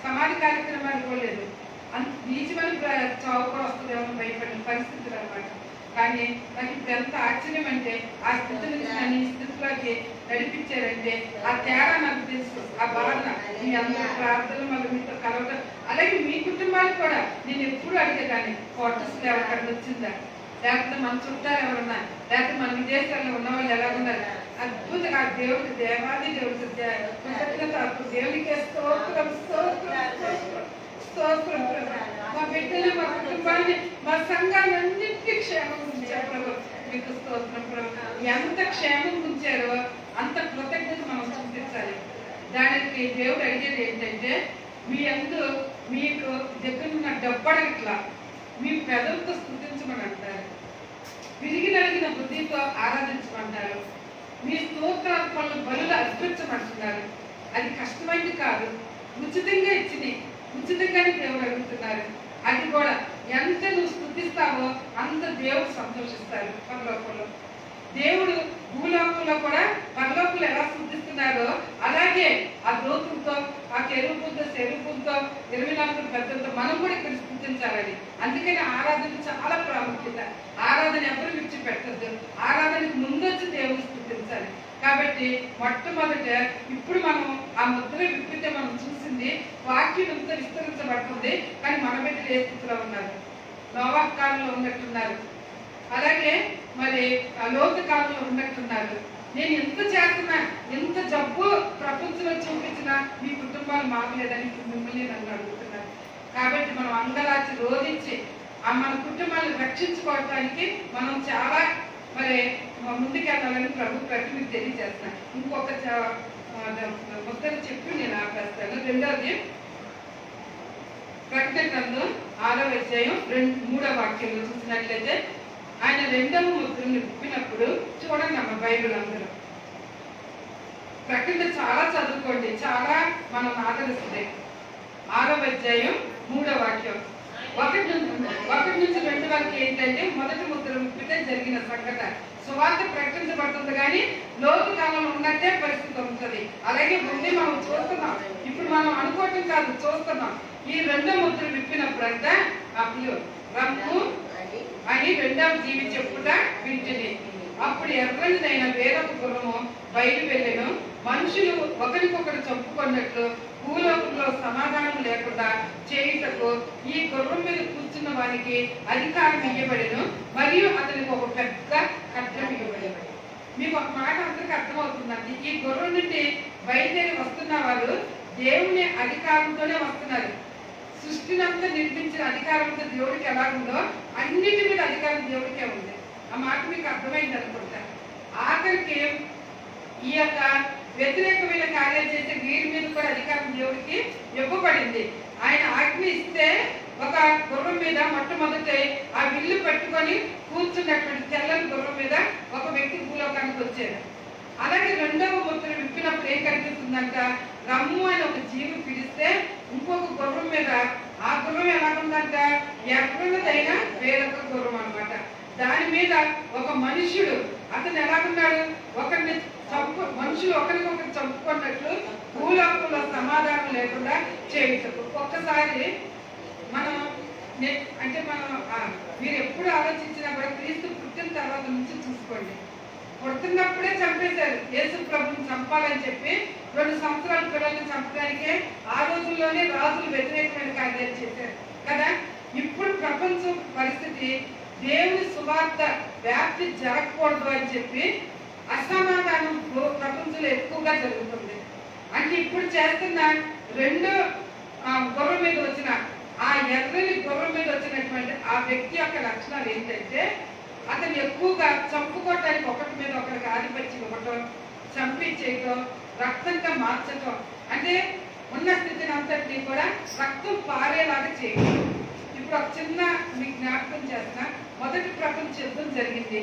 సమాధి కార్యక్రమాలు కూడా లేదు. అంత నీచమని చావు కూడా వస్తుందేమో భయపడిన పరిస్థితులు అనమాట. కానీ నాకు ఇప్పుడు ఎంత ఆశ్చర్యం అంటే ఆ స్థితి నుంచి నన్ను ఈ స్థితిలోకి నడిపించారంటే ఆ తేడా నాకు తెలుసు. ఆ బాధ మీ అందరూ ప్రార్థనలు మళ్ళీ మీతో కలవడం. అలాగే మీ కుటుంబాలు కూడా నేను ఎప్పుడు అడిగేదాన్ని క్వార్టర్స్ ఎవరికన్నా వచ్చిందా, లేకపోతే మన చుట్టాలు ఎవరున్నా, లేకపోతే మన విదేశాల్లో ఉన్న వాళ్ళు ఎలాగున్నారు. అద్భుతంగా ఆ దేవుడికి దేవాది దేవుడికి కృతజ్ఞత, దేవుడికి స్తోత్రం స్తోత్రం స్తోత్రం. మా బిడ్డలు, మా కుటుంబాన్ని, మా సంఘాన్ని అన్నింటినీ క్షేమం ఉంచారు. మీకు స్తోత్రం ప్రభు. ఎంత క్షేమం ఉంచారో అంత కృతజ్ఞత మనం చూపించాలి. దానికి దేవుడు అడిగేది ఏంటంటే, మీ అందు మీకు దగ్గరున్న డబ్బడగట్లా మీ పెదవులతో స్తుతించమని అంటారు, విరిగి నలిగిన బుద్ధితో ఆరాధించమంటారు, మీ స్తోత్రాత్మలను బలులు అర్పించమంటున్నారు. అది కష్టమైంది కాదు, ఉచితంగా ఇచ్చింది, ఉచితంగానే దేవుడు అడుగుతున్నారు. అది కూడా ఎంత నువ్వు స్తుతిస్తావో అంత దేవుడు సంతోషిస్తారు. పరలోకంలో దేవుడు భూలోకంలో కూడా పరలోకంలో ఎలా స్తుతిస్తున్నారో అలాగే ఆ దోతులతో, ఆ కెరూబులతో, సెరూబులతో, 24 పెద్దలతో మనం కూడా ఇక్కడ స్తుతించాలని. అందుకని ఆరాధన చాలా ప్రాముఖ్యత. ఆరాధన ఎవరు విడిచిపెట్టద్దు. ఆరాధనకు ముందొచ్చి దేవుడు స్తుతించాలి. కాబట్టి మొట్టమొదట ఇప్పుడు మనం ఆ ముద్ర విప్పితే మనం చూసింది వాక్యం ఎంత విస్తరించబడుతుంది. కానీ మన బిడ్డలు ఏ స్థితిలో ఉన్నారు? నోవా కాలంలో ఉన్నట్టున్నారు, అలాగే మరి లోతు కాలంలో ఉన్నట్టున్నారు. నేను ఎంత చేస్తున్నా, ఎంత జబ్బు ప్రపంచంలో చూపించినా మీ కుటుంబాలు మారలేదని మిమ్మల్ని నన్ను అడుగుతున్నారు. కాబట్టి మనం అంగలాచి రోధించి మన కుటుంబాలను రక్షించుకోవడానికి మనం చాలా మరి ముందుకెళ్ళాలని ప్రభు ప్రతి మీకు తెలియజేస్తున్నాను. ఇంకొక ముద్దలు చెప్పి నేను ఆపేస్తాను. రెండవది ప్రకటన గ్రంథం 6వ అధ్యాయం 3వ వాక్యంలో చూసినట్లయితే, ఆయన 2వ ముద్రను విప్పినప్పుడు చూడండి అమ్మ బైబిల్ అందరూ ప్రకటన చాలా చదువుకోండి, చాలా మనం ఆదరిస్తుంది. 6వ అధ్యాయం 3వ వాక్యం 1 నుంచి 2 వరకు ఏంటంటే, మొదటి ముద్ర విప్పితే జరిగిన సంఘటన. సువార్త ప్రకటించబడుతుంది కానీ లోతు కాలంలో ఉన్నట్టే పరిస్థితి ఉంటుంది. అలాగే ముందే మనం చూస్తున్నాం, ఇప్పుడు మనం అనుకోవటం కాదు, చూస్తున్నాం. ఈ 2వ ముద్ర విప్పినప్పుడంతా అప్పుడు రమ్ము అని 2వ జీవి చెప్పుట వింటిని. అప్పుడు ఎర్రనిదైన వేరొక గుర్రము బయలు వెళ్ళెను. మనుషులు ఒకరికొకరు చంపుకున్నట్లు భూలోకంలో సమాధానం లేకుండా చేయుటకు ఈ గుర్రం మీద కూర్చున్న వారికి అధికారం ఇవ్వబడెను, మరియు అతనికి ఒక పెద్ద ఖడ్గం ఇవ్వబడెను. మీకు ఒక మాట అందరికి అర్థమవుతుందండి. ఈ గుర్రం నుండి బయలుదేరి వస్తున్న వారు దేవుని అధికారంతోనే వస్తున్నారు. సృష్టినంతా నిర్మించిన అధికారంతో దేవుడికి ఎలా ఉందో అన్నిటి మీద అధికారం దేవుడికే ఉంది. ఆ మాట మీకు అర్థమైంది అనుకుంటా. ఆఖరికి ఈ యొక్క వ్యతిరేకమైన కార్యాలు చేసే వీరి మీద కూడా అధికారం దేవుడికి ఇవ్వబడింది. ఆయన ఆజ్ఞ ఇస్తే ఒక గుర్రం మీద మొట్టమొదటి ఆ విల్లు పట్టుకొని కూర్చున్నటువంటి తెల్లని గుర్రం మీద ఒక వ్యక్తి భూలోకానికి వచ్చాడు. అలాగే 2వ ముద్ర విప్పినప్పుడు ఏం కనిపిస్తుందంట, రమ్ము అని ఒక జీవి పిలిస్తే ఇంకొక గుర్రం మీద, ఆ గుర్రం ఎలాగుందంట, ఎర్రదైన వేరొక గుర్రం అనమాట. దాని మీద ఒక మనుషుడు, అతను ఎలాగున్నాడు, మనుషులు ఒకరికొకరు చంపుకున్నట్లు భూలోకంలో సమాధానం లేకుండా చేయుటకు. ఒక్కసారి మనం అంటే మీరు ఎప్పుడు ఆలోచించినా కూడా క్రీస్తు పుట్టిన తర్వాత నుంచి చూసుకోండి. పుడుతున్నప్పుడే చంపేశారు. యేసు ప్రభుని చంపాలని చెప్పి 2 సంవత్సరాల పిల్లల్ని చంపడానికే ఆ రోజుల్లోనే రాజులు వ్యతిరేకమైన కార్యాలు చేశారు కదా. ఇప్పుడు ప్రపంచం పరిస్థితి దేవుని సువార్త వ్యాప్తి జరగకూడదు అని చెప్పి అసమాధానం ప్రపంచంలో ఎక్కువగా జరుగుతుంది. అంటే ఇప్పుడు చేస్తున్న 2 గుర్రం మీద వచ్చిన ఆ ఎర్రని గుర్రం మీద వచ్చినటువంటి ఆ వ్యక్తి యొక్క లక్షణాలు ఏంటంటే, అతను ఎక్కువగా చంపుకోవటానికి ఒకటి మీద ఒకరికి ఆధిపత్యం ఇవ్వటం, చంపించేయటం, రక్తంగా మార్చటం, అంటే ఉన్న స్థితిని అంతటినీ కూడా రక్తం పారేలాగా చేయటం. ఇప్పుడు ఒక చిన్న మీకు జ్ఞాపకం చేసిన, మొదటి ప్రపంచ యుద్ధం జరిగింది,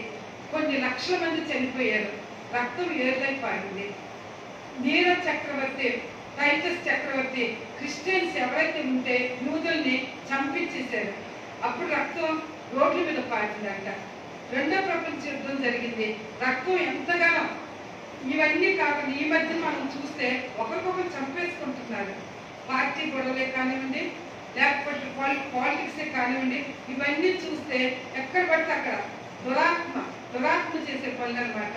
కొన్ని లక్షల మంది చనిపోయారు, రక్తం ఏరులై పారింది. నీరో చక్రవర్తి, టైటస్ చక్రవర్తి క్రిస్టియన్స్ ఎవరైతే ఉంటే యూదుల్ని చంపించేశారు. అప్పుడు రక్తం రోడ్ల మీద పారిందంట. 2వ ప్రపంచ యుద్ధం జరిగింది, రక్తం ఎంతగానో. ఇవన్నీ కాకుండా ఈ మధ్య మనం చూస్తే ఒకరికొకరు చంపేసుకుంటున్నారు. పార్టీ గొడవలే కానివ్వండి, లేకపోతే పాలిటిక్సే కానివ్వండి, ఇవన్నీ చూస్తే ఎక్కడ పడితే అక్కడ దురాత్మ చేసే పనులు అనమాట.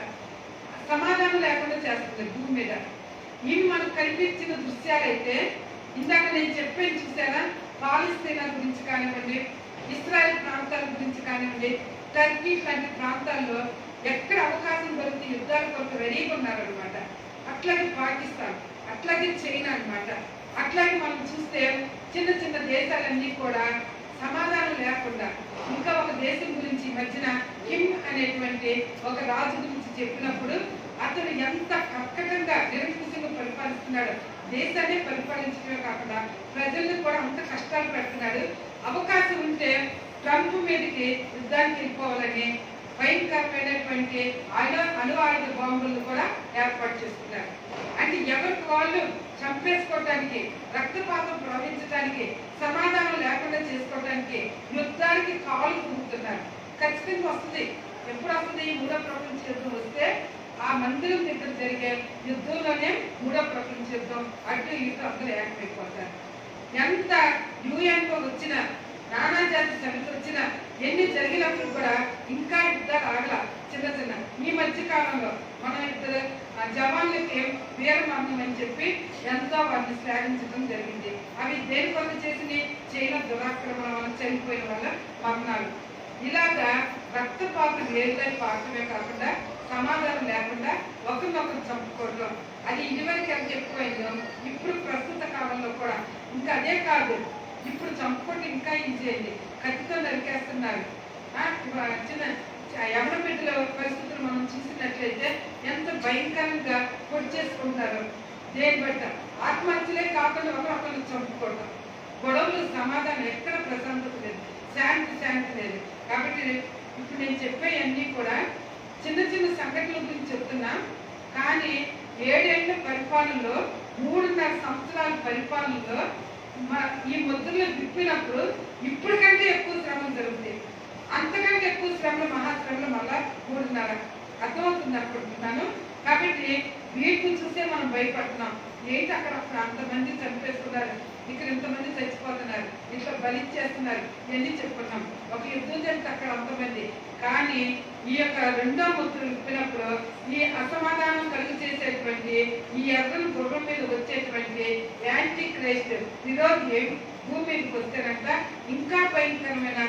సమాధానం లేకుండా చేస్తుంది భూమి మీద. ఇవి మనకు కనిపించిన దృశ్యాలైతే ఇందాక నేను చెప్పేది చూసారా, పాలస్తీనా గురించి కానివ్వండి, ఇస్రాయల్ ప్రాంతాల గురించి కానివ్వండి, టర్కీ లాంటి ప్రాంతాల్లో ఎక్కడ అవకాశం దొరికి యుద్ధాల కొరకు రెడీగా ఉన్నారనమాట. అట్లాగే పాకిస్తాన్, అట్లాగే చైనా అనమాట. అట్లాగే మనం చూస్తే చిన్న చిన్న దేశాలన్నీ కూడా సమాధానం లేకుండా, ఇంకా ఒక దేశం గురించి మధ్యన కిమ్ అనేటువంటి ఒక రాజు గురించి చెప్పినప్పుడు అతడు ఎంత కర్కటంగా నిరంకుశంగా పరిపాలిస్తున్నాడు. దేశాన్ని పరిపాలించడమే కాకుండా ప్రజల్ని కూడా అంత కష్టాలు పెడుతున్నాడు. అవకాశం ఉంటే ట్రంప్ మీదకి యుద్ధానికి వెళ్ళిపోవాలని భయంకరమైనటువంటి అణు ఆయుధ బాంబులను కూడా ఏర్పాటు చేస్తున్నారు. అంటే ఎవరికి వాళ్ళు చంపేసుకోవడానికి, రక్తపాతం ప్రవహించడానికి, సమాధానం లేకుండా చేసుకోవడానికి యుద్ధానికి కాలు కుంటున్నారు. ఖచ్చితంగా వస్తుంది. ఎప్పుడు వస్తుంది? ఈ మూడో ప్రపంచ యుద్ధం వస్తే ఆ మందిరం దగ్గర జరిగే యుద్ధంలోనే మూడో ప్రపంచ యుద్ధం అటు ఇటు అందరూ ఏకమైపోతారు. ఎంత యుఎన్ఓ వచ్చినా, నానాజాతి సమితి వచ్చినా, ఎన్ని జరిగినప్పుడు కూడా ఇంకా యుద్ధాలు ఆగల. చిన్న చిన్న ఈ మధ్య కాలంలో మన ఇద్దరు జవాన్లకి వీరమరణం అని చెప్పి ఎంతో వారిని శ్లాఘించడం జరిగింది. అవి దేని వల్ల చేసింది? చైనా దురాక్రమణ వల్ల చనిపోయిన వల్ల మరణాలు. ఇలాగా రక్తపాతం ఏదైనా పాకమే కాకుండా సమాధానం లేకుండా ఒకరినొకరు చంపుకోవడం, అది ఇదివరకు ఎంత ఎక్కువైందో ఇప్పుడు ప్రస్తుత కాలంలో కూడా ఇంకా అదే కాదు. ఇప్పుడు చంపుకోవడం ఇంకా ఈజీ అయింది. కత్తితో నరికేస్తున్నారు. చిన్న ఎవరి బిడ్డల పరిస్థితులు మనం చూసినట్లయితే ఎంత భయంకరంగా పొడి చేసుకుంటారు. దేని బట్ట ఆత్మహత్యలే కాకుండా ఒకరిని చంపుకోవడం, గొడవలు, సమాధానం, ఎక్కడ ప్రశాంతత లేదు, శాంతి లేదు. కాబట్టి ఇప్పుడు నేను చెప్పేవన్నీ కూడా చిన్న చిన్న సంఘటనల గురించి చెప్తున్నా. కానీ 7 ఏళ్ల పరిపాలనలో, 3.5 సంవత్సరాల పరిపాలనలో ఈ ముద్రలు విప్పినప్పుడు ఇప్పటికంటే ఎక్కువ శ్రమలు జరుగుతాయి. అంతకంటే ఎక్కువ శ్రమలు, మహాశ్రమలు మళ్ళా 3.5 అర్థమవుతుంది అనుకుంటున్నాను. కాబట్టి వీటిని చూస్తే మనం భయపడుతున్నాం. ఏంటి అక్కడ అంతమంది చంపేస్తున్నారు, ఇక్కడ ఇంతమంది చచ్చిపోతున్నారు, ఇట్లా బలిచ్చేస్తున్నారు, ఇవన్నీ చెప్పుకున్నాం. ఒక యుద్ధం జరిగితే అక్కడ అంతమంది. కానీ ఈ యొక్క రెండో ముద్ర విప్పినప్పుడు ఈ అసమాధానం కలుగు చేసేటువంటి, ఈ ఎర్రని గుర్రం మీద వచ్చేటువంటి యాంటీ క్రైస్ట్ విరోధి భూమి మీదకి వస్తేనంట ఇంకా భయంకరమైన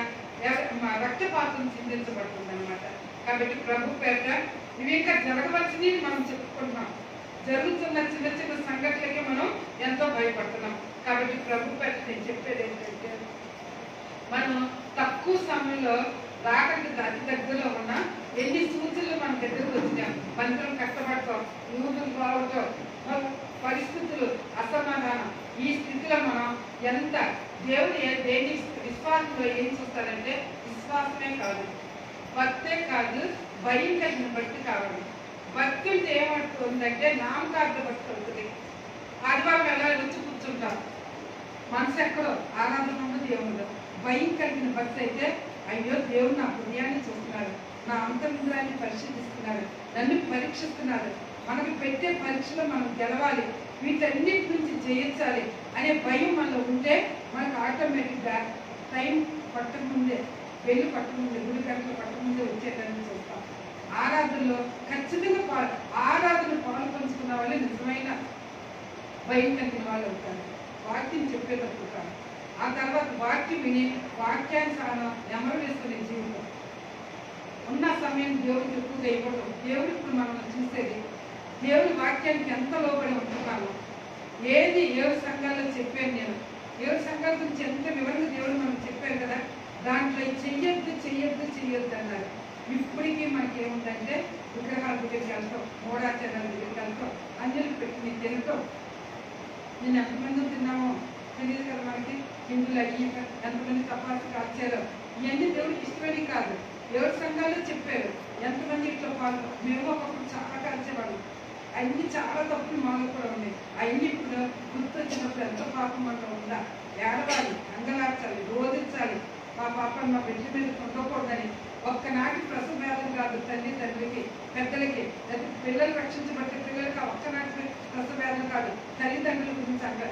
రక్తపాతం చిందించబడుతుంది అనమాట. కాబట్టి ప్రభు పేట ఇవి ఇంకా జరగవలసినవి మనం చెప్పుకుంటున్నాం. జరుగుతున్న చిన్న చిన్న సంఘటనలకి మనం ఎంతో భయపడుతున్నాం. కాబట్టి ప్రభు పేట నేను చెప్పేది ఏంటంటే, మనం తక్కువ సమయంలో రాకడికి అతి దగ్గరలో ఉన్న ఎన్ని సూచనలు మన దగ్గరకు వచ్చినాం. మంత్రం కష్టపడతాం, యూదులు రావటం, పరిస్థితులు, అసమాధానం. ఈ స్థితిలో మనం ఎంత దేవుడు దేని విశ్వాసంలో ఏం చూస్తారంటే, విశ్వాసమే కాదు, భక్తే కాదు, భయం కలిగిన భక్తి కావాలి. భక్తి అంటే ఏమవుతుందంటే నామకార్థ భక్తి అవుతుంది. ఆదివారం ఎలా వచ్చి కూర్చుంటాం, మనసు ఎక్కడో ఆరాధన ఉన్నది ఏముండదు. భయం కలిగిన భక్తి అయితే, అయ్యో దేవుడు నా హృదయాన్ని చూస్తున్నారు, నా అంతర్ముద్రాన్ని పరిశీలిస్తున్నారు, నన్ను పరీక్షిస్తున్నారు, మనకు పెట్టే పరీక్షలో మనం గెలవాలి, వీటన్నిటి నుంచి జయించాలి అనే భయం మనలో ఉంటే మనకు ఆటోమేటిక్గా టైం పట్టకముందే, వెళ్ళి పట్టకముందే, 3 గంటలు పట్టకముందే వచ్చేటట్టు చూస్తాం. ఆరాధనలో ఖచ్చితంగా ఆరాధన పాలు పంచుకున్న వాళ్ళే నిజమైన భయం కలిగిన వాళ్ళు అవుతారు. వాక్యం చెప్పేటప్పుడు కాదు, ఆ తర్వాత వాక్యం విని వాక్యాన్ని నెమరు వేసుకునే జీవితం. ఉన్న సమయం దేవుడికి ఎక్కువగా ఇవ్వడం. దేవుడు ఇప్పుడు మనం చూసేది దేవుడి వాక్యానికి ఎంత లోబడి ఉంటున్నాను. ఏది 7 సంఘాల్లో చెప్పాను నేను. 7 సంఘాల గురించి ఎంత వివరంగా దేవుడు మనం చెప్పారు కదా. దాంట్లో చెయ్యొద్దు అన్నారు. ఇప్పటికీ మనకి ఏముందంటే విగ్రహాల దగ్గరికి వెళ్తాం, మూఢాచారాల దగ్గరికి వెళ్తాం, అంజలి పెట్టి తినటం. నేను ఎంతమంది తిన్నామో తెలియదు కదా మనకి. హిందువులు అయ్యి ఎంతమంది తపాసు కాల్చారో, ఇవన్నీ దేవుడికి ఇష్టమని కాదు. 7 సంఘాలు చెప్పారు ఎంతమంది ఇట్లా పాలు. మేము ఒకప్పుడు చాలా కాల్చేవాళ్ళం. అన్ని చాలా తప్పులు మాలో కూడా ఉన్నాయి. అవన్నీ ఇప్పుడు గుర్తొచ్చినప్పుడు ఎంత పాపం మనలో ఉందా, ఏడవాలి, అంగలార్చాలి, రోధించాలి. మా పాపం మా బిడ్డ మీద ఉండకూడదని. ఒక్కనాటి ప్రసవ వేదన కాదు, తండ్రికి పెద్దలకి, పిల్లలు రక్షించబడితే పిల్లలకి ఒక్కనాటి ప్రసవ వేదన కాదు, తల్లిదండ్రుల గురించి అంట.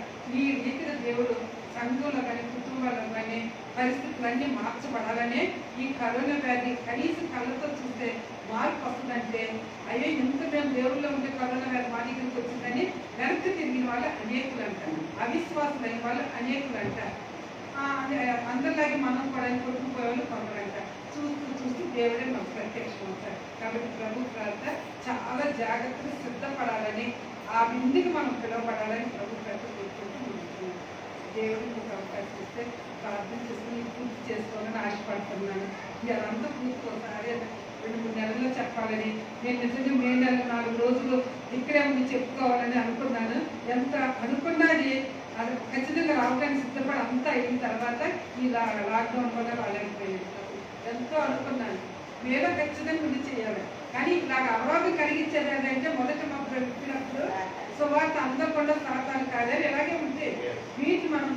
ఈ రీతిగా దేవుడు సంఘంలో కానీ కుటుంబాల్లో కానీ పరిస్థితులన్నీ మార్చబడాలనే ఈ కరోనా వ్యాధి కనీసం కళ్ళతో చూస్తే మార్పు వస్తుందంటే, అయ్యో ఇంత మేము దేవుళ్ళలో ఉండే కరోనా వ్యాధి మా దగ్గరికి వచ్చిందని వెనక్కి తిరిగిన వాళ్ళు అనేకులు అంటారు, అవిశ్వాసులైన వాళ్ళు అనేకులు అంటారు. అందరిలాగే మనం కూడా కొట్టుకుపోయే వాళ్ళు కొందరంట. చూస్తూ దేవుడే మాకు ప్రత్యక్షం అవుతారు. కాబట్టి ప్రభు ప్రార్థన చాలా జాగ్రత్తగా సిద్ధపడాలని, ఆ విందుకి మనం పిలువబడాలని ప్రభు ప్రార్థన దేవుడు మీకు అవకాశం ఇస్తే ప్రార్థన చేసుకుని పూర్తి చేసుకోవాలని ఆశపడుతున్నాను. మీరంతా పూర్తి ఒకసారి 2-3 నెలల్లో చెప్పాలని, నేను నిజంగా మే నెల 4 రోజులు ఇక్కడే ఉండి చెప్పుకోవాలని అనుకున్నాను. ఎంత అనుకున్నది అది ఖచ్చితంగా రావడానికి సిద్ధపడి అంతా అయిన తర్వాత ఈ లాక్డౌన్ వల్ల రాలేకపోయింది. ఎంతో అనుకున్నాను మీద ఖచ్చితంగా ఉండి చేయాలి. కానీ నాకు అవరోధం కలిగించేది ఏంటంటే మొదట మా చెప్పినప్పుడు సువార్త అందకుండా సాతాను కాదు ఇలాగే ఉంటే వీటి మనం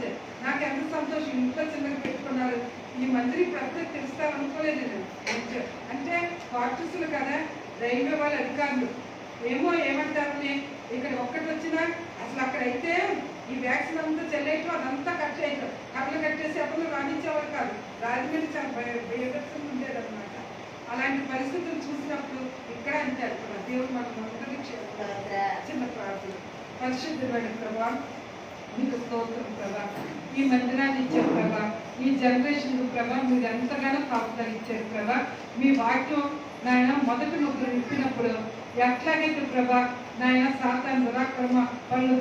నాకు ఎంత సంతోషం. ఇంట్లో చిన్నగా పెట్టుకున్నారు. ఈ మందిరి ప్రతి తెలుస్తారు అనుకోలేదు నేను. అంటే క్వార్టర్స్లు కదా, రైల్వే వాళ్ళ అధికారులు ఏమో ఏమంటారని ఇక్కడ ఒక్కటి వచ్చినా అసలు అక్కడైతే ఈ వ్యాక్సిన్ అంతా చెల్లేయటం అదంతా కట్ చేయటం, కర్రలు కట్టేసి ఎవరు రాణించేవారు కాదు. రాజమండ్రి చాలా భయభక్తులు ఉండేది అనమాట. అలాంటి పరిస్థితులు చూసినప్పుడు ఇక్కడ అంతే అనుకున్నాను. దేవుడు మనం అందరికీ చిన్న ప్రార్థన. పరిశుద్ధమైన ప్రభా మీకు స్తోత్రం ప్రభా. ఈ మందిరాన్ని ఇచ్చే ప్రభా, ఈ జనరేషన్ ప్రభా మీరు ఎంతగానో కాపుదలు ఇచ్చారు ప్రభా. మీ వాక్యం నాయన మొదటి ముగ్గురు నింపినప్పుడు ఎట్లాగైతే ప్రభా నాయన సాతాను దురాక్రమ పనులు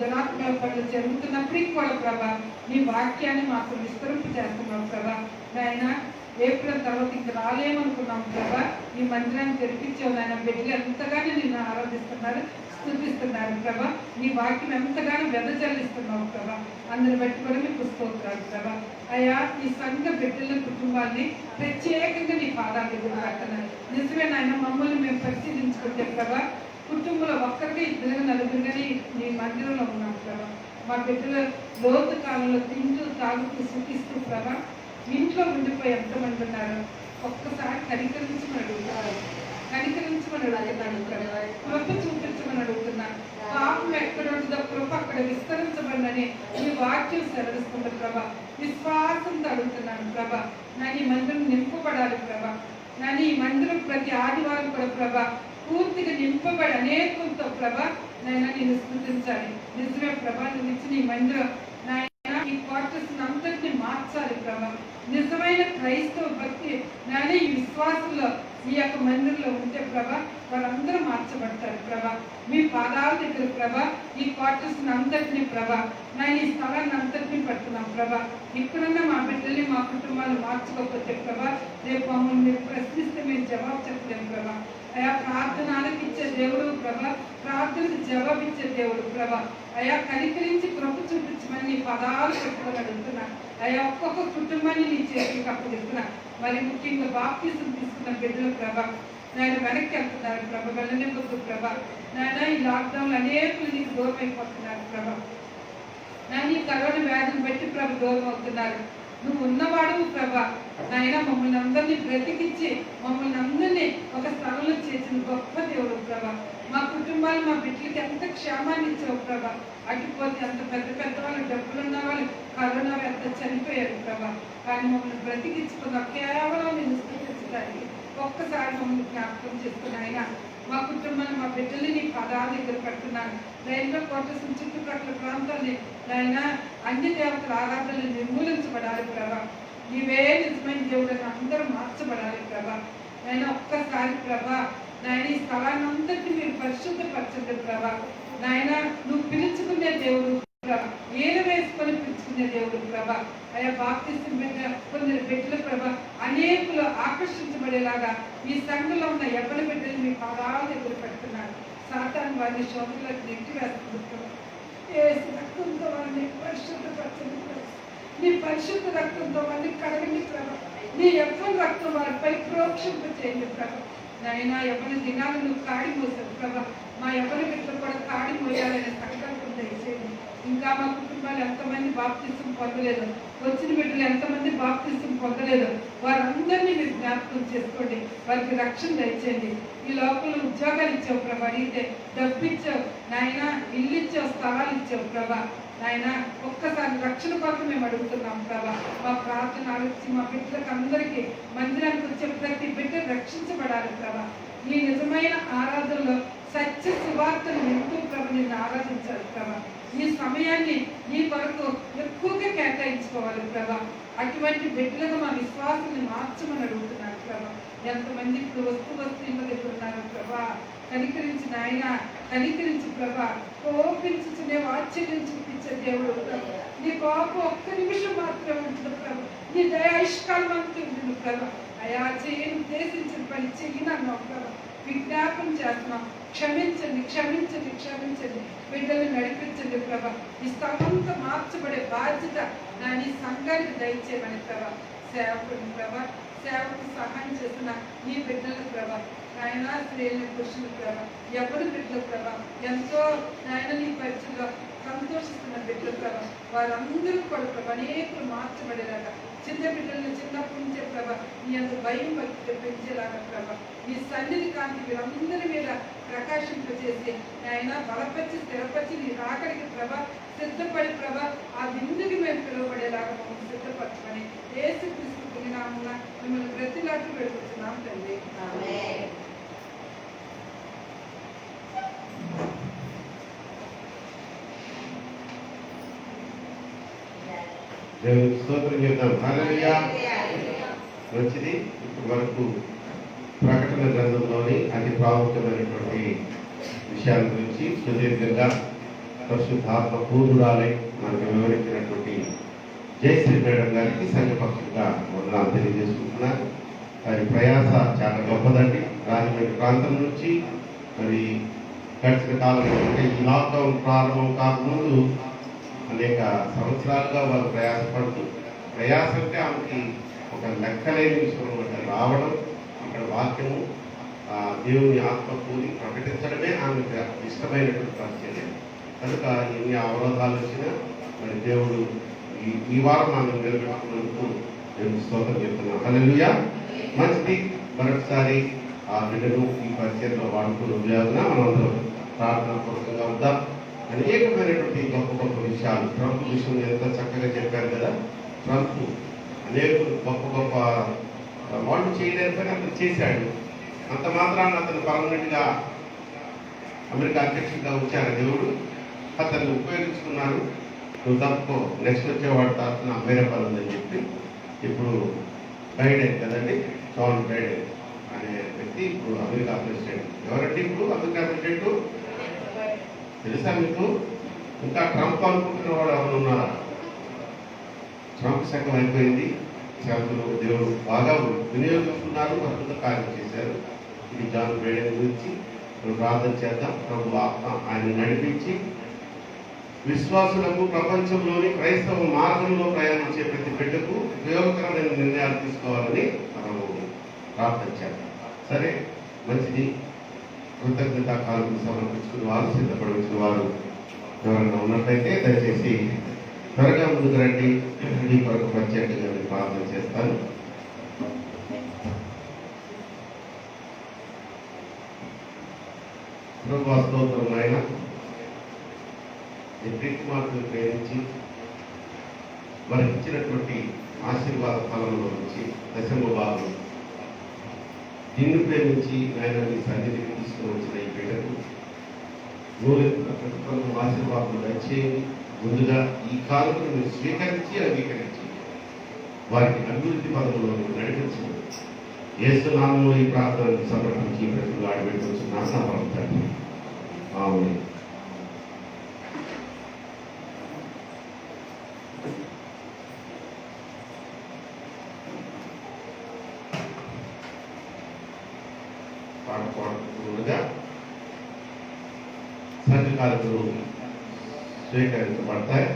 జరుగుతున్నప్పటికీ కూడా ప్రభా నీ వాక్యాన్ని మాకు విస్తరింపు చేస్తున్నాం ప్రభా. నాయన ఏప్రిల్ తర్వాత ఇంకా రాలేమనుకున్నాం ప్రభా. ఈ మందిరాన్ని తెరిపించావు నాయన. బిడ్డలు ఎంతగానో నిన్ను ఆరాధిస్తున్నారు, స్తుతిస్తున్నారు ప్రభా. నీ వాక్యం ఎంతగానో వెదజల్లిస్తున్నావు ప్రభా. అందరి బట్టి కూడా మీకు స్తోత్రాలు ప్రభా. అయ్యా ఈ సంఘ బిడ్డల కుటుంబాన్ని ప్రత్యేకంగా నీ పాదాల దగ్గర పెట్టాను. నిజమే నాయన, మమ్మల్ని మేము పరిశీలించుకుంటే ప్రభా కుటుంబంలో ఒక్కరికి 2 నలుగురుగానే నీ మందిరంలో ఉన్నాం ప్రభా. మా బిడ్డల లోతు కాలంలో తింటూ తాగుతూ సుఖిస్తూ ప్రభా ఇంట్లో ఉండిపోయి ఎంతమంది ఉన్నారు ఒక్కసారి కనికరించమని అడుగుతున్నారు. కృప చూపించమని అడుగుతున్నాను. పాపం ఎక్కడ ఉంటుందో కృప అక్కడ విస్తరించబడినని ఈ వాక్యం సెలవిస్తుంది ప్రభా. విశ్వాసంతో అడుగుతున్నాను ప్రభా. నేను ఈ మందిరం నింపబడాలి ప్రభా. నేను ఈ మందిరం ప్రతి ఆదివారం కూడా ప్రభా పూర్తిగా నింపబడి అనేకంతో ప్రభా నైనా నేను స్తుతించాలి. నిజమే ప్రభా నువ్వు ఇచ్చిన ఈ మందిరం నాయన ఈ క్వార్టర్స్ అంతటిని మార్చాలి ప్రభా. నిజమైన క్రైస్తవ భక్తి నాయన ఈ విశ్వాసంలో ఈ యొక్క మందిరంలో ఉంటే ప్రభా వారందరూ మార్చబడతారు ప్రభా. మీ పాదాల దగ్గర ప్రభా ఈ క్వార్టర్స్ అంతటిని ప్రభా నేను ఈ స్థలాన్ని అంతటిని పడుతున్నాం ప్రభా. ఇక్కడున్న మా బిడ్డల్ని మా కుటుంబాలు మార్చుకోకపోతే ప్రభా రేపు మమ్మల్ని మీరు ప్రశ్నిస్తే మేము జవాబు చెప్పలేము ప్రభా. అయా ప్రార్థన ఆలకించే దేవుడు ప్రభా, ప్రార్థనకు జవాబిచ్చే దేవుడు ప్రభా. అయా కనికరించి కృప చూపించమని నీ పదాలు పెట్టుకొని అడుగుతున్నా. అయా ఒక్కొక్క కుటుంబాన్ని నీ చేతికి అప్పగిస్తున్నా. మరి ముఖ్యంగా బాప్తిసం తీసుకున్న బిడ్డలు ప్రభా నేను వెనక్కి వెళ్తున్నారు ప్రభా. వెళ్ళనివ్వద్దు ప్రభా. నాయన ఈ లాక్డౌన్లో అనేకులు నీకు దూరం అయిపోతున్నారు ప్రభా. నాయన ఈ కరోనా వ్యాధిని బట్టి ప్రభు దూరం అవుతున్నారు. నువ్వు ఉన్నవాడు ప్రభా. నాయన మమ్మల్ని అందరినీ బ్రతికించి మమ్మల్ని అందరినీ ఒక స్థలంలో చేసిన గొప్ప దేవుడు ప్రభా. మా కుటుంబాలు మా బిడ్డలకి ఎంత క్షేమాన్ని ఇచ్చావు ప్రభా. అటుపోతే అంత పెద్ద వాళ్ళు డబ్బులున్న వాళ్ళు కరోనా ఎంత చనిపోయారు ప్రభా. కానీ మమ్మల్ని బ్రతికించుకున్న కేవలం నేను స్థితించడానికి ఒక్కసారి మమ్మల్ని జ్ఞాపకం చేసుకుని ఆయన మా కుటుంబాన్ని మా బిడ్డల్ని నీ పదాల దగ్గర పెడుతున్నాను. రైల్వే క్వార్టర్స్ చుట్టుపక్కల ప్రాంతాన్ని ఆయన అన్ని దేవతల ఆరాధనలు నిర్మూలించబడాలి ప్రభా. నీవే నిజమైన దేవుడని అందరూ మార్చబడాలి ప్రభా. నేను ఒక్కసారి ప్రభా నాయన ఈ స్థలాన్ని అంతటినీ మీరు పరిశుద్ధపరచండి ప్రభా. నాయన నువ్వు పిలుచుకునే దేవుడు ప్రభా, ఏలు వేసుకొని పిలుచుకునే దేవుడు ప్రభా. అయ్యా బాప్తిసం బిడ్డ కొందరు బిడ్డల ప్రభా అనేకులు ఆకర్షించబడేలాగా ఈ సంఘంలో ఉన్న ఎవరి బిడ్డలు మీ పాదాల దగ్గర పెడుతున్నారు. సాతాను వారిని శోధనలకు నెట్టి వేస్తున్నారు. రక్తంతో వారిని పరిశుద్ధపరచండి ప్రభా. నీ పరిశుద్ధ రక్తంతో వారిని కడగండి ప్రభా. నీ ఎవరి రక్తం వారిపై ప్రోక్షింప చేయండి ప్రభా. నాయన ఎవరి దినాలు నువ్వు కాడి మోసావు ప్రభా. మా ఎవరి బిడ్డలు కూడా కాడి మోయాలనే సంకల్పం దయచేయండి. ఇంకా మా కుటుంబాలు ఎంతమంది బాప్తిసం పొందలేదు, వచ్చిన బిడ్డలు ఎంతమంది బాప్తిసం పొందలేదు, వారందరినీ మీరు జ్ఞాపకం చేసుకోండి. వారికి రక్షణ దయచేయండి. ఈ లోపల ఉద్యోగాలు ఇచ్చావు ప్రభా, అడిగితే డబ్బు ఇచ్చావు నాయన, ఇల్లు ఇచ్చావు, స్థలాలు ఇచ్చావు ప్రభా. నాయన ఒక్కసారి రక్షణ కోసం మేము అడుగుతున్నాం ప్రభా. మా ప్రార్థన ఆలోచించి మా బిడ్డలకు అందరికీ మందిరానికి వచ్చే ప్రతి బిడ్డ రక్షించబడాలి ప్రభా. ఈ నిజమైన ఆరాధనలో సత్య సువార్తను వింటూ ప్రభు నిన్ను ఆరాధించాలి ప్రభా. ఈ సమయాన్ని నీ కొరకు ఎక్కువగా కేటాయించుకోవాలి ప్రభా. అటువంటి బిడ్డలకు మా విశ్వాసాన్ని మార్చమని అడుగుతున్నాను ప్రభా. ప్రభా. ఎంతమంది ఇప్పుడు వస్తూ ఇంటి దగ్గర ఉన్నారు ప్రభా. కనికరించిన ఆయన కనికరించి ప్రభా. కోపించుకునే వాత్సల్యం చూపించే దేవుడు ప్రభా. నీ కోపం ఒక్క నిమిషం మాత్రమే ఉంటుంది ప్రభా. నీ దయాయిష్కాలం ఉంటుంది ప్రభా. అయా చేయను ఉద్దేశించిన పని చెయ్యనన్నావు ప్రభా. విజ్ఞాపం చేస్తున్నాం. క్షమించండి క్షమించండి క్షమించండి. బిడ్డలు నడిపించండి ప్రభా. ఈ స్థలంతో మార్చబడే బాధ్యత నా నీ సంఘానికి దయచేయమని ప్రభా. సేవకుని ప్రభా, సేవకు సహాయం చేసిన నీ బిడ్డల ప్రభా. నాయన స్త్రీల పురుషుల ప్రభా, ఎవరి బిడ్డల ప్రభా, ఎంతో నాయన నీ పరిచయంలో సంతోషిస్తున్న బిడ్డల ప్రభా, వారందరూ కూడా ప్రభా అనేకులు మార్చబడేలాగా, చిన్న బిడ్డలను చిన్నప్పటి నుంచే ప్రభా నీ అంత భయం భక్తి పెంచేలాగా ప్రభా, నీ సన్నిధి కాంతి వీరందరి మీద ప్రకాశింపజేసి ఆయన బలపరిచి స్థిరపరిచి నీ రాకడికి ప్రభా సిద్ధపడి ప్రభా ఆ విందుకి మేము పిలువబడేలాగా మమ్మల్ని సిద్ధపరచమని యేసుక్రీస్తు నామమున మిమ్మల్ని ప్రతిలాంటి వేడుకుంటున్నాం తండ్రి. ఆమేన్. దేవునికి స్తోత్రం చెప్తాం. హల్లెలూయా. మంచిది. ఇప్పటి వరకు ప్రకటన గ్రంథంలోని అతి ప్రాముఖ్యమైనటువంటి విషయాల గురించి సుదీర్ఘంగా పరిశుద్ధాత్మ పూర్ణురాలై మనకు వివరించినటువంటి జయశ్రీ మేడం గారికి సంఘపక్షంగా వందనాలు తెలియజేసుకుంటున్నారు. వారి ప్రయాస చాలా గొప్పదండి. రాజమండ్రి ప్రాంతం నుంచి మరి గడిచిన కాలంలో అంటే ఈ లాక్డౌన్ ప్రారంభం కాకముందు అనేక సంవత్సరాలుగా వాళ్ళు ప్రయాస అంటే ఆమెకి ఒక లెక్కలేని విషయం రావడం, ఇక్కడ వాక్యము దేవుని ఆత్మ కూలి ప్రకటించడమే ఆమెకు ఇష్టమైనటువంటి పరిచయం. కనుక ఎన్ని అవరోధాలు వచ్చినా మరి దేవుడు ఈ వారం ఆమె నిలబెట్టుకున్నందుకు దేవుని స్తోత్రం చెప్తున్నాం. హల్లెలూయా. మంచిది. మరొకసారి ఆ బిడ్డను ఈ పరిచయంలో వాడుకుని ఉద్యోగన మనందరం ప్రార్థన పూర్వకంగా ఉందాం. అనేకమైనటువంటి గొప్ప గొప్ప విషయాలు ట్రంప్ విషయం ఎంత చక్కగా చెప్పారు కదా. ట్రంప్ అనేక గొప్ప గొప్ప వాళ్ళు చేయలేకపోయినా అతను చేశాడు. అంత మాత్రాన్ని అతను పర్మనెంట్గా అమెరికా అధ్యక్షుడిగా ఉంచారు దేవుడు. అతన్ని ఉపయోగించుకున్నారు. నువ్వు తప్పుకో, నెక్స్ట్ వచ్చేవాడు తరఫున వేరే పని ఉందని చెప్పి ఇప్పుడు బైడెన్ కదండి, జాన్ బైడెన్ అనే వ్యక్తి ఇప్పుడు అమెరికా ప్రెసిడెంట్. ఎవరంటే ఇప్పుడు అమెరికా ప్రెసిడెంట్ తెలుసా మీకు? ఇంకా ట్రంప్ అనుకుంటున్న వాడు ఎవరు ఉన్నారా? ట్రంప్ శకం అయిపోయింది. సేవకులు దేవుడు బాగా వినియోగిస్తున్నారు, అద్భుత కార్యం చేశారు. ఇది జాన్ బైడెన్ గురించి మనం ప్రార్థన చేద్దాం. ప్రభు ఆత్మ ఆయన నడిపించి విశ్వాసులకు ప్రపంచంలోని క్రైస్తవ మార్గంలో ప్రయాణించే ప్రతి బిడ్డకు ఉపయోగకరమైన నిర్ణయాలు తీసుకోవాలని మనము ప్రార్థన చేద్దాం. సరే, మంచిది. కృతజ్ఞతా కాలం సమర్పించుకున్న వారు, సిద్ధపడించిన వారు ఎవరైనా ఉన్నట్లయితే దయచేసి త్వరగా ముందుకు రండి. మీ కొరకు ప్రత్యేకంగా నేను ప్రార్థన చేస్తాను. ప్రభువా స్తోత్రం ఆయన ప్రీతిమార్పులు ప్రేరించి మనకి ఇచ్చినటువంటి ఆశీర్వాద ఫలంలో నుంచి దశమ భాగం నిన్ను ప్రేమించి ఆయన నీ సన్నిధికి తీసుకుని వచ్చిన ఈ బిడ్డకు నూరెత్తున ఆశీర్వాదం దయచేయండి. ముందుగా ఈ కాలంలో మీరు స్వీకరించి అంగీకరించి వారికి అభివృద్ధి పదంలో నడిపించండి. యేసు నామములో ఈ ప్రార్థనను సమర్పించి ప్రజలు ఆడబెట్టుకుంటున్నాను నా పరమ ఆమేన్. పాడుతుండగా సంఘకాలకు స్వీకరించబడతాయి.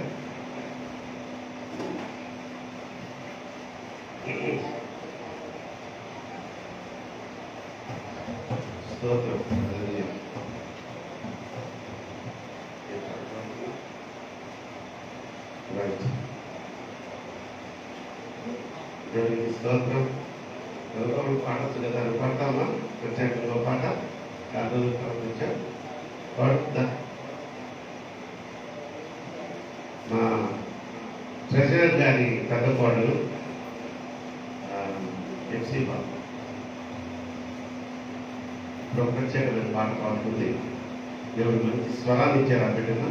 స్తోత్రం. దేవునికి స్తోత్రం. ఎవరు పాడచ్చు కదా, పాడతామా? ప్రత్యేకంగా పాట కాదు పాడుతా. మా ట్రెజరర్ గారి పెద్ద కోడలు ఎఫ్సీ బాబు ఇప్పుడు ప్రత్యేకమైన పాట పాడుతుంది. దేవుడు మంచి స్వరాన్ని ఇచ్చారు ఆ బిడ్డను.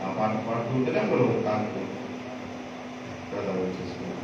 ఆ పాట పాడుతుండగా మనం కాదు ప్రదానం చేసుకుంటాం.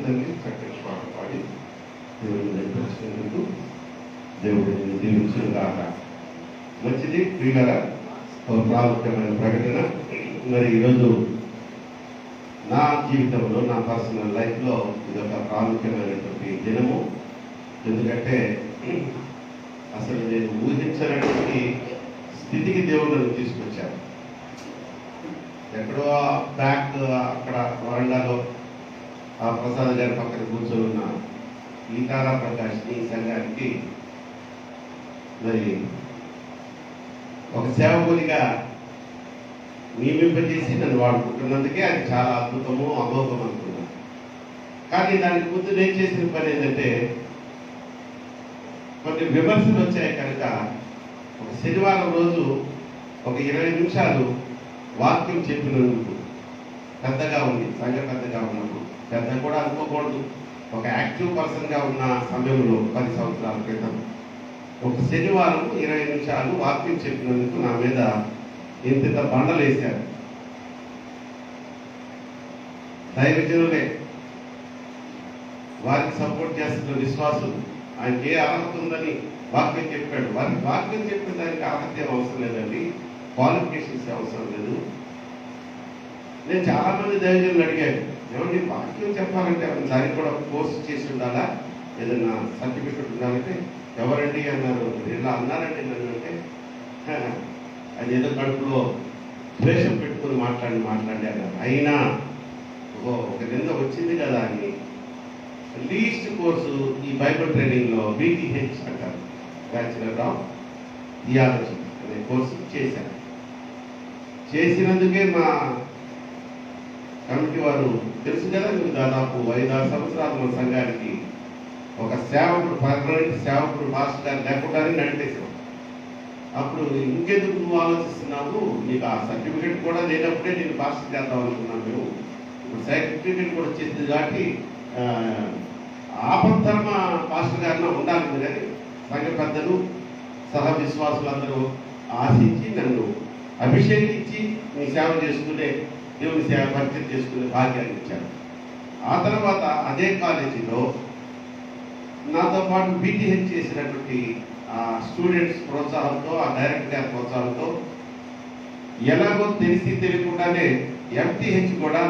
తండ్రి చక్కటి పాట పాడి దేవుడిని దయపరిచినందుకు దేవుడిని దీవించును గాక. మంచిది ప్రియులారా, ఒక ప్రాముఖ్యమైన ప్రకటన. మరి ఈరోజు నా జీవితంలో, నా పర్సనల్ లైఫ్లో ఇది ఒక ప్రాముఖ్యమైనటువంటి దినము. ఎందుకంటే అసలు నేను ఊహించనటువంటి స్థితికి దేవుడు నన్ను తీసుకొచ్చారు. ఎక్కడో బ్యాక్ అక్కడ వరండాలో ఆ ప్రసాద్ గారి పక్కన కూర్చొని ఉన్న ఈతారా ప్రకాష్ని సంఘానికి మరి ఒక సేవకునిగా నియమింపజేసి నన్ను వాడుకుంటున్నందుకే అది చాలా అద్భుతము, అమోఘం అనుకున్నాను. కానీ దానికి ముందు నేను చేసిన పని ఏంటంటే, కొన్ని విమర్శలు వచ్చాయి కనుక ఒక శనివారం రోజు ఒక 20 నిమిషాలు వాక్యం చెప్పినందుకు పెద్దగా ఉంది. సంఘ పెద్దగా ఉన్నప్పుడు పెద్ద కూడా అనుకోకూడదు, ఒక యాక్టివ్ పర్సన్గా ఉన్న సమయంలో 10 సంవత్సరాల క్రితం ఒక శనివారం 20 నిమిషాలు వాక్యం చెప్పినందుకు నా మీద ఇంత బండలు వేశారు. దైవజనులే, వారికి సపోర్ట్ చేస్తున్న విశ్వాసులు, ఆయనకి ఏ అర్హత ఉందని వాక్యం చెప్పాడు. వారికి వాక్యం చెప్పిన దానికి అర్హత ఏం అవసరం లేదండి, క్వాలిఫికేషన్స్ అవసరం లేదు. నేను చాలా మంది దైవజనులు అడిగాను, ఏమండి వాక్యం చెప్పాలంటే దానికి కూడా కోర్సు చేసి ఉండాలా, ఏదైనా సర్టిఫికెట్ ఉండాలంటే ఎవరండి అన్నారు. ఇలా అన్నారండి నన్ను అంటే, అది ఏదో కడుపులో ద్వేషం పెట్టుకుని మాట్లాడి అన్నారు. అయినా ఒక నింద వచ్చింది కదా అని లీస్ట్ కోర్సు ఈ బైబిల్ ట్రైనింగ్లో BTH అంటారు, బ్యాచులర్ ఆఫ్ థియాలజీ అనే కోర్సు చేశాను. చేసినందుకే మా కమిటీ వారు తెలుసు కదా మీకు, దాదాపు 5-6 సంవత్సరాలు మన సంఘానికి ఒక సేవకుడు, పర్మనెంట్ సేవకుడు మాస్టర్ గారు లేకుండానే నడిపేశాం. అప్పుడు ఇంకెందుకు నువ్వు ఆలోచిస్తున్నావు, నీకు ఆ సర్టిఫికేట్ కూడా లేనప్పుడే నేను పాస్టర్ చేద్దాం అనుకున్నాను. మేము ఇప్పుడు సర్టిఫికేట్ కూడా వచ్చేసింది కాబట్టి ఆపద్ధర్మ పాస్టర్ గారిలో ఉండాలి కానీ సంఘ పెద్దలు సహ విశ్వాసులందరూ ఆశించి నన్ను అభిషేకించి నీ సేవ చేసుకునే, దేవుని సేవ పరిచయం చేసుకునే భాగ్యాన్ని ఇచ్చారు. ఆ తర్వాత అదే కాలేజీలో నాతో పాటు BTH చేసినటువంటి స్టూడెంట్స్ ప్రోత్సాహంతో, ఆ డైరెక్టర్ గారి ప్రోత్సాహంతో ఎలాగో తెలియకుండానే MTH కూడా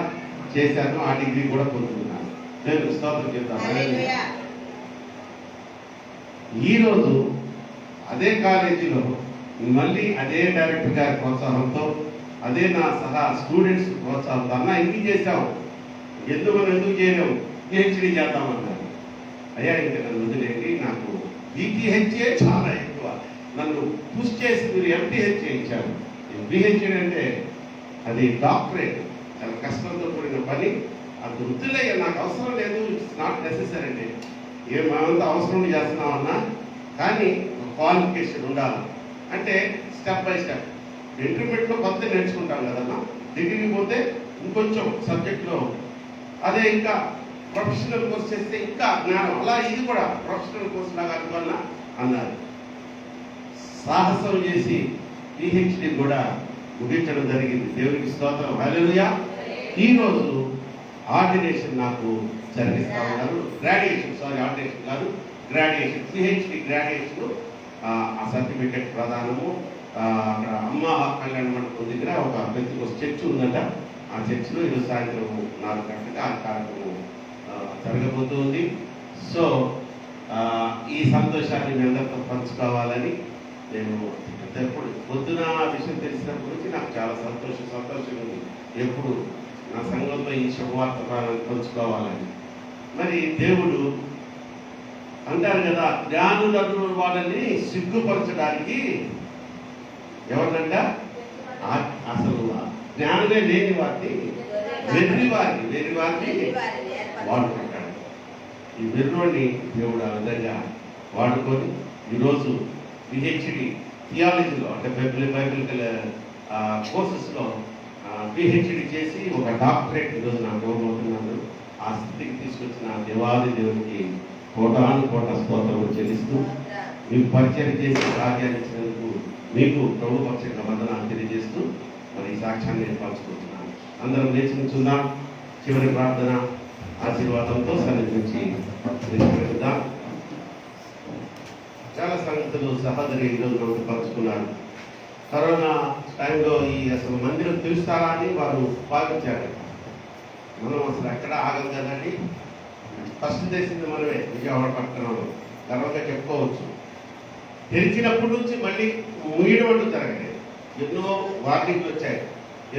చేశాను. ఆ డిగ్రీ కూడా పొందుతున్నాను. నేను స్తోత్రం చెప్తాను. ఈరోజు అదే కాలేజీలో మళ్ళీ అదే డైరెక్టర్ గారి ప్రోత్సాహంతో, అదే నా సహా స్టూడెంట్స్ ప్రోత్సాహంతో, అన్న ఇంటికి చేశావు, ఎందుకు చేయలేవు, PhD చేద్దామన్నారు. అయ్యా ఇంకా నన్ను వదిలేండి, నాకు BTH చాలా ఎక్కువ, నన్ను పుష్ చేసి మీరు MTH చేయించారు. PhD అంటే అది డాక్టరేట్, చాలా కష్టంతో కూడిన పని. అది వృత్తులయ్యా, నాకు అవసరం లేదు, ఇట్స్ నాట్ నెసెసరీ అండి. మేమంతా అవసరం చేస్తున్నామన్నా, కానీ క్వాలిఫికేషన్ ఉండాలి. అంటే స్టెప్ బై స్టెప్ ఇంటర్మీడియట్లో కొంత నేర్చుకుంటాం కదన్నా, డిగ్రీకి పోతే ఇంకొంచెం సబ్జెక్ట్లో, అదే ఇంకా ప్రొఫెషనల్ కోర్స్ చేస్తే ఇంకా జ్ఞానం, అలా ఇది కూడా ప్రొఫెషనల్ కోర్స్ లాగా అనుకున్నా అన్నారు. సాహసం చేసి PhD కూడా ముగించడం జరిగింది. దేవునికి స్తోత్రం, హల్లెలూయా. ఈరోజు ఆర్డినేషన్ నాకు జరిగిస్తా ఉన్నారు. ఆర్డినేషన్ కాదు, గ్రాడ్యుయేషన్, PhD గ్రాడ్యుయేషన్. ఆ సర్టిఫికెట్ ప్రదానము అక్కడ అమ్మ కళ్యాణ మండపం దగ్గర ఒక పెద్ద చర్చ్ ఉందంట. ఆ చర్చిలో ఈరోజు సాయంత్రం 4 గంటలకు ఆ కార్యక్రమం జరగబోతుంది. సో ఈ సంతోషాన్ని మీ అందరితో పంచుకోవాలని నేను ఎప్పుడు పొద్దున విషయం తెలిసినప్పటి నుంచి నాకు చాలా సంతోషంగా ఉంది. ఎప్పుడు నా సంఘంలో ఈ శుభవార్త పంచుకోవాలని. మరి దేవుడు అంటారు కదా, జ్ఞానులను వాళ్ళని సిగ్గుపరచడానికి ఎవరినంట, అసలు జ్ఞానమే లేని వారిని వెర్రి వారిని వాడుకుంటాడు. ఈ వెర్రోని దేవుడు ఆ విధంగా వాడుకొని ఈరోజు PhD థియాలజీలో, అంటే బైబిలికల్ కోర్సెస్లో PhD చేసి ఒక డాక్టరేట్ ఈరోజు నాకు ఇవ్వబోతున్నాను. ఆ స్థితికి తీసుకొచ్చిన దేవాది దేవునికి కోటాను స్తోత్రము చెల్లిస్తూ, మీకు పరిచయం చేసి భాగ్యాన్ని ఇచ్చినందుకు మీకు ప్రభు పక్షంగా వందనాలు తెలియజేస్తూ మరి ఈ సాక్ష్యాన్ని నేను పంచుకుంటున్నాను. అందరం లేచి నుంచుందాం. చివరి ప్రార్థన ఆశీర్వాదంతో సన్నిధించి నిష్కరిద్దాం. చాలా సంగతులు సహోదరి ఈరోజు మనకు పంచుకున్నారు. కరోనా టైంలో ఈ అసలు మందిరం తెలుస్తారా అని వారు భావించారు. మనం అసలు ఎక్కడ ఆగం కదండి. ఫస్ట్ చేసింది మనమే, విజయవాడ పట్టణంలో గర్వంగా చెప్పుకోవచ్చు. తెరిచినప్పటి నుంచి మళ్ళీ ముగియడం జరగలేదు. ఎన్నో వార్నింగ్లు వచ్చాయి,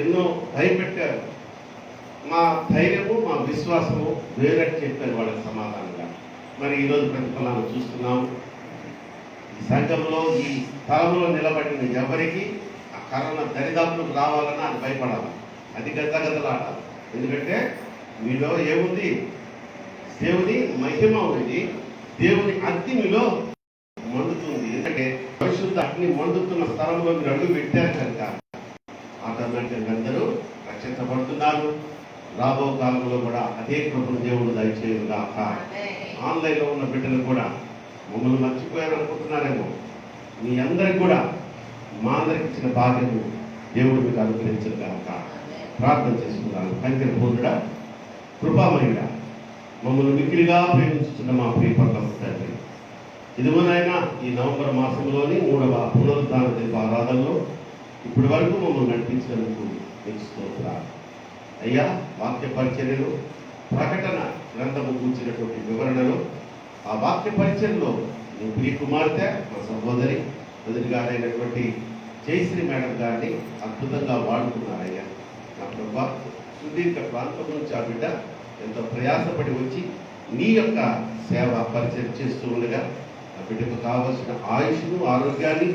ఎన్నో భయపెట్టారు. మా ధైర్యము, మా విశ్వాసము వేరని చెప్పారు వాళ్ళకి సమాధానంగా. మరి ఈరోజు ప్రతిఫలాన్ని చూస్తున్నాము. ఈ సంఘంలో, ఈ స్థలంలో నిలబడిన ఎవరికి ఆ కరోనా దరిదాపులకు రావాలన్నా అది భయపడాలి, అది గద్దగదలాడాలి. ఎందుకంటే మీలో ఏముంది, దేవుని మహిమ ఉంది, దేవుని అగ్ని మీలో మండుతుంది. ఎందుకంటే పరిశుద్ధ అగ్ని మండుతున్న స్థలంలో మీరు అడుగు పెట్టారు కనుక ఆటోమేటిక్గా అందరూ రక్షించబడుతున్నారు. రాబో కాలంలో కూడా అదే కృపను దేవుడు దయచేయుగాక. ఆన్లైన్లో ఉన్న బిడ్డలు కూడా మమ్మల్ని మర్చిపోయారనుకుంటున్నారేమో, మీ అందరికి కూడా మా అందరికి ఇచ్చిన భాగ్యము దేవుడు మీకు అనుగ్రహించగాక. ప్రార్థన చేసుకున్నాను. కనికర పూర్ణుడా, కృపామయుడా, మమ్మల్ని మిక్కిలిగా ప్రేమించుతున్న మా ప్రియపరమ తండ్రి, ఇదిగోనైనా ఈ నవంబర్ మాసంలోని 3వ పునరుద్ధాన దిన ఆరాధనలో ఇప్పటి వరకు మమ్మల్ని నడిపించినందుకు మీకు స్తోత్రాలు. అయ్యా, వాక్య పరిచర్యలో ప్రకటన గ్రంథము కూర్చున్నటువంటి వివరణలో ఆ వాక్య పరిచయంలో నీ ప్రియ కుమార్తె మా సహోదరి మొదటి గారైనటువంటి జయశ్రీ మేడం గారిని అద్భుతంగా వాడుకున్నారయ్యా. నా ప్రభా, సుదీర్ఘ ప్రాంతం నుంచి ఆ బిడ్డ ఎంతో ప్రయాసపడి వచ్చి నీ యొక్క సేవ పరిచయం చేస్తూ ఉండగా ఆ బిడ్డకు కావలసిన ఆయుష్ను, ఆరోగ్యాన్ని,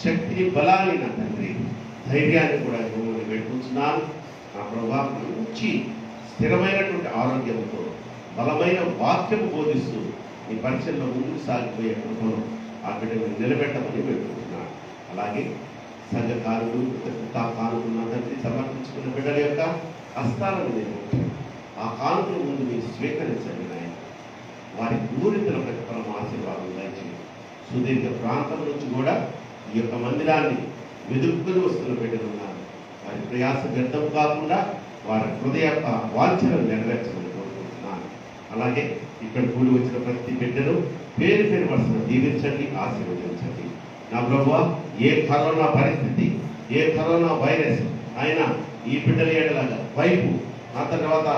శక్తిని, బలాన్ని, నా తండ్రి ధైర్యాన్ని కూడా మిమ్మల్ని పెట్టుకుంటున్నాను. నా ప్రభా, మంచి స్థిరమైనటువంటి ఆరోగ్యంతో బలమైన వాక్యము బోధిస్తూ ఈ పరిచయంలో ముందుకు సాగిపోయే కృపను ఆ బిడ్డను నిలబెట్టమని పెట్టుకుంటున్నాను. అలాగే సంఘకారులు, కానుకున్న తండ్రి సమర్పించుకున్న బిడ్డల యొక్క హస్తాలను నేను ఆ కానుకల ముందు మీరు స్వీకరించండి నాయన. వారి పూరితల ప్రతిఫలం ఆశీర్వాదం దయచేయండి. సుదీర్ఘ ప్రాంతం నుంచి కూడా ఈ యొక్క మందిరాన్ని వెదుక్కుని వస్తున్న బిడ్డలు ఉన్నారు. వారి ప్రయాస వ్యర్థం కాకుండా వారి హృదయ వాంఛనలు నెరవేర్చమని కోరుకుంటున్నాను. అలాగే ఇక్కడ కూడి వచ్చిన ప్రతి బిడ్డను పేరు పేరు వరుసను దీవించండి, ఆశీర్వదించండి. నా ప్రభువా, ఏ కరోనా పరిస్థితి, ఏ కరోనా వైరస్ అయినా ఈ బిడ్డల ఏడలాగా వైపు ఆ తర్వాత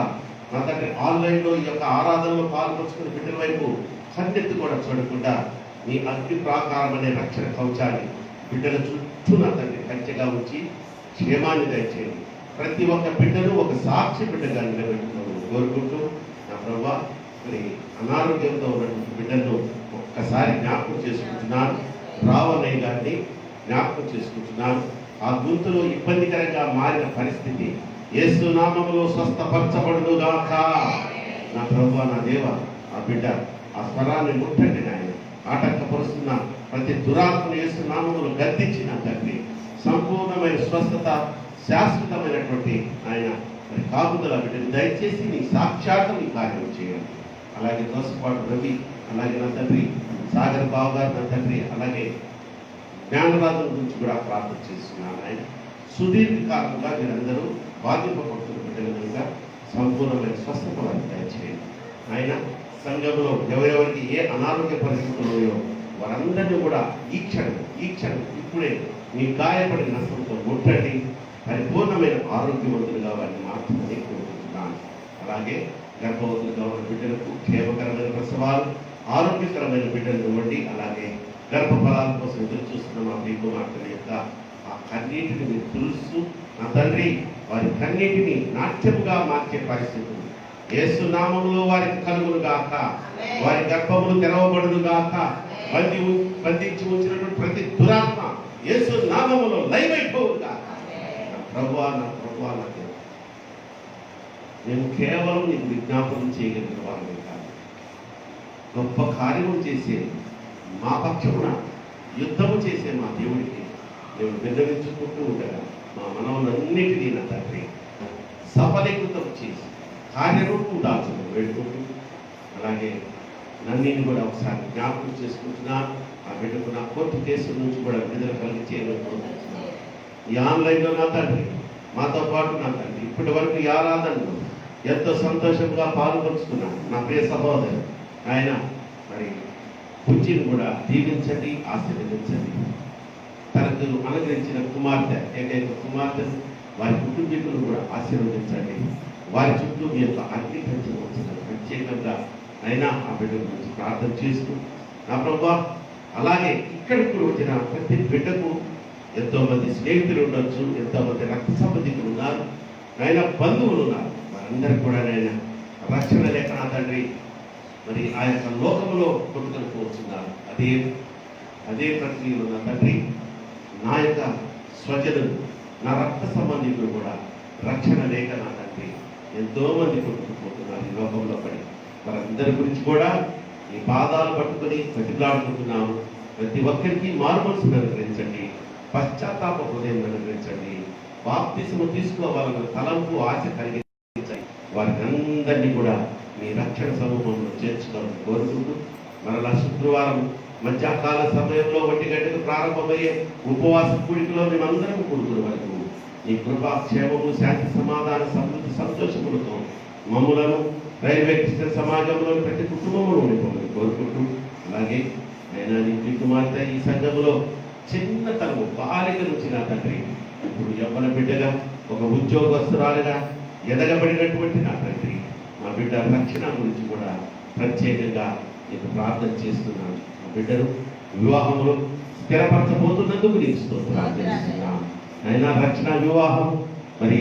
నా తండ్రి ఆన్లైన్లో ఈ యొక్క ఆరాధనలో పాల్పంచుకున్న బిడ్డల వైపు కన్నెత్తి కూడా చూడకుండా మీ అగ్ని ప్రాకారం అనే రక్షణ కవచాన్ని బిడ్డల చుట్టూ నా తండ్రి కంచెగా ఉంచి క్షేమాన్ని దయచేయండి. ప్రతి ఒక్క బిడ్డను ఒక సాక్షి బిడ్డగా నిలబెట్టుకోవాలని కోరుకుంటూ, నా ప్రభా, మరి అనారోగ్యంతో ఉన్నటువంటి బిడ్డలను ఒక్కసారి జ్ఞాపకం చేసుకుంటున్నాను. రావణయ్య గారిని జ్ఞాపకం చేసుకుంటున్నాను. ఆ గొంతులో ఇబ్బందికరంగా మారిన పరిస్థితి యేసు నామములో స్వస్థపరచబడునుగాక. నా ప్రభువా, నా దేవ, ఆ బిడ్డ ఆ స్వరాన్ని ముట్టండి నాయన. ఆటంకపరుస్తున్న ప్రతి దురాత్మను యేసు నామములో గద్దించిన తండ్రి సంపూర్ణమైన స్వస్థత, శాశ్వతమైనటువంటి ఆయన మరి కాపుదల బిడ్డను దయచేసి నీ సాక్షాత్తు నీ కార్యం చేయండి. అలాగే దోసపాటు రవి, అలాగే నా తండ్రి సాగర్ బాబు గారు, నా తండ్రి అలాగే జ్ఞానరాజుల గురించి కూడా ప్రార్థన చేస్తున్నాను. ఆయన సుదీర్ఘకాలంగా మీరందరూ బాధింపబడుతున్న బిడ్డల కనుక సంపూర్ణమైన స్వస్థత వారికి దయచేయండి. ఆయన సంఘంలో ఎవరెవరికి ఏ అనారోగ్య పరిస్థితులు ఉన్నాయో వారందరినీ కూడా ఈ క్షణం ఇప్పుడే మీ గాయపడిన నష్టంతో ముట్టండి. పరిపూర్ణమైన ఆరోగ్యవంతులుగా వారిని మార్చమని కోరుకుంటున్నాను. అలాగే గర్భవతులుగా ఉన్న బిడ్డలకు క్షేమకరమైన ప్రసవాలు, ఆరోగ్యకరమైన బిడ్డలు ఇవ్వండి. అలాగే గర్భఫలాల కోసం ఎదురు చూస్తున్న మా ప్రియ కుమార్తెల యొక్క ఆ కన్నీటిని మీరు తెలుస్తూ నా తండ్రి వారి కన్నీటిని నాట్యముగా మార్చే పరిస్థితులు యేసు నామములో వారికి కలుగునుగాక. వారి గర్భములు తెరవబడునుగాక. బంధించి ఉంచినటువంటి ప్రతి దురాత్మ యేసు నామములో లైవైపోవుగాక. ప్రభువా, నా ప్రభువా, నా దేవా, నేను కేవలం నీకు విజ్ఞాపనం చేయగలిగిన వారిని కాదు, గొప్ప కార్యము చేసే మా పక్షమున యుద్ధము చేసే మా దేవుడికి నేను విన్నవించుకుంటూ ఉండగా మా మనవులన్నిటినీ నా తండ్రి సఫలీకృతం చేసి కార్యరూపం దాల్చడం వేడుకుంటూ, అలాగే నన్ను కూడా ఒకసారి జ్ఞాపకం చేసుకుంటున్నాను. ఆ బిడ్డకు నా కోర్టు కేసుల నుంచి కూడా విడుదల కలిగి చేయాలనుకుంటున్నాను. ఈ ఆన్లైన్లో నా తండ్రి మాతో పాటు నా తండ్రి ఇప్పటి వరకు ఈ ఆరాధనలో ఎంతో సంతోషంగా పాల్పంచుకున్నాను. నా ప్రియ సహోదరు ఆయన మరి కుర్చీని కూడా దీవించండి, ఆశీర్వదించండి. తనకు అనుగ్రహించిన కుమార్తె, ఏకైక కుమార్తెను, వారి కుటుంబీకులను కూడా ఆశీర్వదించండి. వారి చుట్టూ మీ యొక్క అగ్ని కంచెను ఉంచండి. ప్రత్యేకంగా అయినా ఆ బిడ్డ గురించి ప్రార్థన చేస్తూ, నా ప్రభువా, అలాగే ఇక్కడికి కూడా వచ్చిన ప్రతి బిడ్డకు ఎంతోమంది స్నేహితులు ఉండొచ్చు, ఎంతోమంది రక్త సంబంధికులు ఉన్నారు, ఆయన బంధువులు ఉన్నారు. వారందరికీ కూడా ఆయన రక్షణ లేక నా తండ్రి మరి ఆ యొక్క లోకంలో కొట్టుకొనిపోతున్నారు. అదే ప్రక్రియలో నా తండ్రి నా యొక్క స్వజనులు, నా రక్త సంబంధికులు కూడా రక్షణ లేక నా తండ్రి ఎంతోమంది కొట్టుకుపోతున్నారు ఈ లోకంలో పడి. వారందరి గురించి కూడా ఈ పాదాలు పట్టుకొని ప్రతిలాడుకుంటున్నాము. ప్రతి ఒక్కరికి మారుమనసును అనుగ్రహించండి, పశ్చాత్తాప హృదయం అనుగ్రహించండి, బాప్తిసము తీసుకోవాలన్న తలంపు, ఆశ కలిగించండి. వారికి అందరినీ కూడా మీ రక్షణ సమూహంలో చేర్చుకోవాలని కోరుకుంటూ మరలా శుక్రవారం మధ్యాకాల సమయంలో 1 గంటకు ప్రారంభమయ్యే ఉపవాస కూడికలో మేమందరం కూడుకునే వరకు ఈ కృపా క్షేమము శాంతి సమాధాన సమృద్ధి సంతోషములతో మమ్ములను రైల్వే క్రిస్టియన్ సమాజంలో ప్రతి కుటుంబంలో ఉండిపోమని కోరుకుంటూ అలాగే అయినా నీ కుమార్తె ఈ సంఘంలో చిన్నతనము బాలిక నుంచి నా తండ్రి ఇప్పుడు యవ్వన బిడ్డగా ఒక ఉద్యోగస్తురాలుగా ఎదగబడినటువంటి నా తండ్రి మా బిడ్డ రక్షణ గురించి కూడా ప్రత్యేకంగా నీకు ప్రార్థన చేస్తున్నాను. మా బిడ్డను వివాహంలో స్థిరపరచబోతున్నందుకు నీకు స్తోత్రాలు చేస్తున్నాను. అయినా రక్షణ వివాహం మరి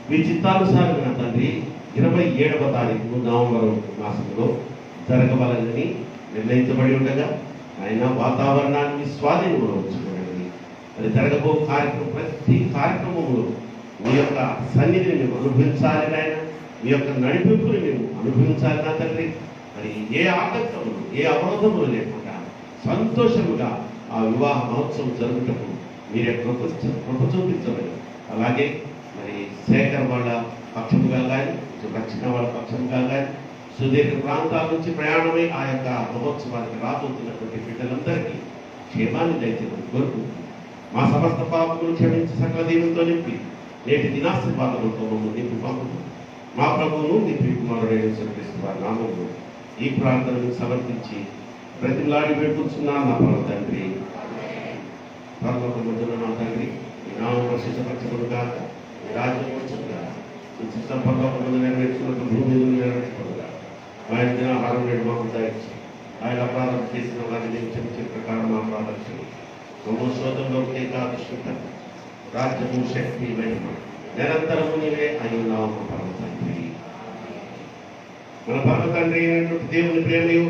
మీ చిత్తానుసారం నా తండ్రి 27వ తారీఖు నవంబర్ మాసంలో జరగవలనని నిర్ణయించబడి ఉండగా ఆయన వాతావరణాన్ని స్వాధీనంలో ఉంచుకోండి. మరి జరగబో కార్యక్రమం ప్రతి కార్యక్రమంలో మీ యొక్క సన్నిధిని మేము అనుభవించాలి నాయన, మీ యొక్క నడిపింపుని మేము అనుభవించాలి నా తండ్రి. మరి ఏ ఆటంకములు ఏ అవరోధములు లేకుండా సంతోషముగా ఆ వివాహ మహోత్సవం జరుగుటకు మీరే కృప చూపించమని, అలాగే మరి శేఖర్ వాళ్ళ పక్షముగా కానీ రక్షణ వాళ్ళ పక్షముగా కానీ సుదీర్ఘ ప్రాంతాల నుంచి ప్రయాణమై ఆ యొక్క మహోత్సవానికి రాబోతున్నటువంటి బిడ్డలందరికీ క్షేమాన్ని దయచేయమని కోరుకుంటున్నాం. మా సమస్త పాపములు క్షమించి సకల దీవులతో నింపి నేటి దినాశీర్వాదములతో మమ్మల్ని నింపి పంపుతూ మా ప్రభువును నీ ప్రియకుమారుడైన యేసుక్రీస్తు వారి నామములో ఈ ప్రార్థనను సమర్పించి ప్రతిలాడి వేడుకుంటున్నాను నా పరమ తండ్రి. పరలోకమందున్న నా తండ్రి, ఈ నామం ప్రసిద్ధపరచబడు గాక, ఈ రాజ్యం వచ్చును గాక, ఈ చిత్తం పరలోకమందు నెరవేర్చుకున్నట్టు భూమి మీద నెరవేర్చబడు గాక. ఆయన దినాహారం నేడు మాకు దయచి, ఆయన అపరాధం చేసిన వారిని నేను క్షమించే ప్రకారం మా ప్రార్థన మమ్మ శోధంలోకి ఏకాదృష్ట రాజ్యము శక్తి మహిమ నిరంతరము నీవే అయి ఉన్నావు మా పరమ తండ్రి. మన పరమ తండ్రి అయినటువంటి దేవుని ప్రేమయు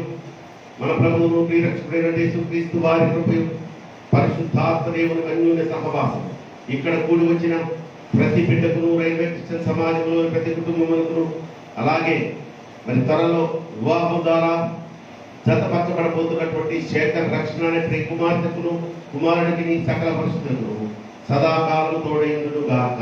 మన ప్రభువును ప్రియరక్షకుడైన యేసుక్రీస్తు వారి కృపయు పరిశుద్ధాత్మ దేవుని అన్యోన్య సహవాసం ఇక్కడ కూడి వచ్చిన ప్రతి బిడ్డకును రైల్వే క్రిస్టియన్ సమాజంలో ప్రతి కుటుంబములకు అలాగే మరి త్వరలో వివాహం ద్వారా జతపరచబడబోతున్నటువంటి శేఖర్ రక్షణ అనే ప్రియ కుమార్తెకును కుమారుడికి నీ సకల పరిస్థితులను సదాకాలం తోడైందును గాక.